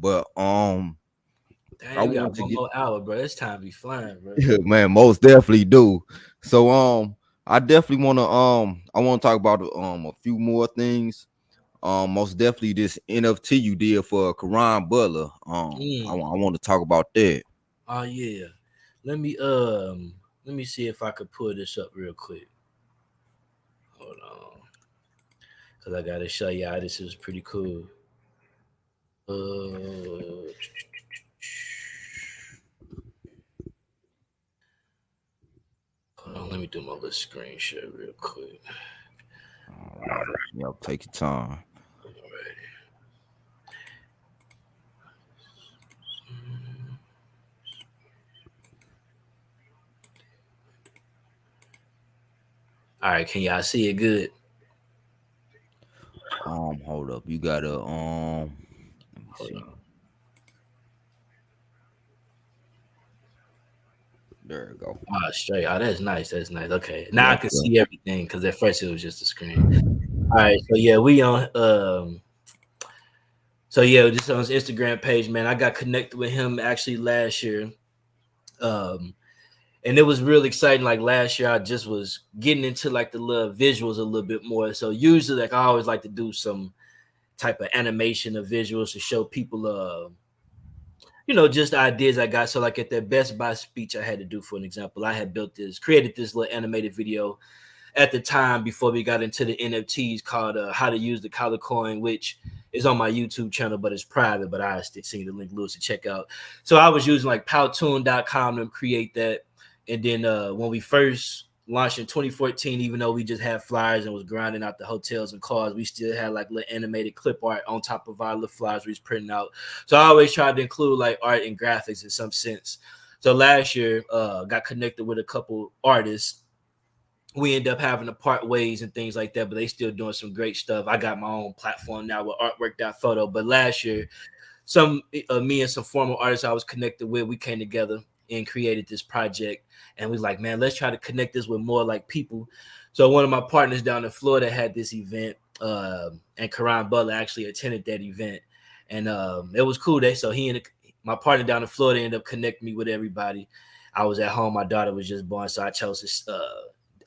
But I damn, we got want to one get more hour, bro. It's time to be flying, bro. man, most definitely do. So I definitely wanna I wanna talk about a few more things. Most definitely this NFT you did for Karan Butler. I want to talk about that. Oh yeah. Let me let me see if I could pull this up real quick. Hold on. Cause I gotta show y'all this is pretty cool. Uh hold on, let me do my little screen share real quick. All right. Yep, take your time. Alrighty. All right, can y'all see it good? Hold up. You gotta let me Hold see. on. There you go. Ah, straight. Oh, that's nice. That's nice. Okay. Now I Yep, can yep. see everything because at first it was just a screen. All right, so yeah, we on so yeah, just on his Instagram page, man. I got connected with him actually last year. Um and it was real exciting. Like last year, I just was getting into like the little visuals a little bit more. So usually, like I always like to do some type of animation or visuals to show people, just ideas I got. So like at that Best Buy speech I had to do, for an example, I had created this little animated video at the time before we got into the NFTs called "How to Use the Color Coin," which is on my YouTube channel, but it's private. But I still send you the link, Lewis, to check out. So I was using like Powtoon.com to create that, and then when we first launched in 2014, even though we just had flyers and was grinding out the hotels and cars, we still had like little animated clip art on top of our little flyers we was printing out. So I always tried to include like art and graphics in some sense. So last year, got connected with a couple artists. We end up having to part ways and things like that, but they still doing some great stuff. I got my own platform now with artwork.photo. But last year, some me and some former artists I was connected with, we came together and created this project. And we like, man, let's try to connect this with more like people. So one of my partners down in Florida had this event, and Karan Butler actually attended that event, and it was cool. My partner down in Florida ended up connecting me with everybody. I was at home. My daughter was just born, so I chose to.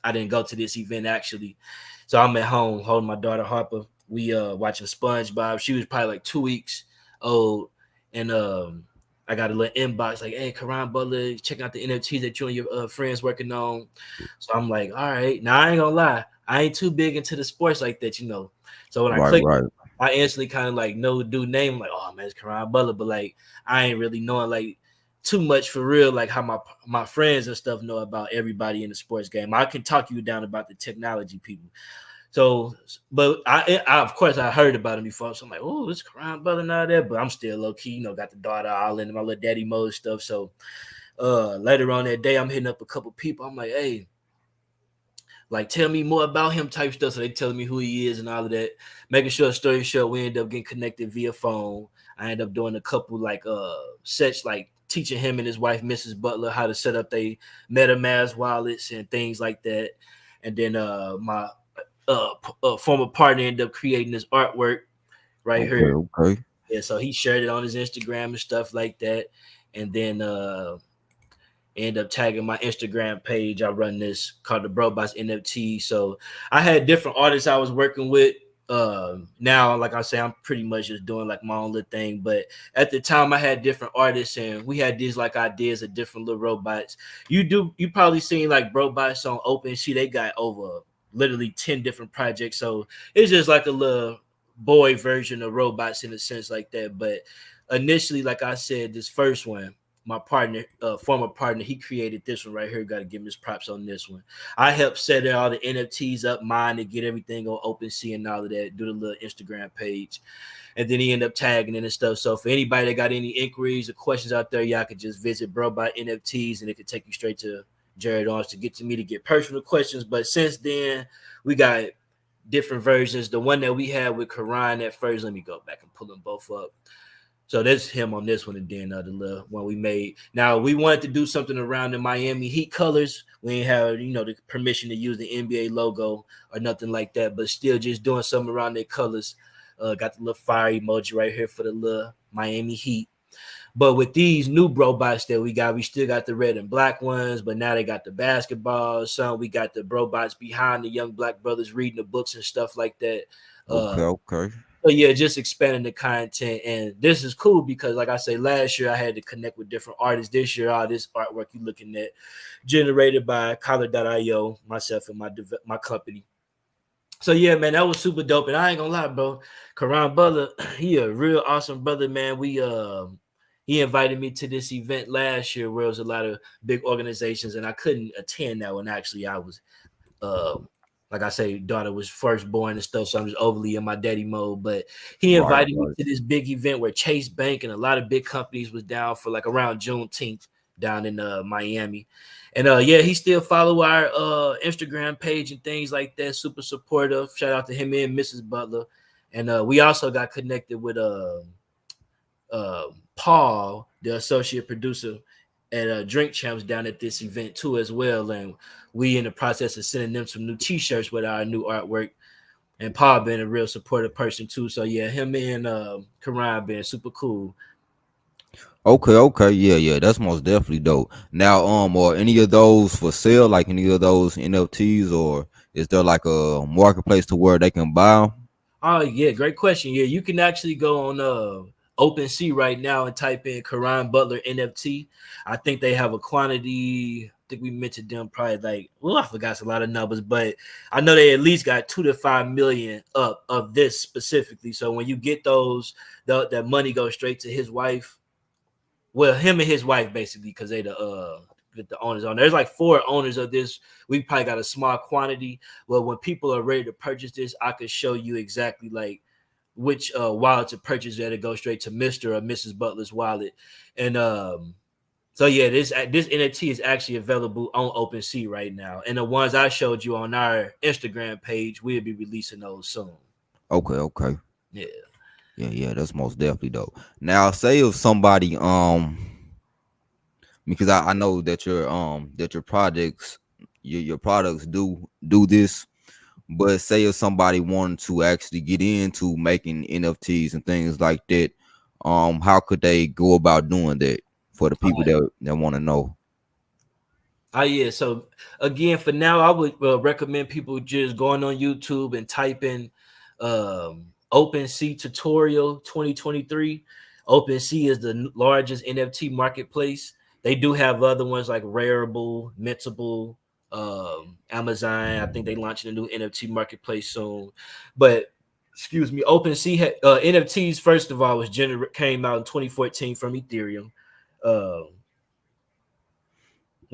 I didn't go to this event actually, so I'm at home holding my daughter Harper. We watching SpongeBob. She was probably like 2 weeks old, and I got a little inbox like, "Hey, Karan Butler, check out the NFTs that you and your friends working on." So I'm like, "All right." Now I ain't gonna lie, I ain't too big into the sports like that, you know. So when I Right, clicked, right. I instantly kind of like know the dude name. I'm like, "Oh man, it's Karan Butler," but like I ain't really knowing like too much for real, like how my friends and stuff know about everybody in the sports game. I can talk you down about the technology people. So, but I of course I heard about him before, so I'm like, oh, it's Karan Butler and all that. But I'm still low key, got the daughter all in my little daddy mode stuff. So, later on that day, I'm hitting up a couple people. I'm like, hey, like tell me more about him type stuff. So they telling me who he is and all of that. Making sure story short, we end up getting connected via phone. I end up doing a couple like sets, like teaching him and his wife, Mrs. Butler, how to set up their MetaMask wallets and things like that. And then my former partner ended up creating this artwork right Okay, here. okay. Yeah, so he shared it on his Instagram and stuff like that. And then end up tagging my Instagram page. I run this called the Bro Bots NFT. So I had different artists I was working with. Now, like I say, I'm pretty much just doing like my own little thing. But at the time, I had different artists, and we had these like ideas of different little robots. You probably seen like Bro Bots on OpenSea. They got over literally 10 different projects. So it's just like a little boy version of robots in a sense like that. But initially, like I said, this first one my partner, former partner, he created this one right here. Got to give him his props on this one. I helped set all the NFTs up, mine, to get everything on OpenSea and all of that. Do the little Instagram page, and then he ended up tagging it and stuff. So for anybody that got any inquiries or questions out there, y'all could just visit Brobot NFTs, and it could take you straight to Jared Arms to get to me to get personal questions. But since then, we got different versions. The one that we had with Karan at first, let me go back and pull them both up. So that's him on this one, and then the little one we made. Now we wanted to do something around the Miami Heat colors. We ain't have the permission to use the NBA logo or nothing like that, but still just doing something around their colors. Got the little fire emoji right here for the little Miami Heat. But with these new Brobots that we got, we still got the red and black ones, but now they got the basketball. Some we got the Brobots behind the young black brothers reading the books and stuff like that. Okay. So yeah, just expanding the content, and this is cool because, like I say, last year I had to connect with different artists. This year, all this artwork you're looking at, generated by Collar.io, myself and my company. So yeah, man, that was super dope. And I ain't gonna lie, bro, Karan Butler, he a real awesome brother, man. He invited me to this event last year where it was a lot of big organizations, and I couldn't attend that one. Actually, I was like I say, daughter was first born and stuff, so I'm just overly in my daddy mode. But he invited me to this big event where Chase Bank and a lot of big companies was down for like around Juneteenth down in Miami. And yeah, he still follow our Instagram page and things like that. Super supportive. Shout out to him and Mrs. Butler. And we also got connected with Paul, the associate producer at Drink Champs down at this event too as well. And we in the process of sending them some new t-shirts with our new artwork. And Paul been a real supportive person too. So yeah, him and Karan been super cool. Okay, yeah, that's most definitely dope. Now, are any of those for sale, like any of those NFTs, or is there like a marketplace to where they can buy them? Oh yeah, great question. Yeah, you can actually go on OpenSea right now and type in Karan Butler NFT. I think they have a quantity. I think we mentioned them probably like, well, I forgot a lot of numbers, but I know they at least got 2 to 5 million up of this specifically. So when you get those, that money goes straight to his wife. Well, him and his wife basically, because they the owners on. There's like 4 owners of this. We probably got a small quantity. Well, when people are ready to purchase this, I could show you exactly like which wallet to purchase that to go straight to Mr. or Mrs. Butler's wallet. And so yeah, this NFT is actually available on OpenSea right now. And the ones I showed you on our Instagram page, we'll be releasing those soon. Okay. Yeah. Yeah, that's most definitely dope. Now, say if somebody because I know that your projects your products do this, but say if somebody wanted to actually get into making NFTs and things like that, how could they go about doing that for the people that want to know? Yeah. So again, for now, I would recommend people just going on YouTube and type in OpenSea tutorial 2023. OpenSea is the largest NFT marketplace. They do have other ones like Rarible, Mintable, Amazon. I think they launching a new NFT marketplace soon. But excuse me, OpenSea had, NFTs first of all came out in 2014 from Ethereum. Well,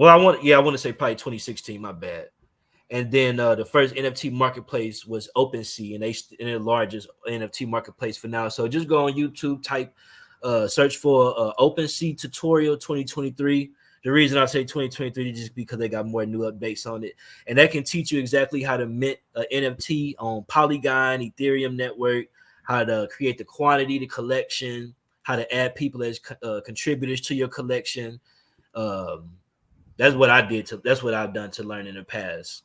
I want to say probably 2016. My bad. And then the first NFT marketplace was OpenSea, and they're the largest NFT marketplace for now. So just go on YouTube, type, search for OpenSea tutorial 2023. The reason I say 2023 is just because they got more new updates on it, and that can teach you exactly how to mint an NFT on Polygon, Ethereum network, how to create the quantity, the collection, how to add people as contributors to your collection. That's what I did. That's what I've done to learn in the past.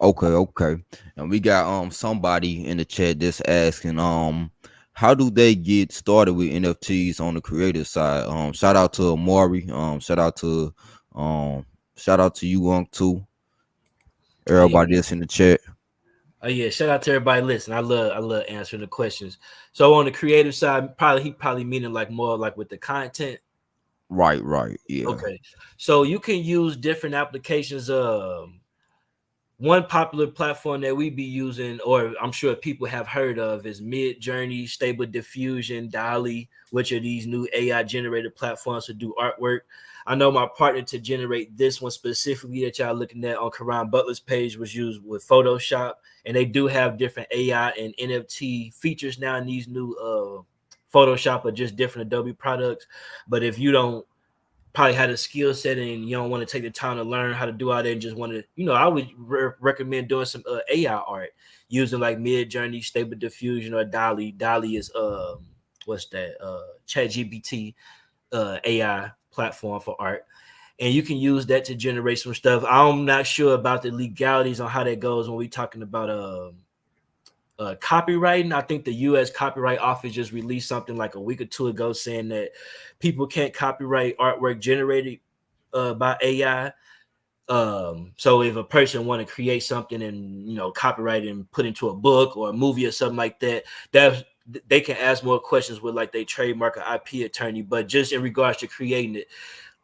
Okay. And we got somebody in the chat just asking how do they get started with NFTs on the creative side? Shout out to Amari. Shout out to you, Unc, too. Everybody that's in the chat. Oh yeah, shout out to everybody listening. I love answering the questions. So on the creative side, he probably meaning like more like with the content. Right. Yeah. Okay. So you can use different applications. one popular platform that we be using, or I'm sure people have heard of, is Midjourney, Stable Diffusion, DALL-E, which are these new AI generated platforms to do artwork. I know my partner to generate this one specifically that y'all looking at on Karan Butler's page was used with Photoshop, and they do have different AI and NFT features now in these new Photoshop or just different Adobe products. But if you don't probably had a skill set and you don't want to take the time to learn how to do all that and just want to, I would recommend doing some AI art using like Midjourney, Stable Diffusion, or DALL-E. DALL-E is what's that? ChatGPT AI platform for art. And you can use that to generate some stuff. I'm not sure about the legalities on how that goes when we're talking about copywriting. I think the U.S. Copyright Office just released something like a week or two ago saying that people can't copyright artwork generated by AI. So if a person want to create something and copyright and put into a book or a movie or something like that, they can ask more questions with like they trademark or IP attorney. But just in regards to creating it,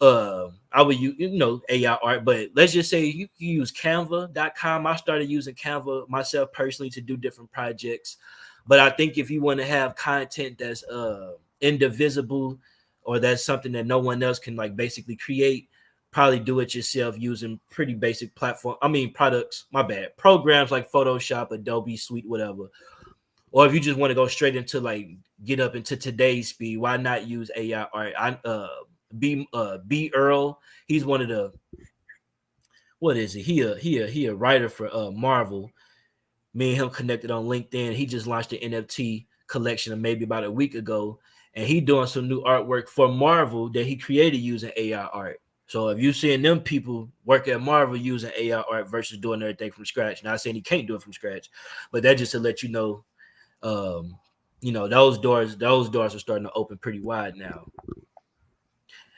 I would use AI art, but let's just say you can use Canva.com. I started using Canva myself personally to do different projects. But I think if you want to have content that's indivisible, or that's something that no one else can like basically create, probably do it yourself using pretty basic programs like Photoshop, Adobe Suite, whatever. Or if you just want to go straight into like get up into today's speed, why not use AI art? B Earl, he's one of the, what is it? He a writer for Marvel. Me and him connected on LinkedIn. He just launched an NFT collection maybe about a week ago, and he doing some new artwork for Marvel that he created using AI art. So if you're seeing them people work at Marvel using AI art versus doing everything from scratch, not saying he can't do it from scratch, but that just to let you know, those doors are starting to open pretty wide now.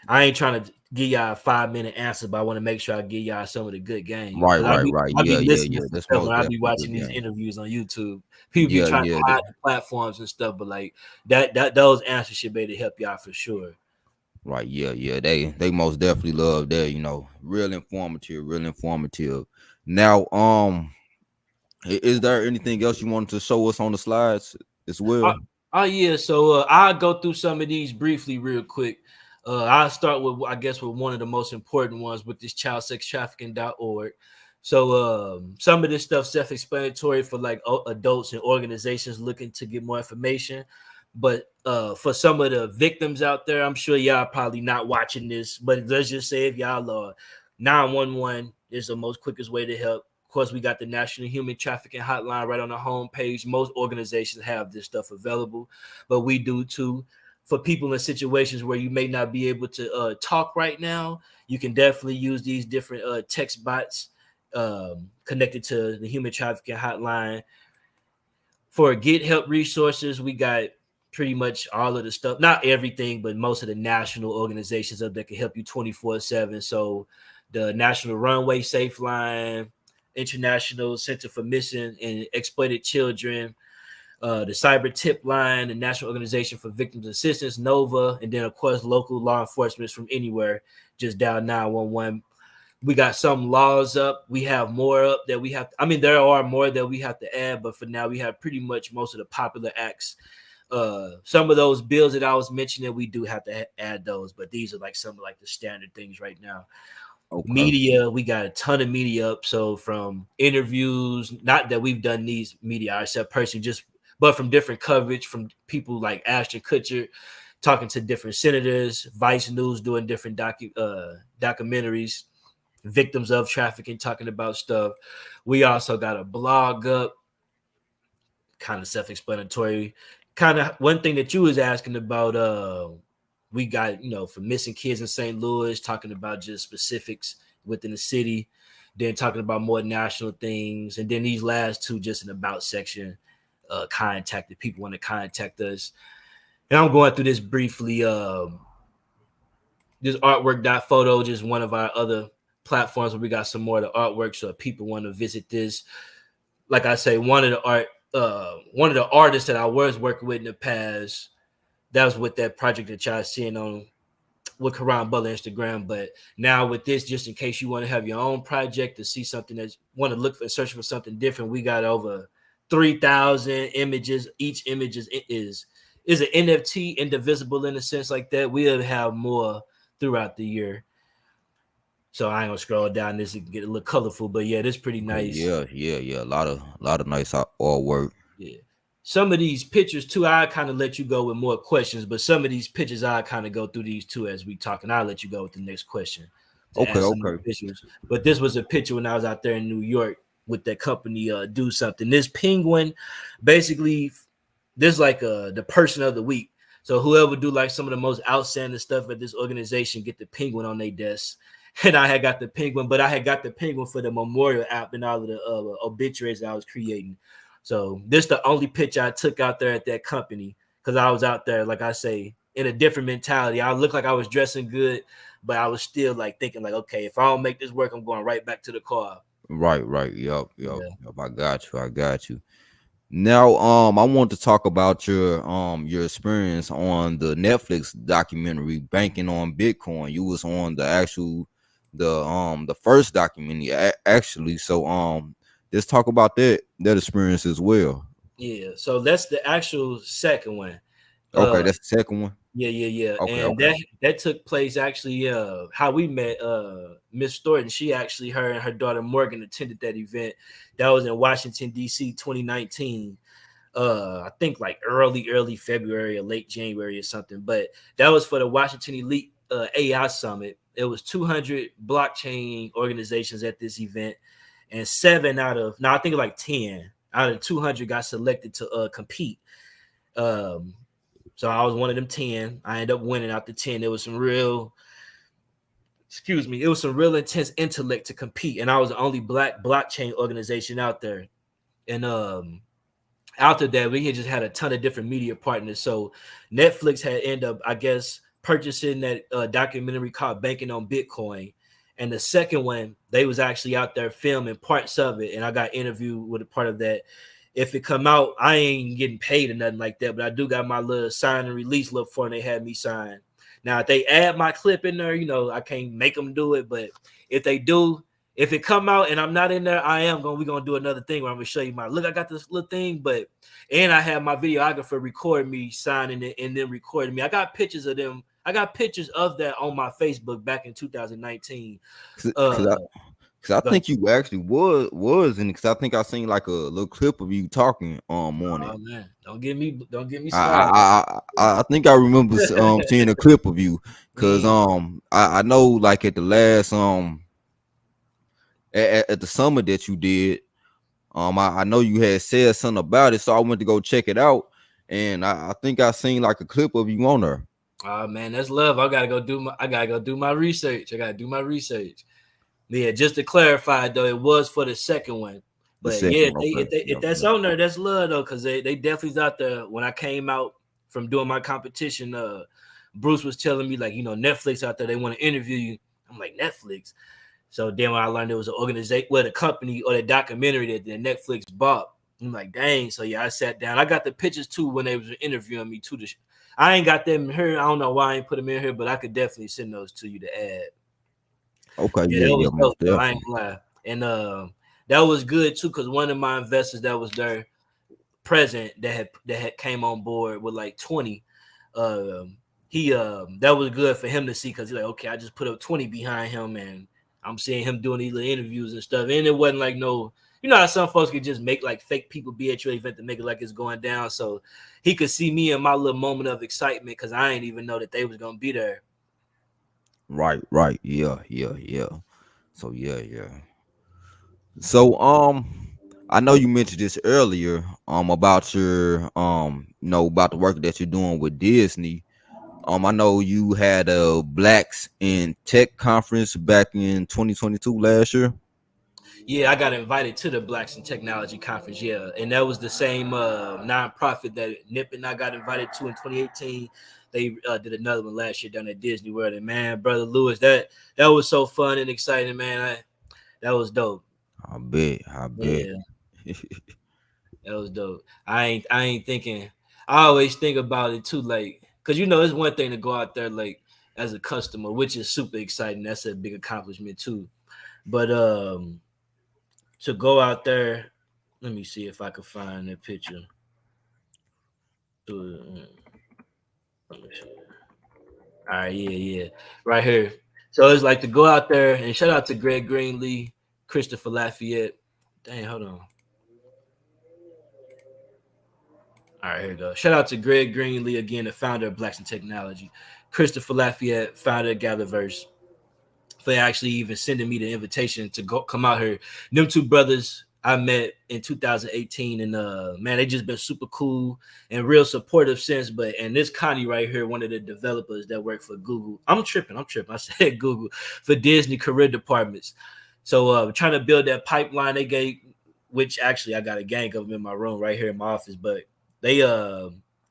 I ain't trying to give y'all a 5-minute answer, but I want to make sure I give y'all some of the good game. Right, Because I right, be right. I be Yeah, yeah, listening yeah. to That's stuff most when I be definitely watching good these game. interviews on YouTube. People be Yeah, trying to yeah. hide the platforms and stuff, but like that those answers should be able to help y'all for sure. Right, yeah, yeah. They most definitely love that, real informative, real informative. Now, is there anything else you wanted to show us on the slides as Oh, well? oh yeah, so I'll go through some of these briefly, real quick. I'll start with, I guess, with one of the most important ones with this childsextrafficking.org. So some of this stuff self-explanatory for like adults and organizations looking to get more information. But for some of the victims out there, I'm sure y'all probably not watching this, but let's just say if y'all are, 911 is the most quickest way to help. Of course, we got the National Human Trafficking Hotline right on the homepage. Most organizations have this stuff available, but we do too. For people in situations where you may not be able to talk right now, you can definitely use these different text bots connected to the Human Trafficking Hotline. For Get Help resources, we got pretty much all of the stuff, not everything, but most of the national organizations up that can help you 24/7. So the National Runway Safe Line, International Center for Missing and Exploited Children, the Cyber Tip Line, the National Organization for Victims Assistance, NOVA, and then of course local law enforcement from anywhere. Just dial 911. We got some laws up. We have more up that we have. There are more that we have to add, but for now, we have pretty much most of the popular acts. Some of those bills that I was mentioning, we do have to add those, but these are like some of like the standard things right now. Okay. Media, we got a ton of media up. So from interviews, not that we've done these media ourselves personally, but from different coverage from people like Ashton Kutcher talking to different senators, Vice News doing different documentaries, victims of trafficking talking about stuff. We also got a blog up, kind of self-explanatory. Kind of one thing that you was asking about, we got, for missing kids in St. Louis, talking about just specifics within the city, then talking about more national things, and then these last two just an about section, contact if people want to contact us. And I'm going through this briefly. This artwork.photo, just one of our other platforms where we got some more of the artwork. So if people want to visit this, like I say, one of the artists that I was working with in the past, that was with that project that y'all seeing on with Karan Butler Instagram. But now with this, just in case you want to have your own project to see something that want to look for, search for something different, we got over 3,000 images. Each image is an NFT, indivisible in a sense like that. We'll have more throughout the year. So I ain't gonna scroll down this and get a little colorful, but yeah, this pretty Okay, nice. yeah. A lot of nice artwork. Yeah. Some of these pictures too, I kind of let you go with more questions, but some of these pictures I kind of go through these too as we talk, and I'll let you go with the next question to Okay, ask some of the okay. pictures. But this was a picture when I was out there in New York with that company do something. This penguin, basically, this like the person of the week. So whoever do like some of the most outstanding stuff at this organization get the penguin on their desk. And I had got the penguin, but I had got the penguin for the memorial app and all of the obituaries that I was creating. So this the only picture I took out there at that company because I was out there, like I say, in a different mentality. I looked like I was dressing good, but I was still like thinking like, okay, if I don't make this work, I'm going right back to the car. Right. Yeah. Yep. I got you. Now, I want to talk about your experience on the Netflix documentary Banking on Bitcoin. You was on the first documentary actually. So let's talk about that experience as well. Yeah. So that's the actual second one. Okay, Uh that's the second one. yeah. Okay, And okay. that took place actually how we met Miss Thornton. She actually her and her daughter Morgan attended that event. That was in Washington, DC 2019. I think like early February or late January or something. But that was for the Washington Elite AI Summit. It was 200 blockchain organizations at this event, and I think like 10 out of 200 got selected to compete. Um, so I was one of them 10. I ended up winning out the 10. It was some real, excuse me, it was some real intense intellect to compete, and I was the only black blockchain organization out there. And after that, we had just had a ton of different media partners. So Netflix had ended up, I guess, purchasing that documentary called Banking on Bitcoin. And the second one, they was actually out there filming parts of it. And I got interviewed with a part of that. If it come out, I ain't getting paid or nothing like that, but I do got my little sign and release little form they had me sign. Now, if they add my clip in there, I can't make them do it. But if they do, if it come out and I'm not in there, we're gonna do another thing where I'm gonna show you I got this little thing, but and I have my videographer record me signing it and then recording me. I got pictures of them. I got pictures of that on my Facebook back in 2019. Cause I, Uh cause I go ahead. think you actually was in. Cause I think I seen like a little clip of you talking on it. Oh man, don't get me started. I think I remember seeing a clip of you because Man. I know like at the last at the summit that you did I know you had said something about it, so I went to go check it out, and I think I seen like a clip of you on there. Oh man, that's love. I gotta go do my research. I gotta do my research. Yeah, just to clarify though, it was for the second one. The But second yeah, one, okay, if that's yep. on there, that's love though, because they definitely's out there. When I came out from doing my competition, Bruce was telling me like, Netflix out there, they want to interview you. I'm like, Netflix. So then when I learned it was an organization, well, the company or the documentary that Netflix bought, I'm like, dang. So yeah, I sat down. I got the pictures too when they was interviewing me too. I ain't got them here. I don't know why I ain't put them in here, but I could definitely send those to you to add. Okay, Yeah, that yeah, was most dope though. I ain't definitely. gonna lie. And that was good too, because one of my investors that was there present that had came on board with like 20. He that was good for him to see because he's like, okay, I just put up 20 behind him and I'm seeing him doing these little interviews and stuff. And it wasn't like no, how some folks could just make like fake people be at your event to make it like it's going down. So he could see me in my little moment of excitement because I didn't even know that they was gonna be there. Right, yeah. So yeah. So I know you mentioned this earlier about your about the work that you're doing with Disney. I know you had a Blacks in Tech conference back in 2022 last year. Yeah, I got invited to the Blacks in Technology Conference. Yeah, and that was the same nonprofit that Nip and I got invited to in 2018. They did another one last year down at Disney World. And man, brother Lewis, that was so fun and exciting, man. That was dope. I bet. Yeah, that was dope. I ain't thinking. I always think about it too, like, cause it's one thing to go out there, like, as a customer, which is super exciting. That's a big accomplishment too. But to go out there, let me see if I can find that picture. Let me see. All right, yeah, right here. So it's like to go out there and shout out to Greg Greenlee, Christopher Lafayette. Dang, hold on. All right, here we go. Shout out to Greg Greenlee again, the founder of Blacks in Technology. Christopher Lafayette, founder of Gatherverse, for actually even sending me the invitation to go come out here. Them two brothers I met in 2018, and man, they just been super cool and real supportive since. But and this Connie right here, one of the developers that work for Google. I'm tripping. I said Google for Disney career departments. So trying to build that pipeline they gave, which actually I got a gang of them in my room right here in my office, but they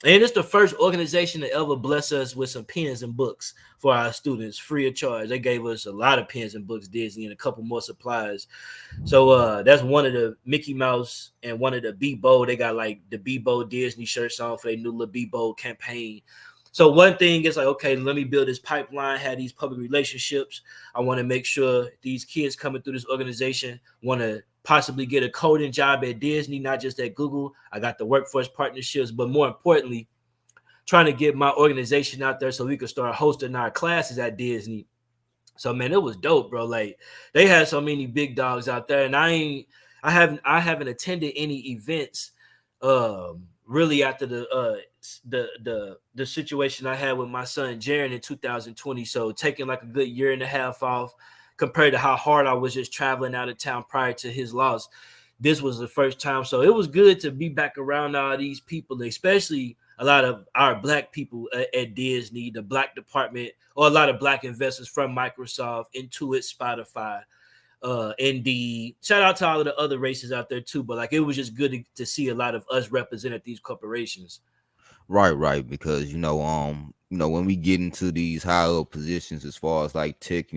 and it's the first organization to ever bless us with some pens and books for our students free of charge. They gave us a lot of pens and books, Disney, and a couple more supplies. So that's one of the Mickey Mouse and one of the Bebo. They got like the Bebo Disney shirts on for their new little Bebo campaign. So one thing is like, okay, let me build this pipeline, have these public relationships. I want to make sure these kids coming through this organization want to possibly get a coding job at Disney, not just at Google. I got the workforce partnerships, but more importantly, trying to get my organization out there so we could start hosting our classes at Disney. So man, it was dope, bro. Like they had so many big dogs out there, and I haven't attended any events really after the situation I had with my son Jaron in 2020. So taking like a good year and a half off compared to how hard I was just traveling out of town prior to his loss. This was the first time. So it was good to be back around all these people, especially a lot of our black people at Disney, the black department, or a lot of black investors from Microsoft, Intuit, Spotify, Indeed. Shout out to all of the other races out there too. But like it was just good to see a lot of us represented these corporations. Right, because when we get into these higher positions as far as like tech,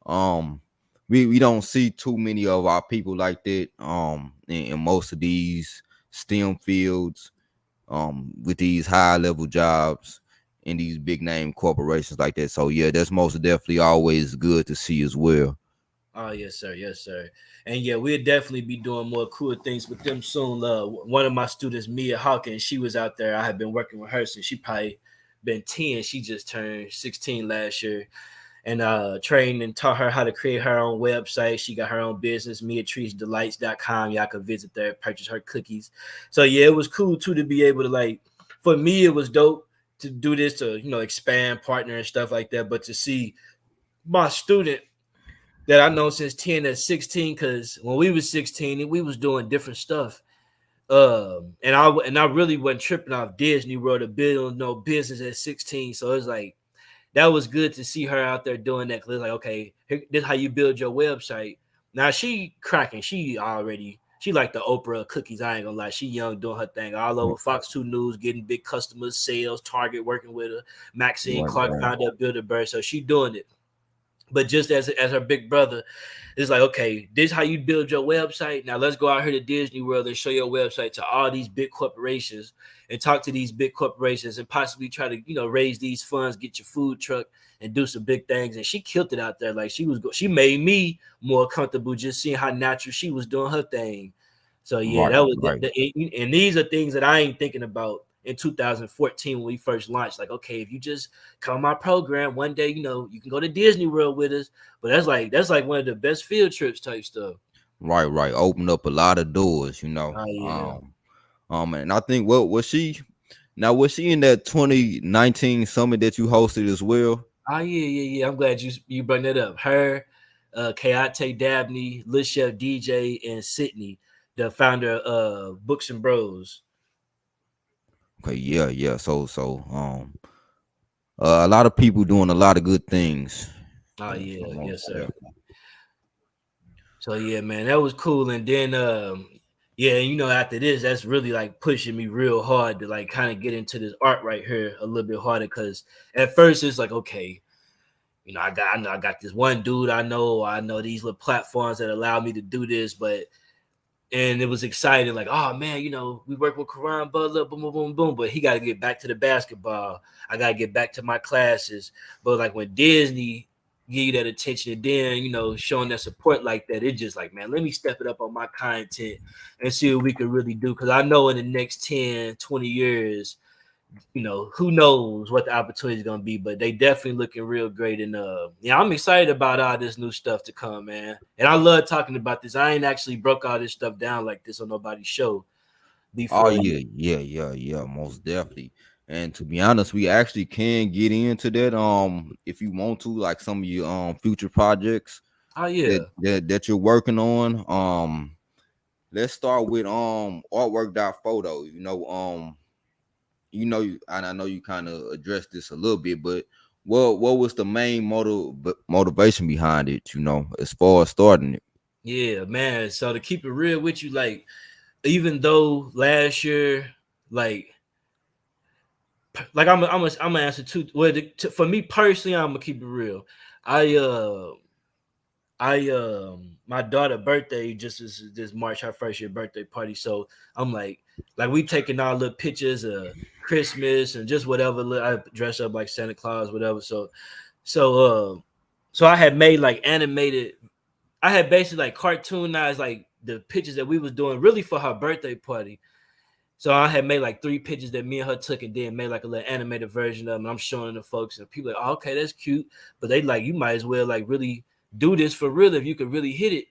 um, we don't see too many of our people like that in most of these STEM fields, with these high level jobs in these big name corporations like that. So yeah, that's most definitely always good to see as well. Oh yes, sir. Yes, sir. And yeah, we'll definitely be doing more cool things with them soon. One of my students, Mia Hawkins, she was out there. I had been working with her since she probably been 10. She just turned 16 last year. And trained and taught her how to create her own website. She got her own business, MiaTreesDelights.com. Y'all can visit there, purchase her cookies. So yeah, it was cool too to be able to like, for me, it was dope to do this to, expand, partner and stuff like that. But to see my student that I know since 10 at 16, because when we was 16, we was doing different stuff. And I really wasn't tripping off Disney World to build no business at 16. So it's like that was good to see her out there doing that. Cause it's like, okay, this is how you build your website. Now she cracking. She like the Oprah cookies. I ain't gonna lie. She young doing her thing all over Fox 2 News, getting big customers, sales, Target working with her. Maxine Clark found out Build-A-Bear. So she doing it. But just as her big brother, it's like, okay, this is how you build your website. Now let's go out here to Disney World and show your website to all these big corporations and talk to these big corporations and possibly try to, raise these funds, get your food truck and do some big things. And she killed it out there. Like she made me more comfortable just seeing how natural she was doing her thing. So yeah, that was and these are things that I ain't thinking about in 2014 when we first launched. Like, okay, if you just come my program one day, you can go to Disney World with us. But that's like one of the best field trips type stuff. Right. Open up a lot of doors, Oh, yeah. And I think was she in that 2019 summit that you hosted as well? Oh yeah. I'm glad you brought that up. Her, Kayate Dabney, Lil Chef DJ, and Sydney, the founder of Books and Bros. Okay, yeah. So a lot of people doing a lot of good things. Oh yeah, yes sir. So yeah, man, that was cool. And then after this, that's really like pushing me real hard to like kind of get into this art right here a little bit harder. Cause at first it's like, okay, I got this one dude I know these little platforms that allow me to do this, but and it was exciting, like, oh man, we work with Karan Butler, boom, boom, boom, boom. But he got to get back to the basketball. I got to get back to my classes. But like when Disney give you that attention, and then showing that support like that, it just like, man, let me step it up on my content and see what we could really do. Because I know in the next 10, 20 years, who knows what the opportunity is gonna be, but they definitely looking real great. And I'm excited about all this new stuff to come, man. And I love talking about this. I ain't actually broke all this stuff down like this on nobody's show Oh before. yeah, yeah, most definitely. And to be honest, we actually can get into that if you want to, like some of your future projects Oh that yeah. that you're working on. Let's start with artwork.photo. And I know you kind of addressed this a little bit, but what was the main motivation behind it, as far as starting it? Yeah, man. So to keep it real with you, like, even though last year, like I'm gonna answer two. Well, for me personally, I'm gonna keep it real. I my daughter' birthday just is this March, her first year birthday party. So I'm like we taking our little pictures of Christmas and just whatever. I dress up like Santa Claus, whatever. So so I had made like animated. I had basically like cartoonized like the pictures that we was doing really for her birthday party. So I had made like 3 pictures that me and her took, and then made like a little animated version of them. I'm showing the folks, and people like, oh, okay, that's cute. But they like, you might as well like really do this for real if you could really hit it.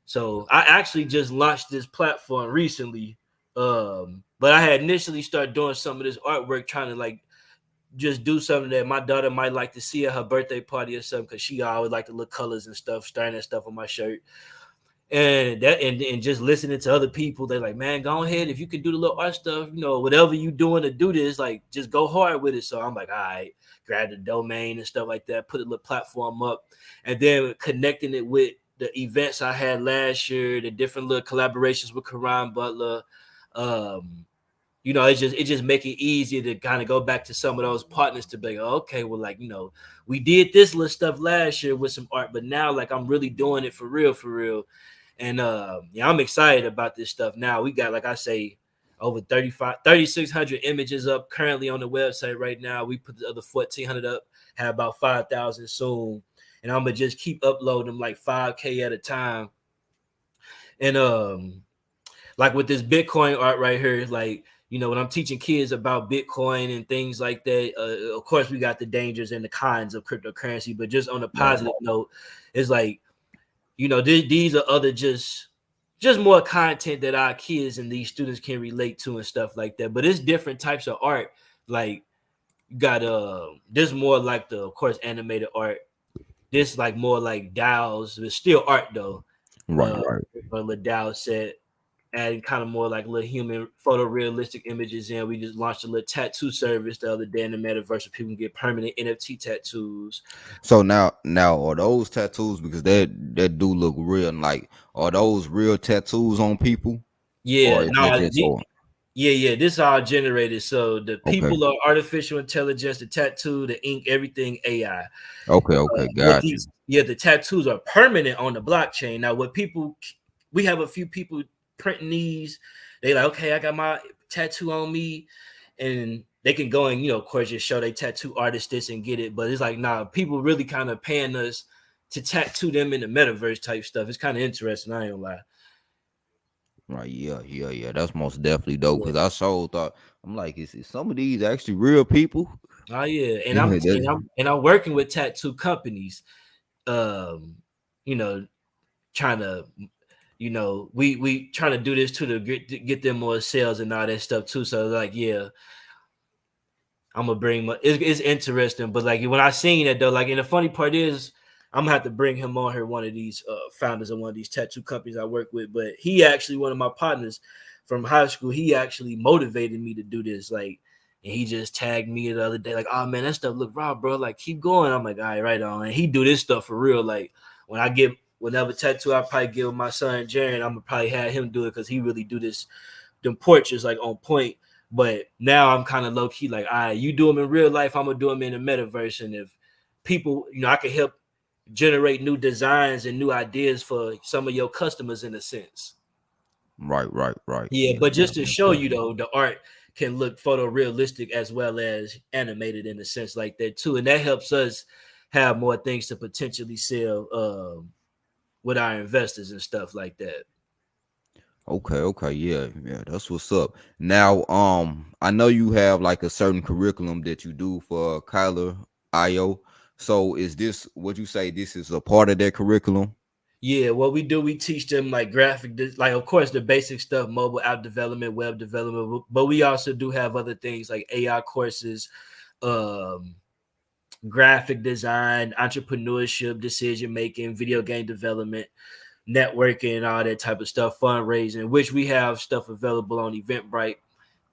So I actually just launched this platform recently. But I had initially started doing some of this artwork, trying to like just do something that my daughter might like to see at her birthday party or something, because she always like the little colors and stuff, staring at stuff on my shirt. And just listening to other people, they're like, man, go ahead, if you can do the little art stuff, whatever you doing to do this, like just go hard with it. So I'm like, all right, grab the domain and stuff like that, put a little platform up, and then connecting it with the events I had last year, the different little collaborations with Karan Butler. um it just make it easier to kind of go back to some of those partners to be like, oh, okay, well, like, we did this little stuff last year with some art, but now like I'm really doing it for real, for real. And yeah, I'm excited about this stuff. Now we got, like I say, over 3,600 images up currently on the website right now. We put the other 1,400 up, have about 5,000 soon. And I'm gonna just keep uploading them like 5K at a time. And like with this Bitcoin art right here, like, when I'm teaching kids about Bitcoin and things like that, of course we got the dangers and the cons of cryptocurrency, but just on a Right. positive note, it's like, these are other just more content that our kids and these students can relate to and stuff like that. But it's different types of art. Like, you got this more like the, of course, animated art. This like more like DAOs, but still art though. Right, Uh, right. a little DAO set, adding kind of more like little human photorealistic images in. We just launched a little tattoo service the other day in the metaverse where people can get permanent NFT tattoos. So now are those tattoos, because that do look real, and like, are those real tattoos on people, or Yeah, is that no, just on? yeah. This all generated. So the Okay, people are artificial intelligence, the tattoo, the ink, everything AI. okay, What got you. these, yeah, the tattoos are permanent on the blockchain. Now, we have a few people printing these. They like, okay, I got my tattoo on me, and they can go and of course, just show they tattoo artist this and get it. But it's like, nah, people really kind of paying us to tattoo them in the metaverse type stuff. It's kind of interesting. I ain't gonna lie. Right, yeah. That's most definitely dope. Yeah. Because I so thought, I'm like, is some of these actually real people? Oh yeah, and Yeah, I'm that's and I'm and I'm working with tattoo companies. Um, you know, trying to, we trying to do this to get them more sales and all that stuff too. So like, yeah, I'm gonna bring it's interesting. But like when I seen it though, like, and the funny part is, I'm gonna have to bring him on here, one of these founders of one of these tattoo companies I work with. But he actually one of my partners from high school. He actually motivated me to do this. Like, and he just tagged me the other day, like, oh man, that stuff look raw, bro. Like, keep going. I'm like, all right on. And he do this stuff for real. Like, when I get whatever tattoo I probably give my son Jaron, I'm gonna probably have him do it because he really do this, them portraits like on point. But now I'm kind of low key, like, all right, you do them in real life, I'm gonna do them in the metaverse. And if people, I can help generate new designs and new ideas for some of your customers in a sense. Right. Yeah, but just to show you though, the art can look photorealistic as well as animated in a sense like that too, and that helps us have more things to potentially sell with our investors and stuff like that. Okay, yeah, that's what's up. Now, I know you have like a certain curriculum that you do for Kyler IO. So is this what you say this is a part of that curriculum? Yeah, what we do, we teach them like like of course the basic stuff, mobile app development, web development, but we also do have other things like AI courses, um, graphic design, entrepreneurship, decision making, video game development, networking, all that type of stuff, fundraising, which we have stuff available on Eventbrite,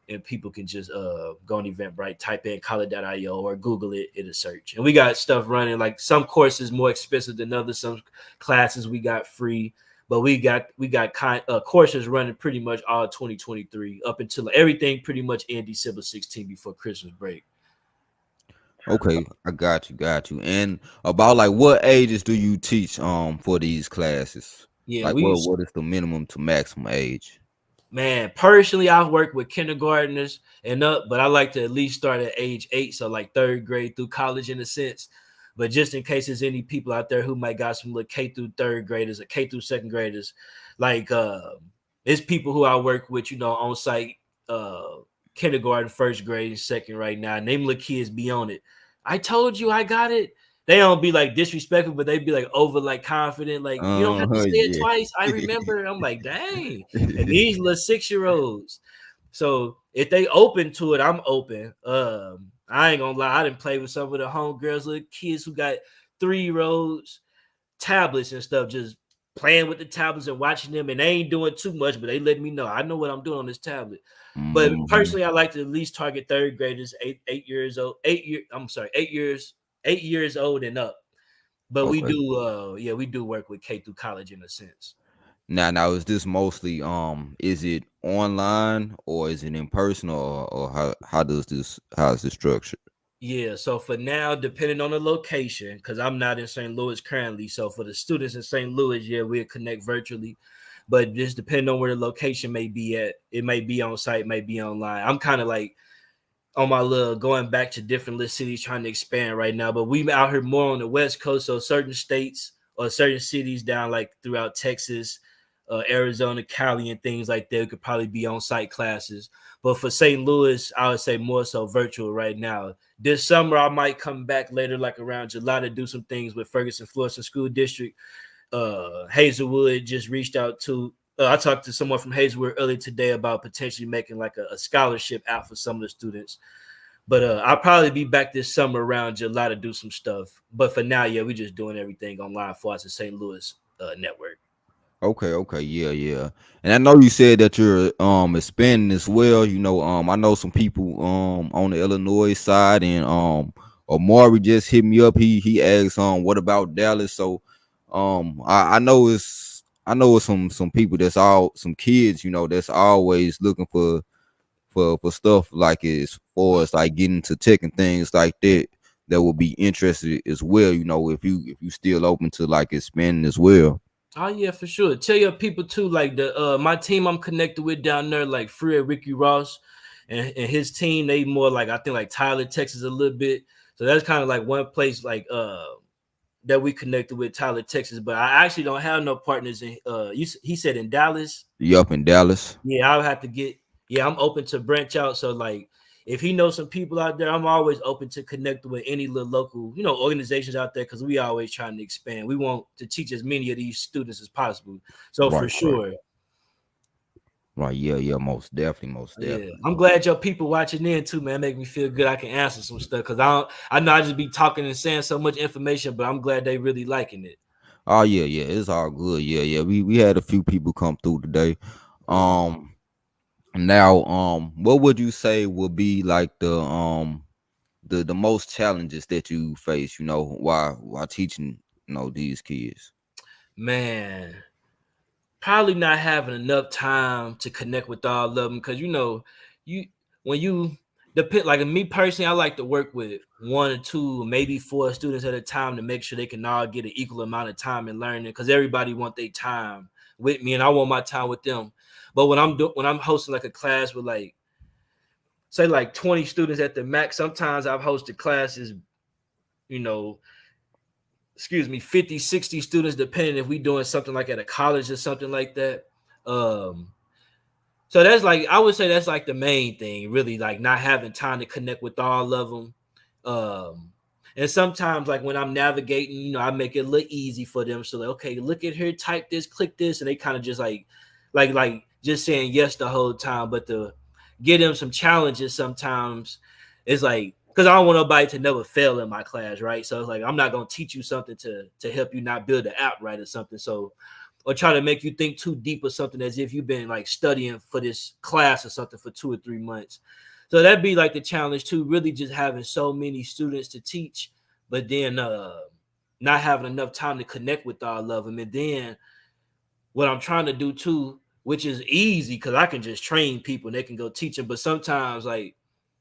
and people can just go on Eventbrite, type in Collar.io or Google it, it'll search. And we got stuff running, like some courses more expensive than others, some classes we got free, but we got courses running pretty much all 2023 up until everything pretty much in December 16th before Christmas break. Okay, I got you. And about like what ages do you teach for these classes? Yeah, Like what is the minimum to maximum age? man, personally, I've worked with kindergartners and up, but I like to at least start at age 8, so like third grade through college in a sense. But just in case there's any people out there who might got some little K through third graders or K through second graders, like it's people who I work with, on site, uh, kindergarten, first grade, and second right now, and them little kids be on it. I told you I got it. They don't be like disrespectful, but they be like over like confident, like you don't have to say it Yeah. twice. I remember. I'm like, dang. And these little 6-year-olds. So if they open to it, I'm open. I ain't gonna lie, I didn't play with some of the homegirls, little kids who got 3-year-olds, tablets and stuff, just playing with the tablets and watching them, and they ain't doing too much, but they let me know I know what I'm doing on this tablet. But Mhm. personally, I like to at least target third graders, 8 years old, 8 year. I'm sorry, 8 years old and up. But we Okay. do, yeah, we do work with K through college in a sense. Now is this mostly is it online or is it in person or how is this structured? Yeah, so for now, depending on the location, because I'm not in St. Louis currently, so for the students in St. Louis, yeah, we'll connect virtually. But just depending on where the location may be at, it may be on site, may be online. I'm kind of like on my little going back to different little cities trying to expand right now. But we out here more on the West Coast, so certain states or certain cities down like throughout Texas, Arizona, Cali, and things like that could probably be on site classes. But for St. Louis, I would say more so virtual right now. This summer, I might come back later, like around July, to do some things with Ferguson Florissant School District. Hazelwood just reached out to. I talked to someone from Hazelwood earlier today about potentially making like a scholarship out for some of the students. But I'll probably be back this summer around July to do some stuff. But for now, yeah, we're just doing everything online for us at St. Louis network. Okay, yeah. And I know you said that you're expanding as well. I know some people on the Illinois side and Omari just hit me up. He asked what about Dallas? So I know it's some people that's all some kids, that's always looking for stuff like as far as like getting to tech and things like that that will be interested as well, if you still open to like expanding as well. Oh yeah, for sure. Tell your people too, like the my team I'm connected with down there, like Fred Ricky Ross and his team, they more like I think like Tyler, Texas a little bit. So that's kind of like one place like that we connected with Tyler, Texas. But I actually don't have no partners in he said in Dallas. You up in Dallas? Yeah, I'll have to get. Yeah, I'm open to branch out. So like, if he knows some people out there, I'm always open to connect with any little local, organizations out there because we always trying to expand. We want to teach as many of these students as possible. So for Right. sure, Right. Yeah, most definitely. yeah, I'm glad your people watching in too, man. Make me feel good. I can answer some stuff because I know I just be talking and saying so much information, but I'm glad they really liking it. Oh yeah, it's all good. Yeah. We had a few people come through today. Mhm. Um Now what would you say would be like the most challenges that you face, while teaching, these kids? Man, probably not having enough time to connect with all of them because you when you depend like me personally, I like to work with one or two, maybe four students at a time to make sure they can all get an equal amount of time in learning because everybody want their time with me, and I want my time with them. But when I'm hosting like a class with like say like 20 students at the max, sometimes I've hosted classes, you know, 50, 60 students, depending if we doing something like at a college or something like that. So that's like, I would say that's like the main thing, really, like not having time to connect with all of them. And sometimes like when I'm navigating, you know, I make it look easy for them. So like, okay, look at here, type this, click this, and they kind of just like just saying yes the whole time. But to get them some challenges sometimes it's like, because I don't want nobody to never fail in my class, right? So it's like I'm not gonna teach you something to help you not build the app right or something. So or try to make you think too deep or something as if you've been like studying for this class or something for 2 or 3 months. So that'd be like the challenge too, really just having so many students to teach, but then not having enough time to connect with all of them. And then what I'm trying to do too, which is easy because I can just train people and they can go teach them. But sometimes like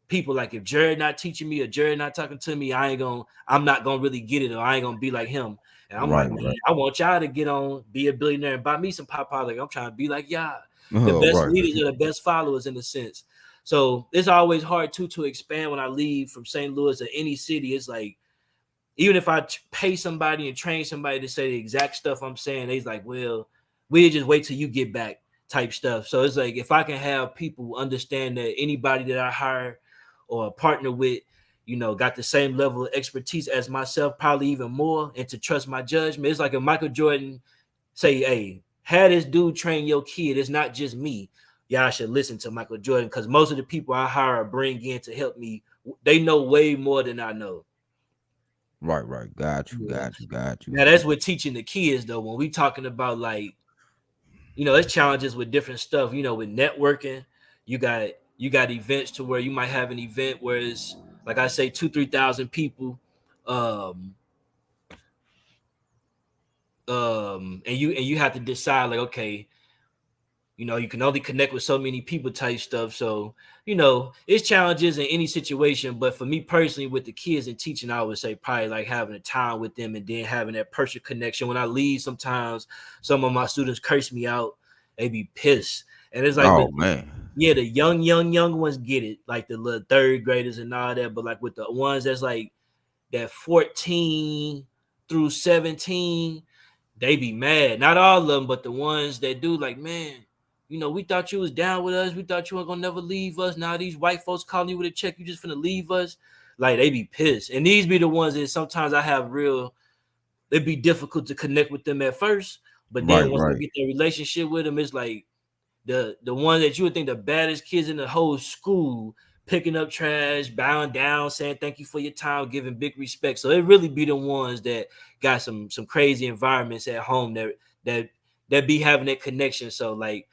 people, like if Jared not teaching me or Jared not talking to me, I'm not gonna really get it, or I ain't gonna be like him. And I'm like, man, I want y'all to get on, be a billionaire, and buy me some pop. Like I'm trying to be like y'all. The best leaders are the best followers in a sense. So it's always hard to expand when I leave from St. Louis or any city. It's like, even if I pay somebody and train somebody to say the exact stuff I'm saying, they's like, well, we'll just wait till you get back type stuff. So it's like, if I can have people understand that anybody that I hire or partner with, you know, got the same level of expertise as myself, probably even more, and to trust my judgment. It's like if Michael Jordan say, hey, have this dude train your kid. It's not just me. Y'all should listen to Michael Jordan, because most of the people I hire or bring in to help me, they know way more than I know. Right. Got you. Now that's what teaching the kids though. When we talking about like, you know, there's challenges with different stuff. You know, with networking, you got events to where you might have an event where it's like I say 2,000-3,000 people, and you have to decide like, okay, you know, you can only connect with so many people type stuff. So, you know, it's challenges in any situation. But for me personally, with the kids and teaching, I would say probably like having a time with them and then having that personal connection. When I leave, sometimes some of my students curse me out. They be pissed. And it's like, man. Yeah, the young ones get it, like the little third graders and all that. But like with the ones that's like that 14 through 17, they be mad. Not all of them, but the ones that do, like, man, you know, we thought you was down with us. We thought you weren't gonna never leave us. Now these white folks calling you with a check, you just finna leave us. Like, they be pissed. And these be the ones that sometimes I have it'd be difficult to connect with them at first. But then once I get the relationship with them, it's like the one that you would think the baddest kids in the whole school, picking up trash, bowing down, saying thank you for your time, giving big respect. So it really be the ones that got some crazy environments at home that be having that connection. So like,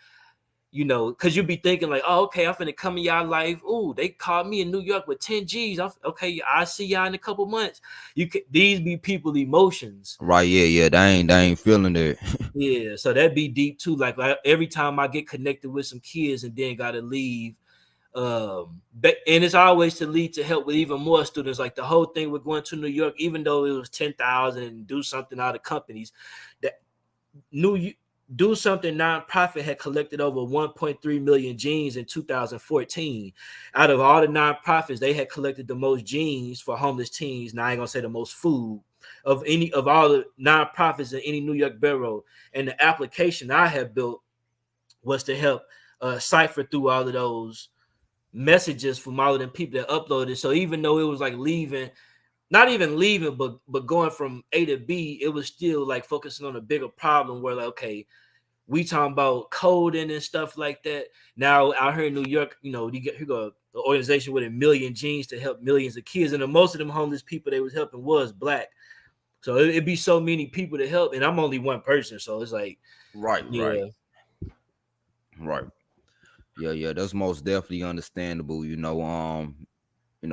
you know, because you be thinking like, oh, okay, I'm finna come in y'all life. Oh, they called me in New York with 10 G's. Okay, I'll see y'all in a couple months. These be people emotions. Right, yeah. They ain't feeling it. Yeah, so that'd be deep too. Like every time I get connected with some kids and then gotta leave, and it's always to lead to help with even more students. Like the whole thing with going to New York, even though it was 10,000 and do something out of companies, that Do Something nonprofit had collected over 1.3 million jeans in 2014. Out of all the nonprofits, they had collected the most jeans for homeless teens. Now I ain't gonna say the most food of all the nonprofits in any New York borough. And the application I had built was to help cipher through all of those messages from all of them people that uploaded. So even though it was like not even leaving, but going from A to B, it was still like focusing on a bigger problem where like, okay, we talking about coding and stuff like that. Now out here in New York, you know, you go an organization with 1 million jeans to help millions of kids, and most of them homeless people they was helping was Black. So it'd be so many people to help, and I'm only one person, so it's like, right. Yeah, that's most definitely understandable. You know,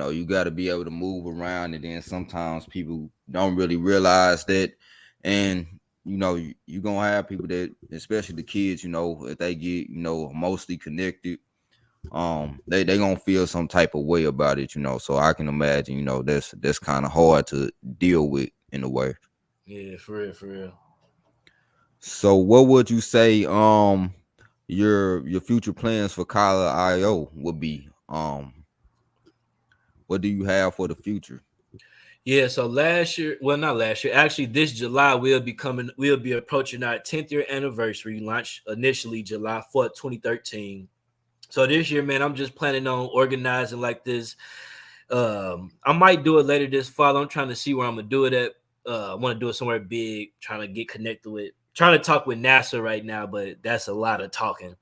you got to be able to move around, and then sometimes people don't really realize that. And you know, you're gonna have people that, especially the kids, you know, if they get, you know, mostly connected, they gonna feel some type of way about it, you know. So I can imagine, you know, that's kind of hard to deal with in a way. Yeah, for real. So what would you say your future plans for Kyler IO would be? What do you have for the future? Yeah, so last year, well, not last year, actually, this July we'll be approaching our 10th year anniversary. Launched initially July 4th, 2013. So this year, man, I'm just planning on organizing like this. I might do it later this fall. I'm trying to see where I'm gonna do it at. I want to do it somewhere big, trying to get connected with, trying to talk with NASA right now, but that's a lot of talking.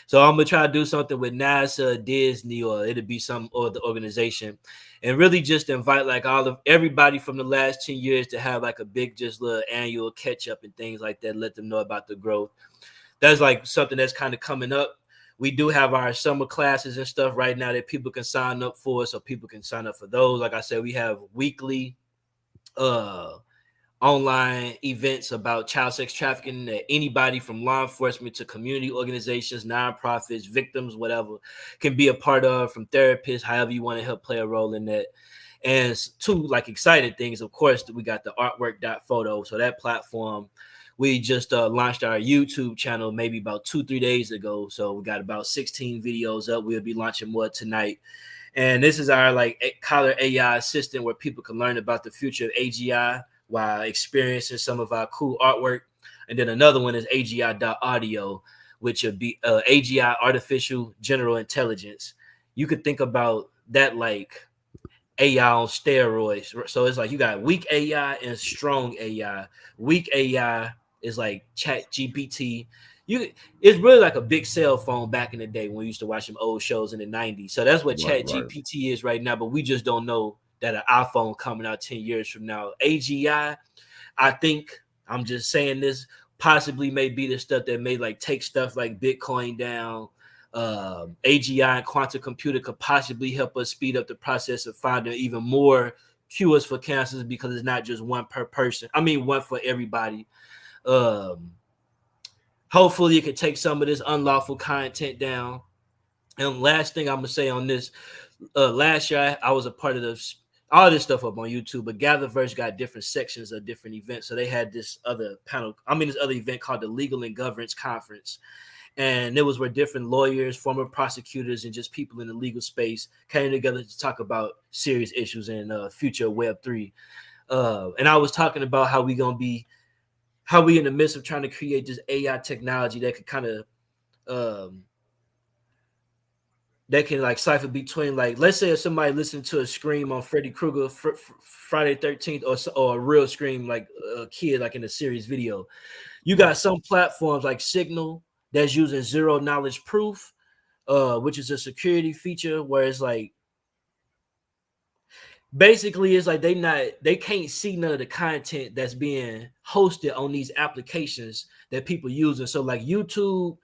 So I'm gonna try to do something with NASA, Disney, or it'll be some or the organization, and really just invite like all of everybody from the last 10 years to have like a big, just little annual catch up and things like that. Let them know about the growth. That's like something that's kind of coming up. We do have our summer classes and stuff right now that people can sign up for, so people can sign up for those. Like I said, we have weekly uh online events about child sex trafficking that anybody from law enforcement to community organizations, nonprofits, victims, whatever, can be a part of, from therapists, however you want to help play a role in that. And two like exciting things, of course, we got the artwork.photo. So that platform, we just launched our YouTube channel maybe about 2-3 days ago. So we got about 16 videos up. We'll be launching more tonight. And this is our like Collar AI assistant where people can learn about the future of AGI while experiencing some of our cool artwork. And then another one is AGI.audio, which would be AGI, artificial general intelligence. You could think about that like AI on steroids. So it's like you got weak AI and strong AI. Weak AI is like Chat GPT. It's really like a big cell phone back in the day when we used to watch some old shows in the 90s. So that's what Right, Chat right. GPT is right now, but we just don't know that an iPhone coming out 10 years from now. AGI, I think, I'm just saying this, possibly may be the stuff that may like take stuff like Bitcoin down. AGI and quantum computer could possibly help us speed up the process of finding even more cures for cancers, because it's not just one per person. I mean, one for everybody. Um, Hopefully, it could take some of this unlawful content down. And last thing I'm gonna say on this, last year I was a part of all this stuff up on YouTube, but Gatherverse got different sections of different events. So they had this other panel, this other event called the Legal and Governance Conference. And it was where different lawyers, former prosecutors, and just people in the legal space came together to talk about serious issues in future Web3. And I was talking about how we in the midst of trying to create this AI technology that could kind of that can like cipher between, like, let's say if somebody listened to a scream on Freddy Krueger Friday 13th, or a real scream like a kid like in a series video. You got some platforms like Signal that's using zero knowledge proof, which is a security feature where it's like basically it's like they can't see none of the content that's being hosted on these applications that people use. And so like YouTube,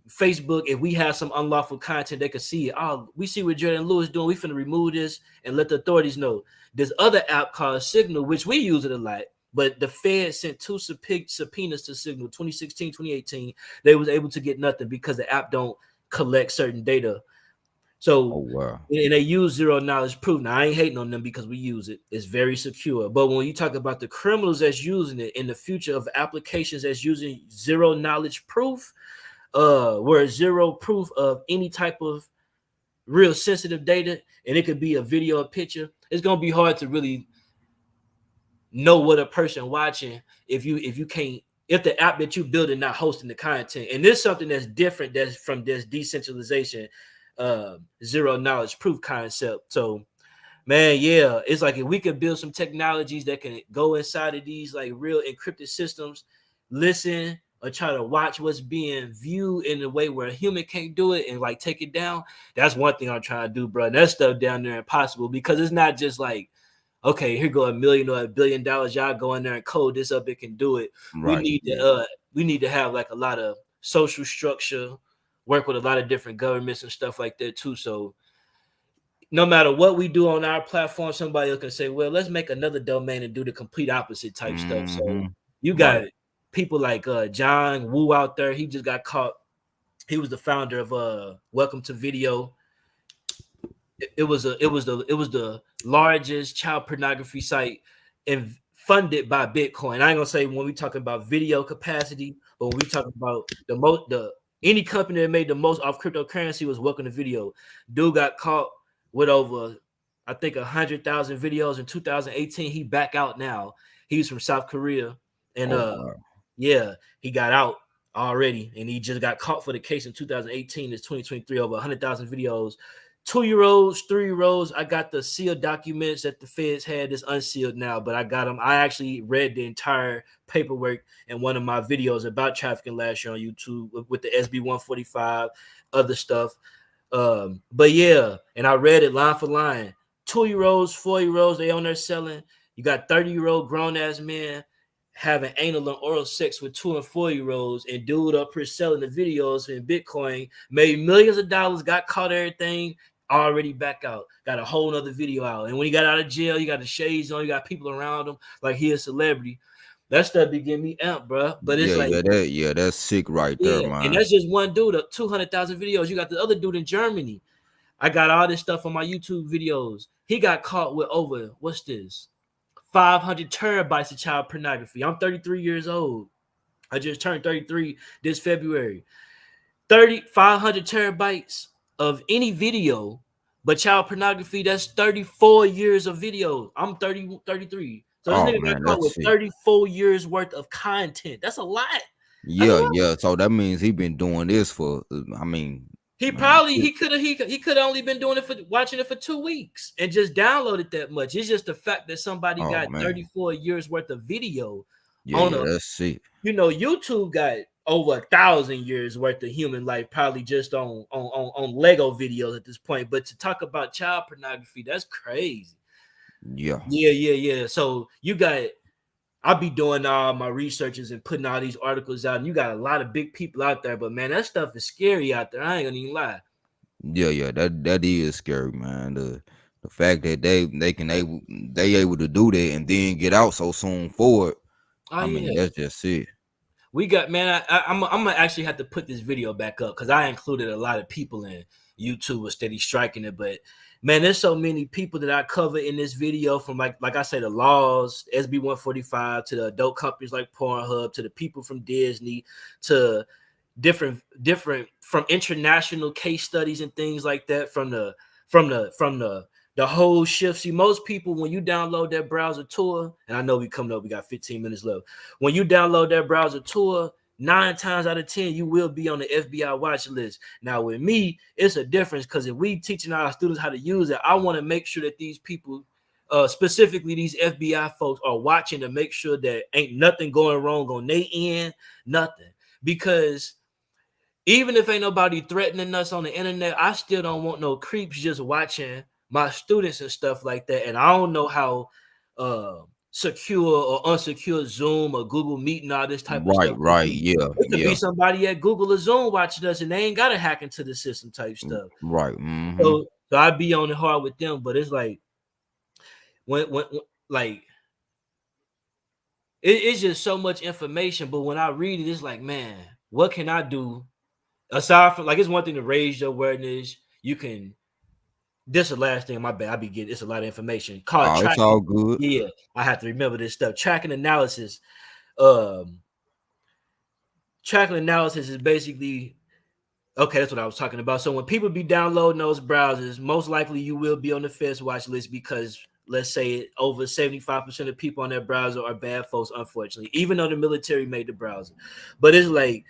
Facebook, if we have some unlawful content, they could see it. Oh, we see what Jordan Lewis doing. We finna remove this and let the authorities know. This other app called Signal, which we use it a lot, but the Fed sent 2 subpoenas to Signal, 2016, 2018. They was able to get nothing because the app don't collect certain data. Oh So, wow. and they use zero knowledge proof. Now, I ain't hating on them because we use it. It's very secure. But when you talk about the criminals that's using it in the future of applications that's using zero knowledge proof, where zero proof of any type of real sensitive data, and it could be a video, a picture, it's gonna be hard to really know what a person watching if you can't, if the app that you build is not hosting the content. And there's something that's different that's from this decentralization, zero knowledge proof concept. So man, yeah, it's like if we could build some technologies that can go inside of these like real encrypted systems, listen or try to watch what's being viewed in a way where a human can't do it and like take it down. That's one thing I'm trying to do, bro. That stuff down there impossible, because it's not just like, okay, here go $1 million or $1 billion. Y'all go in there and code this up, it can do it. We Right. need Yeah. to have like a lot of social structure, work with a lot of different governments and stuff like that too. So no matter what we do on our platform, somebody else can say, well, let's make another domain and do the complete opposite type stuff. So Mm-hmm. you got Right. people like John Woo out there. He just got caught. He was the founder of Welcome to Video. It was the largest child pornography site and funded by Bitcoin. I ain't gonna say when we talking about video capacity, But when we talk about the any company that made the most off cryptocurrency was Welcome to Video. Dude got caught with over, I think, 100,000 videos in 2018. He back out now. He's from South Korea, and Oh wow. yeah, he got out already, and he just got caught for the case in 2018. It's 2023, over 100,000 videos. 2-year-olds, 3-year-olds. I got the sealed documents that the feds had. It's unsealed now, but I got them. I actually read the entire paperwork in one of my videos about trafficking last year on YouTube with the SB 145, other stuff. But yeah, and I read it line for line. 2-year-olds, 4-year-olds, they on there selling. You got 30-year-old grown-ass men having anal and oral sex with 2 and 4-year-olds, and dude up here selling the videos in Bitcoin, made millions of dollars, got caught everything, already back out, got a whole nother video out. And when he got out of jail, you got the shades on, you got people around him like he a celebrity. That stuff be getting me amped, bro. But it's like, That's sick right there, yeah, and man. that's just one dude, 200,000 videos. You got the other dude in Germany. I got all this stuff on my YouTube videos. He got caught with over, what's this? 500 terabytes of child pornography. I'm 33 years old. I just turned 33 this February. 500 terabytes of any video, but child pornography, that's 34 years of video. I'm 33. So this nigga got caught with 34 years worth of content. That's a lot. Yeah. So that means he been doing this for, I mean, he could have only been doing it for watching it for 2 weeks and just downloaded that much. It's just the fact that somebody got 34 years worth of video. That's sick. You know, YouTube got over 1,000 years worth of human life, probably just on Lego videos at this point. But to talk about child pornography, that's crazy. Yeah. So you got, I'll be doing all my researches and putting all these articles out, and you got a lot of big people out there, but man, that stuff is scary out there. I ain't gonna even lie. Yeah, that is scary, man. The fact that they able to do that and then get out so soon for it. I mean, that's just it. We got, man, I'm gonna actually have to put this video back up because I included a lot of people in. YouTube was steady striking it, but man, there's so many people that I cover in this video, from like I say, the laws, SB 145, to the adult companies like Pornhub, to the people from Disney, to different from international case studies and things like that, from the whole shift. See, most people, when you download that browser tour, and I know we coming up, we got 15 minutes left. When you download that browser tour, 9 times out of 10, you will be on the FBI watch list. Now, with me, it's a difference, because if we teaching our students how to use it, I want to make sure that these people, specifically these FBI folks, are watching to make sure that ain't nothing going wrong on their end, nothing. Because even if ain't nobody threatening us on the internet, I still don't want no creeps just watching my students and stuff like that. And I don't know how secure or unsecure Zoom or Google Meet and all this type of stuff. Right. Yeah. It could be somebody at Google or Zoom watching us, and they ain't got to hack into the system type stuff. Right. Mm-hmm. So I be on it hard with them, but it's like when like it's just so much information. But when I read it, it's like, man, what can I do aside from, like, it's one thing to raise your awareness. You can. This is the last thing, my bad. I be getting, it's a lot of information. Called tracking. It's all good. Yeah, I have to remember this stuff. Tracking analysis. Tracking analysis is basically, okay, that's what I was talking about. So when people be downloading those browsers, most likely you will be on the Feds watch list, because let's say over 75% of people on that browser are bad folks, unfortunately, even though the military made the browser. But it's like,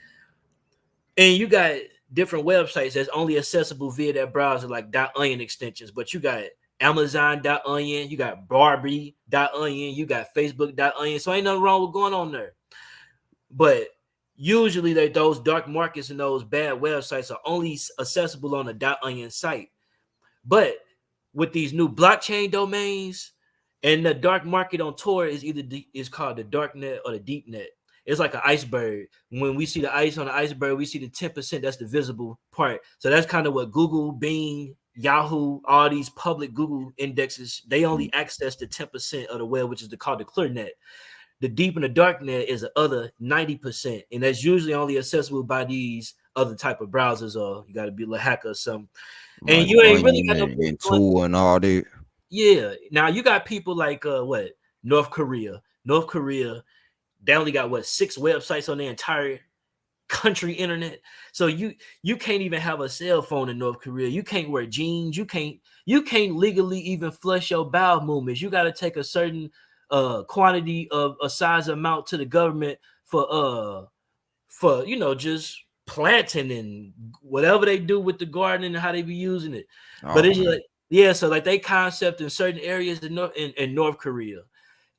and you got different websites that's only accessible via that browser, like .onion extensions, but you got Amazon.onion, you got Barbie.onion, you got Facebook.onion, so ain't nothing wrong with going on there. But usually those dark markets and those bad websites are only accessible on the .onion site. But with these new blockchain domains, and the dark market on Tor is called the dark net or the deep net. It's like an iceberg. When we see the ice on the iceberg, we see the 10%. That's the visible part. So that's kind of what Google, Bing, Yahoo, all these public Google indexes, they only access the 10% of the web, which is called the clear net. The deep and the dark net is the other 90%. And that's usually only accessible by these other type of browsers, or you got to be a hacker or something. And like, you ain't really got no tool and all that. Yeah. Now you got people like North Korea. They only got 6 websites on their entire country internet. So you can't even have a cell phone in North Korea. You can't wear jeans. You can't legally even flush your bowel movements. You got to take a certain quantity of a size amount to the government for just planting and whatever they do with the garden and how they be using it. But Oh it's man. like, yeah, so like they concept in certain areas in North Korea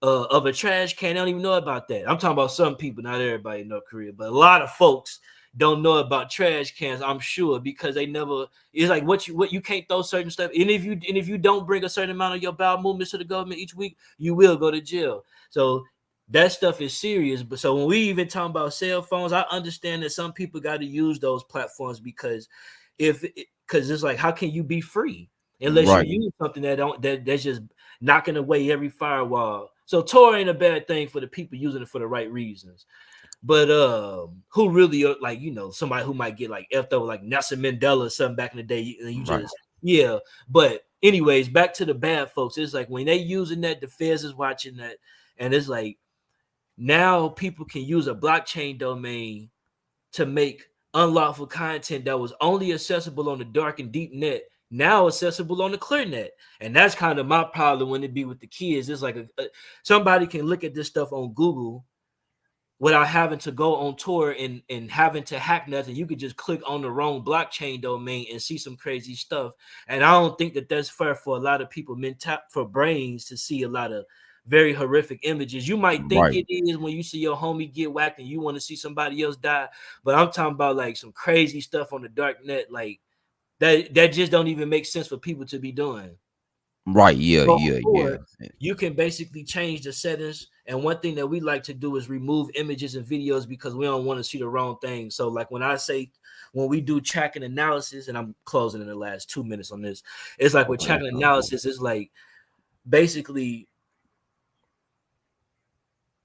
of a trash can. They don't even know about that. I'm talking about some people, not everybody in North Korea, but a lot of folks don't know about trash cans. I'm sure because they never. It's like what you can't throw certain stuff. And if you don't bring a certain amount of your bowel movements to the government each week, you will go to jail. So that stuff is serious. But so when we even talk about cell phones, I understand that some people got to use those platforms because it's like, how can you be free unless you Right. use something that's just knocking away every firewall? So Tor ain't a bad thing for the people using it for the right reasons. But who really like somebody who might get like effed over like Nelson Mandela or something back in the day, and you Right. just yeah. But anyways, back to the bad folks. It's like when they using that, the feds is watching that, and it's like now people can use a blockchain domain to make unlawful content that was only accessible on the dark and deep net now accessible on the clear net. And that's kind of my problem when it be with the kids. It's like somebody can look at this stuff on Google without having to go on Tor and having to hack nothing. You could just click on the wrong blockchain domain and see some crazy stuff. And I don't think that that's fair for a lot of people for brains to see a lot of very horrific images. You might think Right. it is when you see your homie get whacked and you want to see somebody else die, but I'm talking about like some crazy stuff on the dark net, like that just don't even make sense for people to be doing. Right. Yeah. So Yeah. Yeah. or you can basically change the settings. And one thing that we like to do is remove images and videos because we don't want to see the wrong thing. So, like when we do tracking analysis, and I'm closing in the last 2 minutes on this, it's like with Okay. tracking analysis, it's like basically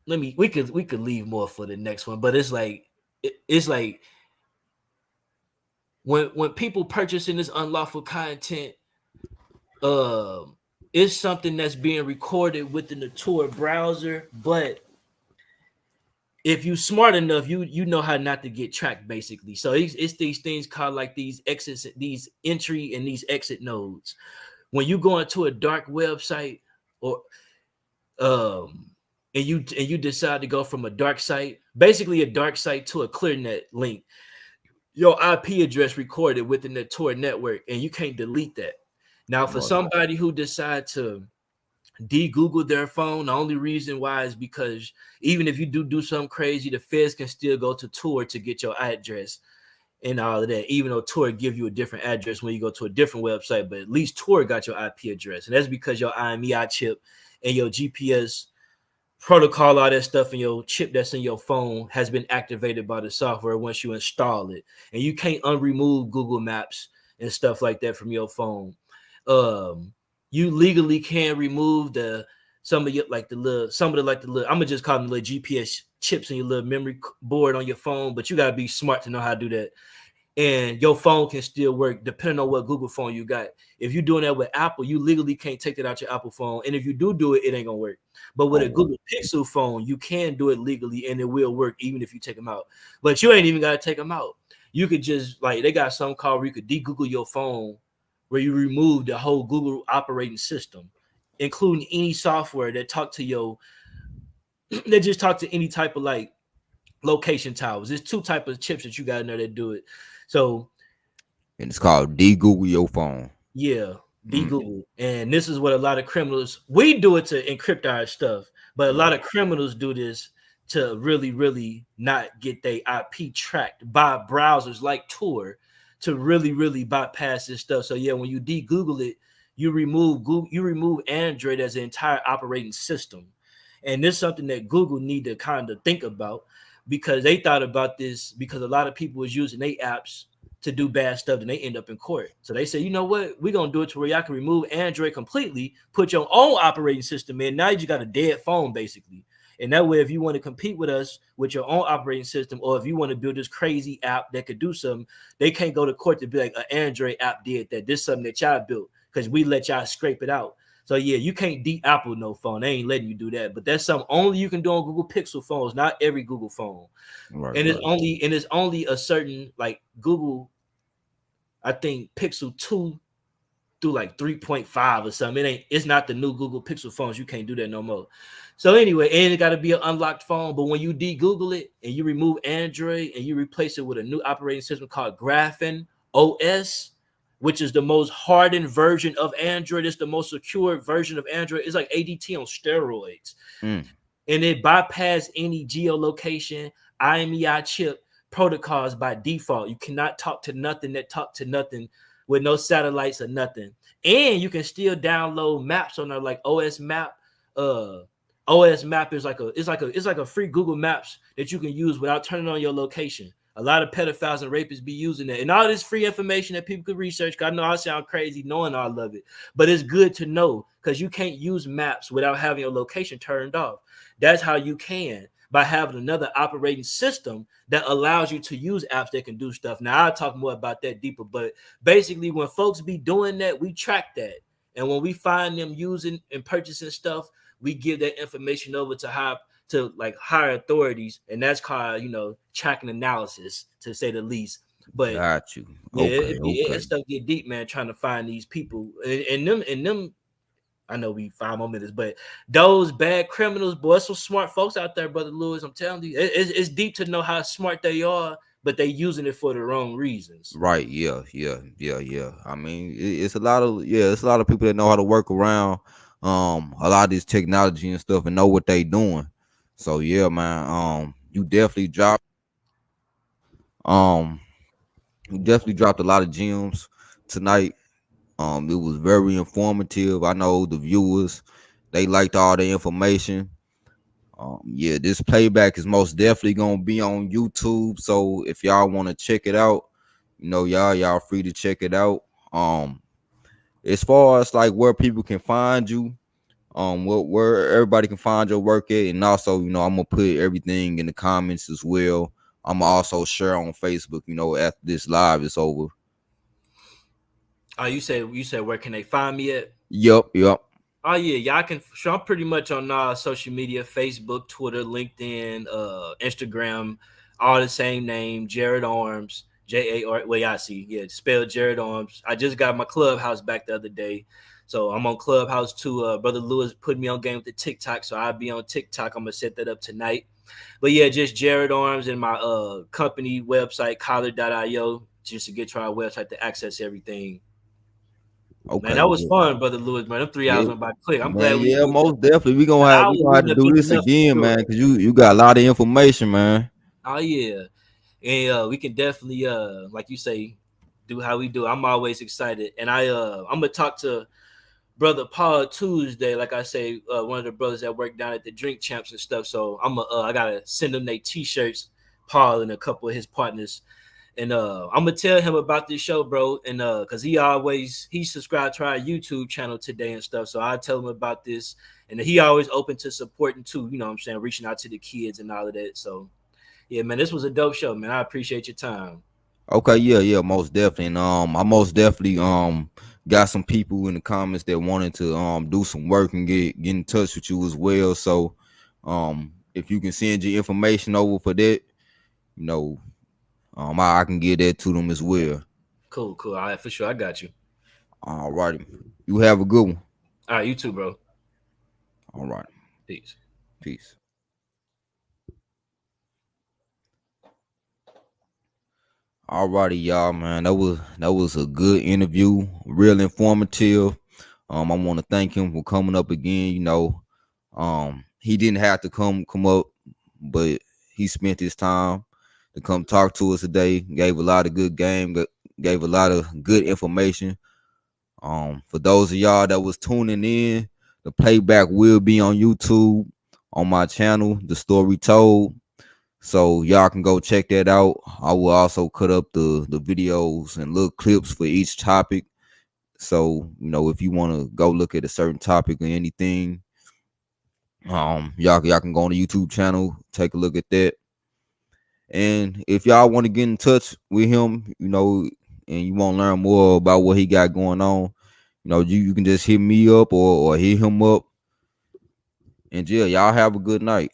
we could leave more for the next one, but it's like it's like when people purchasing this unlawful content, um it's something that's being recorded within the Tor browser, but if you smart enough, you know how not to get tracked basically. So it's these things called like these exits, these entry and these exit nodes. When you go into a dark website or um and you decide to go from a dark site, basically a dark site to a ClearNet link, your IP address recorded within the Tor network, and you can't delete that. Now, for Right. somebody who decide to de-Google their phone, the only reason why is because even if you do something crazy, the feds can still go to Tor to get your address and all of that, even though Tor give you a different address when you go to a different website, but at least Tor got your IP address. And that's because your IMEI chip and your GPS protocol, all that stuff in your chip that's in your phone has been activated by the software once you install it. And you can't unremove Google Maps and stuff like that from your phone. You legally can remove some of your like the little I'm gonna just call them the little GPS chips in your little memory board on your phone, but you gotta be smart to know how to do that. And your phone can still work depending on what Google phone you got. If you're doing that with Apple, you legally can't take it out your Apple phone. And if you do it, it ain't gonna work. But with a Oh. Google Pixel phone, you can do it legally and it will work even if you take them out. But you ain't even gotta take them out. You could just like they got some called where you could de-Google your phone where you remove the whole Google operating system, including any software that talk to your that just talk to any type of like location towers. There's two type of chips that you got in there that do it. So And it's called D Google your phone. yeah, Mm. de-Google. And this is what a lot of criminals, we do it to encrypt our stuff, but a lot of criminals do this to really, really not get their IP tracked by browsers like Tor to really, really bypass this stuff. So yeah, when you de-Google it, you remove Google, you remove Android as an entire operating system. And this is something that Google need to kind of think about because they thought about this because a lot of people was using their apps to do bad stuff and they end up in court. So they say, you know what? We're going to do it to where y'all can remove Android completely, put your own operating system in. Now you just got a dead phone, basically. And that way, if you want to compete with us with your own operating system, or if you want to build this crazy app that could do something, they can't go to court to be like an Android app did that. This is something that y'all built because we let y'all scrape it out. So yeah, you can't de-Apple no phone. They ain't letting you do that. But that's something only you can do on Google Pixel phones, not every Google phone. Right, And right. it's only a certain like Google, I think Pixel 2 through like 3.5 or something. It's not the new Google Pixel phones. You can't do that no more. So anyway, and it got to be an unlocked phone. But when you de-Google it and you remove Android and you replace it with a new operating system called Graphene OS, which is the most hardened version of Android, it's the most secure version of Android. It's like ADT on steroids. Mm. And it bypass any geolocation, IMEI chip protocols by default. You cannot talk to nothing with no satellites or nothing. And you can still download maps on there, like OS Map. OS Map is like a free Google Maps that you can use without turning on your location. A lot of pedophiles and rapists be using it, and all this free information that people could research. I know I sound crazy knowing all of it, but it's good to know because you can't use maps without having your location turned off. That's how you can, by having another operating system that allows you to use apps that can do stuff. Now I'll talk more about that deeper, but basically when folks be doing that, we track that. And when we find them using and purchasing stuff, we give that information over to like higher authorities, and that's called, tracking analysis, to say the least. But Got you. yeah, Okay, that okay. stuff get deep, man, trying to find these people and them. I know we 5 more minutes, but those bad criminals, boy, some smart folks out there, Brother Lewis. I'm telling you, it's deep to know how smart they are, but they using it for the wrong reasons. Right, yeah, yeah, yeah, yeah. I mean, it's a lot of it's a lot of people that know how to work around a lot of this technology and stuff and know what they doing. So yeah, man. You definitely um dropped a lot of gems tonight. It was very informative. I know the viewers, they liked all the information. Yeah, this playback is most definitely gonna be on YouTube. So if y'all want to check it out, y'all free to check it out. Um, as far as like where people can find you, where everybody can find your work at, and also, I'm gonna put everything in the comments as well. I'm gonna also share on Facebook, after this live is over. Oh, you said where can they find me at? Yep, yep. Oh yeah, y'all can. So I'm pretty much on social media: Facebook, Twitter, LinkedIn, Instagram, all the same name, Jared Arms, JAR. Well, y'all see, yeah, spelled Jared Arms. I just got my Clubhouse back the other day, so I'm on Clubhouse too. Brother Lewis put me on game with the TikTok, so I'll be on TikTok. I'm gonna set that up tonight. But yeah, just Jared Arms and my company website, collar.io, just to get to our website to access everything. Man, Okay. that was fun, Brother Lewis. Man, them 3 hours Yeah, went by quick. I'm man. glad we Yeah, did that. most definitely. We An gonna have hour we gonna have to wouldn't have do been this enough for again, man, sure. because you got a lot of information, man. Oh yeah, and we can definitely like you say, do how we do. I'm always excited, and I'm gonna talk to Brother Paul Tuesday. Like I say, one of the brothers that work down at the Drink Champs and stuff. So I gotta send them their t-shirts, Paul and a couple of his partners. And I'm gonna tell him about this show, bro. And because he subscribed to our YouTube channel today and stuff. So I tell him about this, and he always open to supporting too. You know what I'm saying, reaching out to the kids and all of that. So yeah, man, this was a dope show, man. I appreciate your time. Okay, yeah, most definitely. And I most definitely got some people in the comments that wanted to do some work and get in touch with you as well. So if you can send your information over for that, you know, I can get that to them as well. Cool. All right, for sure. I got you. All righty. You have a good one. All right, you too, bro. All right. Peace. Peace. All righty, y'all, man. That was a good interview, real informative. I want to thank him for coming up again. He didn't have to come up, but he spent his time to come talk to us today. Gave a lot of good game, gave a lot of good information. For those of y'all that was tuning in, the playback will be on YouTube on my channel, The Story Told. So y'all can go check that out. I will also cut up the videos and little clips for each topic. So, if you want to go look at a certain topic or anything, y'all can go on the YouTube channel, take a look at that. And if y'all want to get in touch with him, and you want to learn more about what he got going on, You can just hit me up or hit him up. And yeah, y'all have a good night.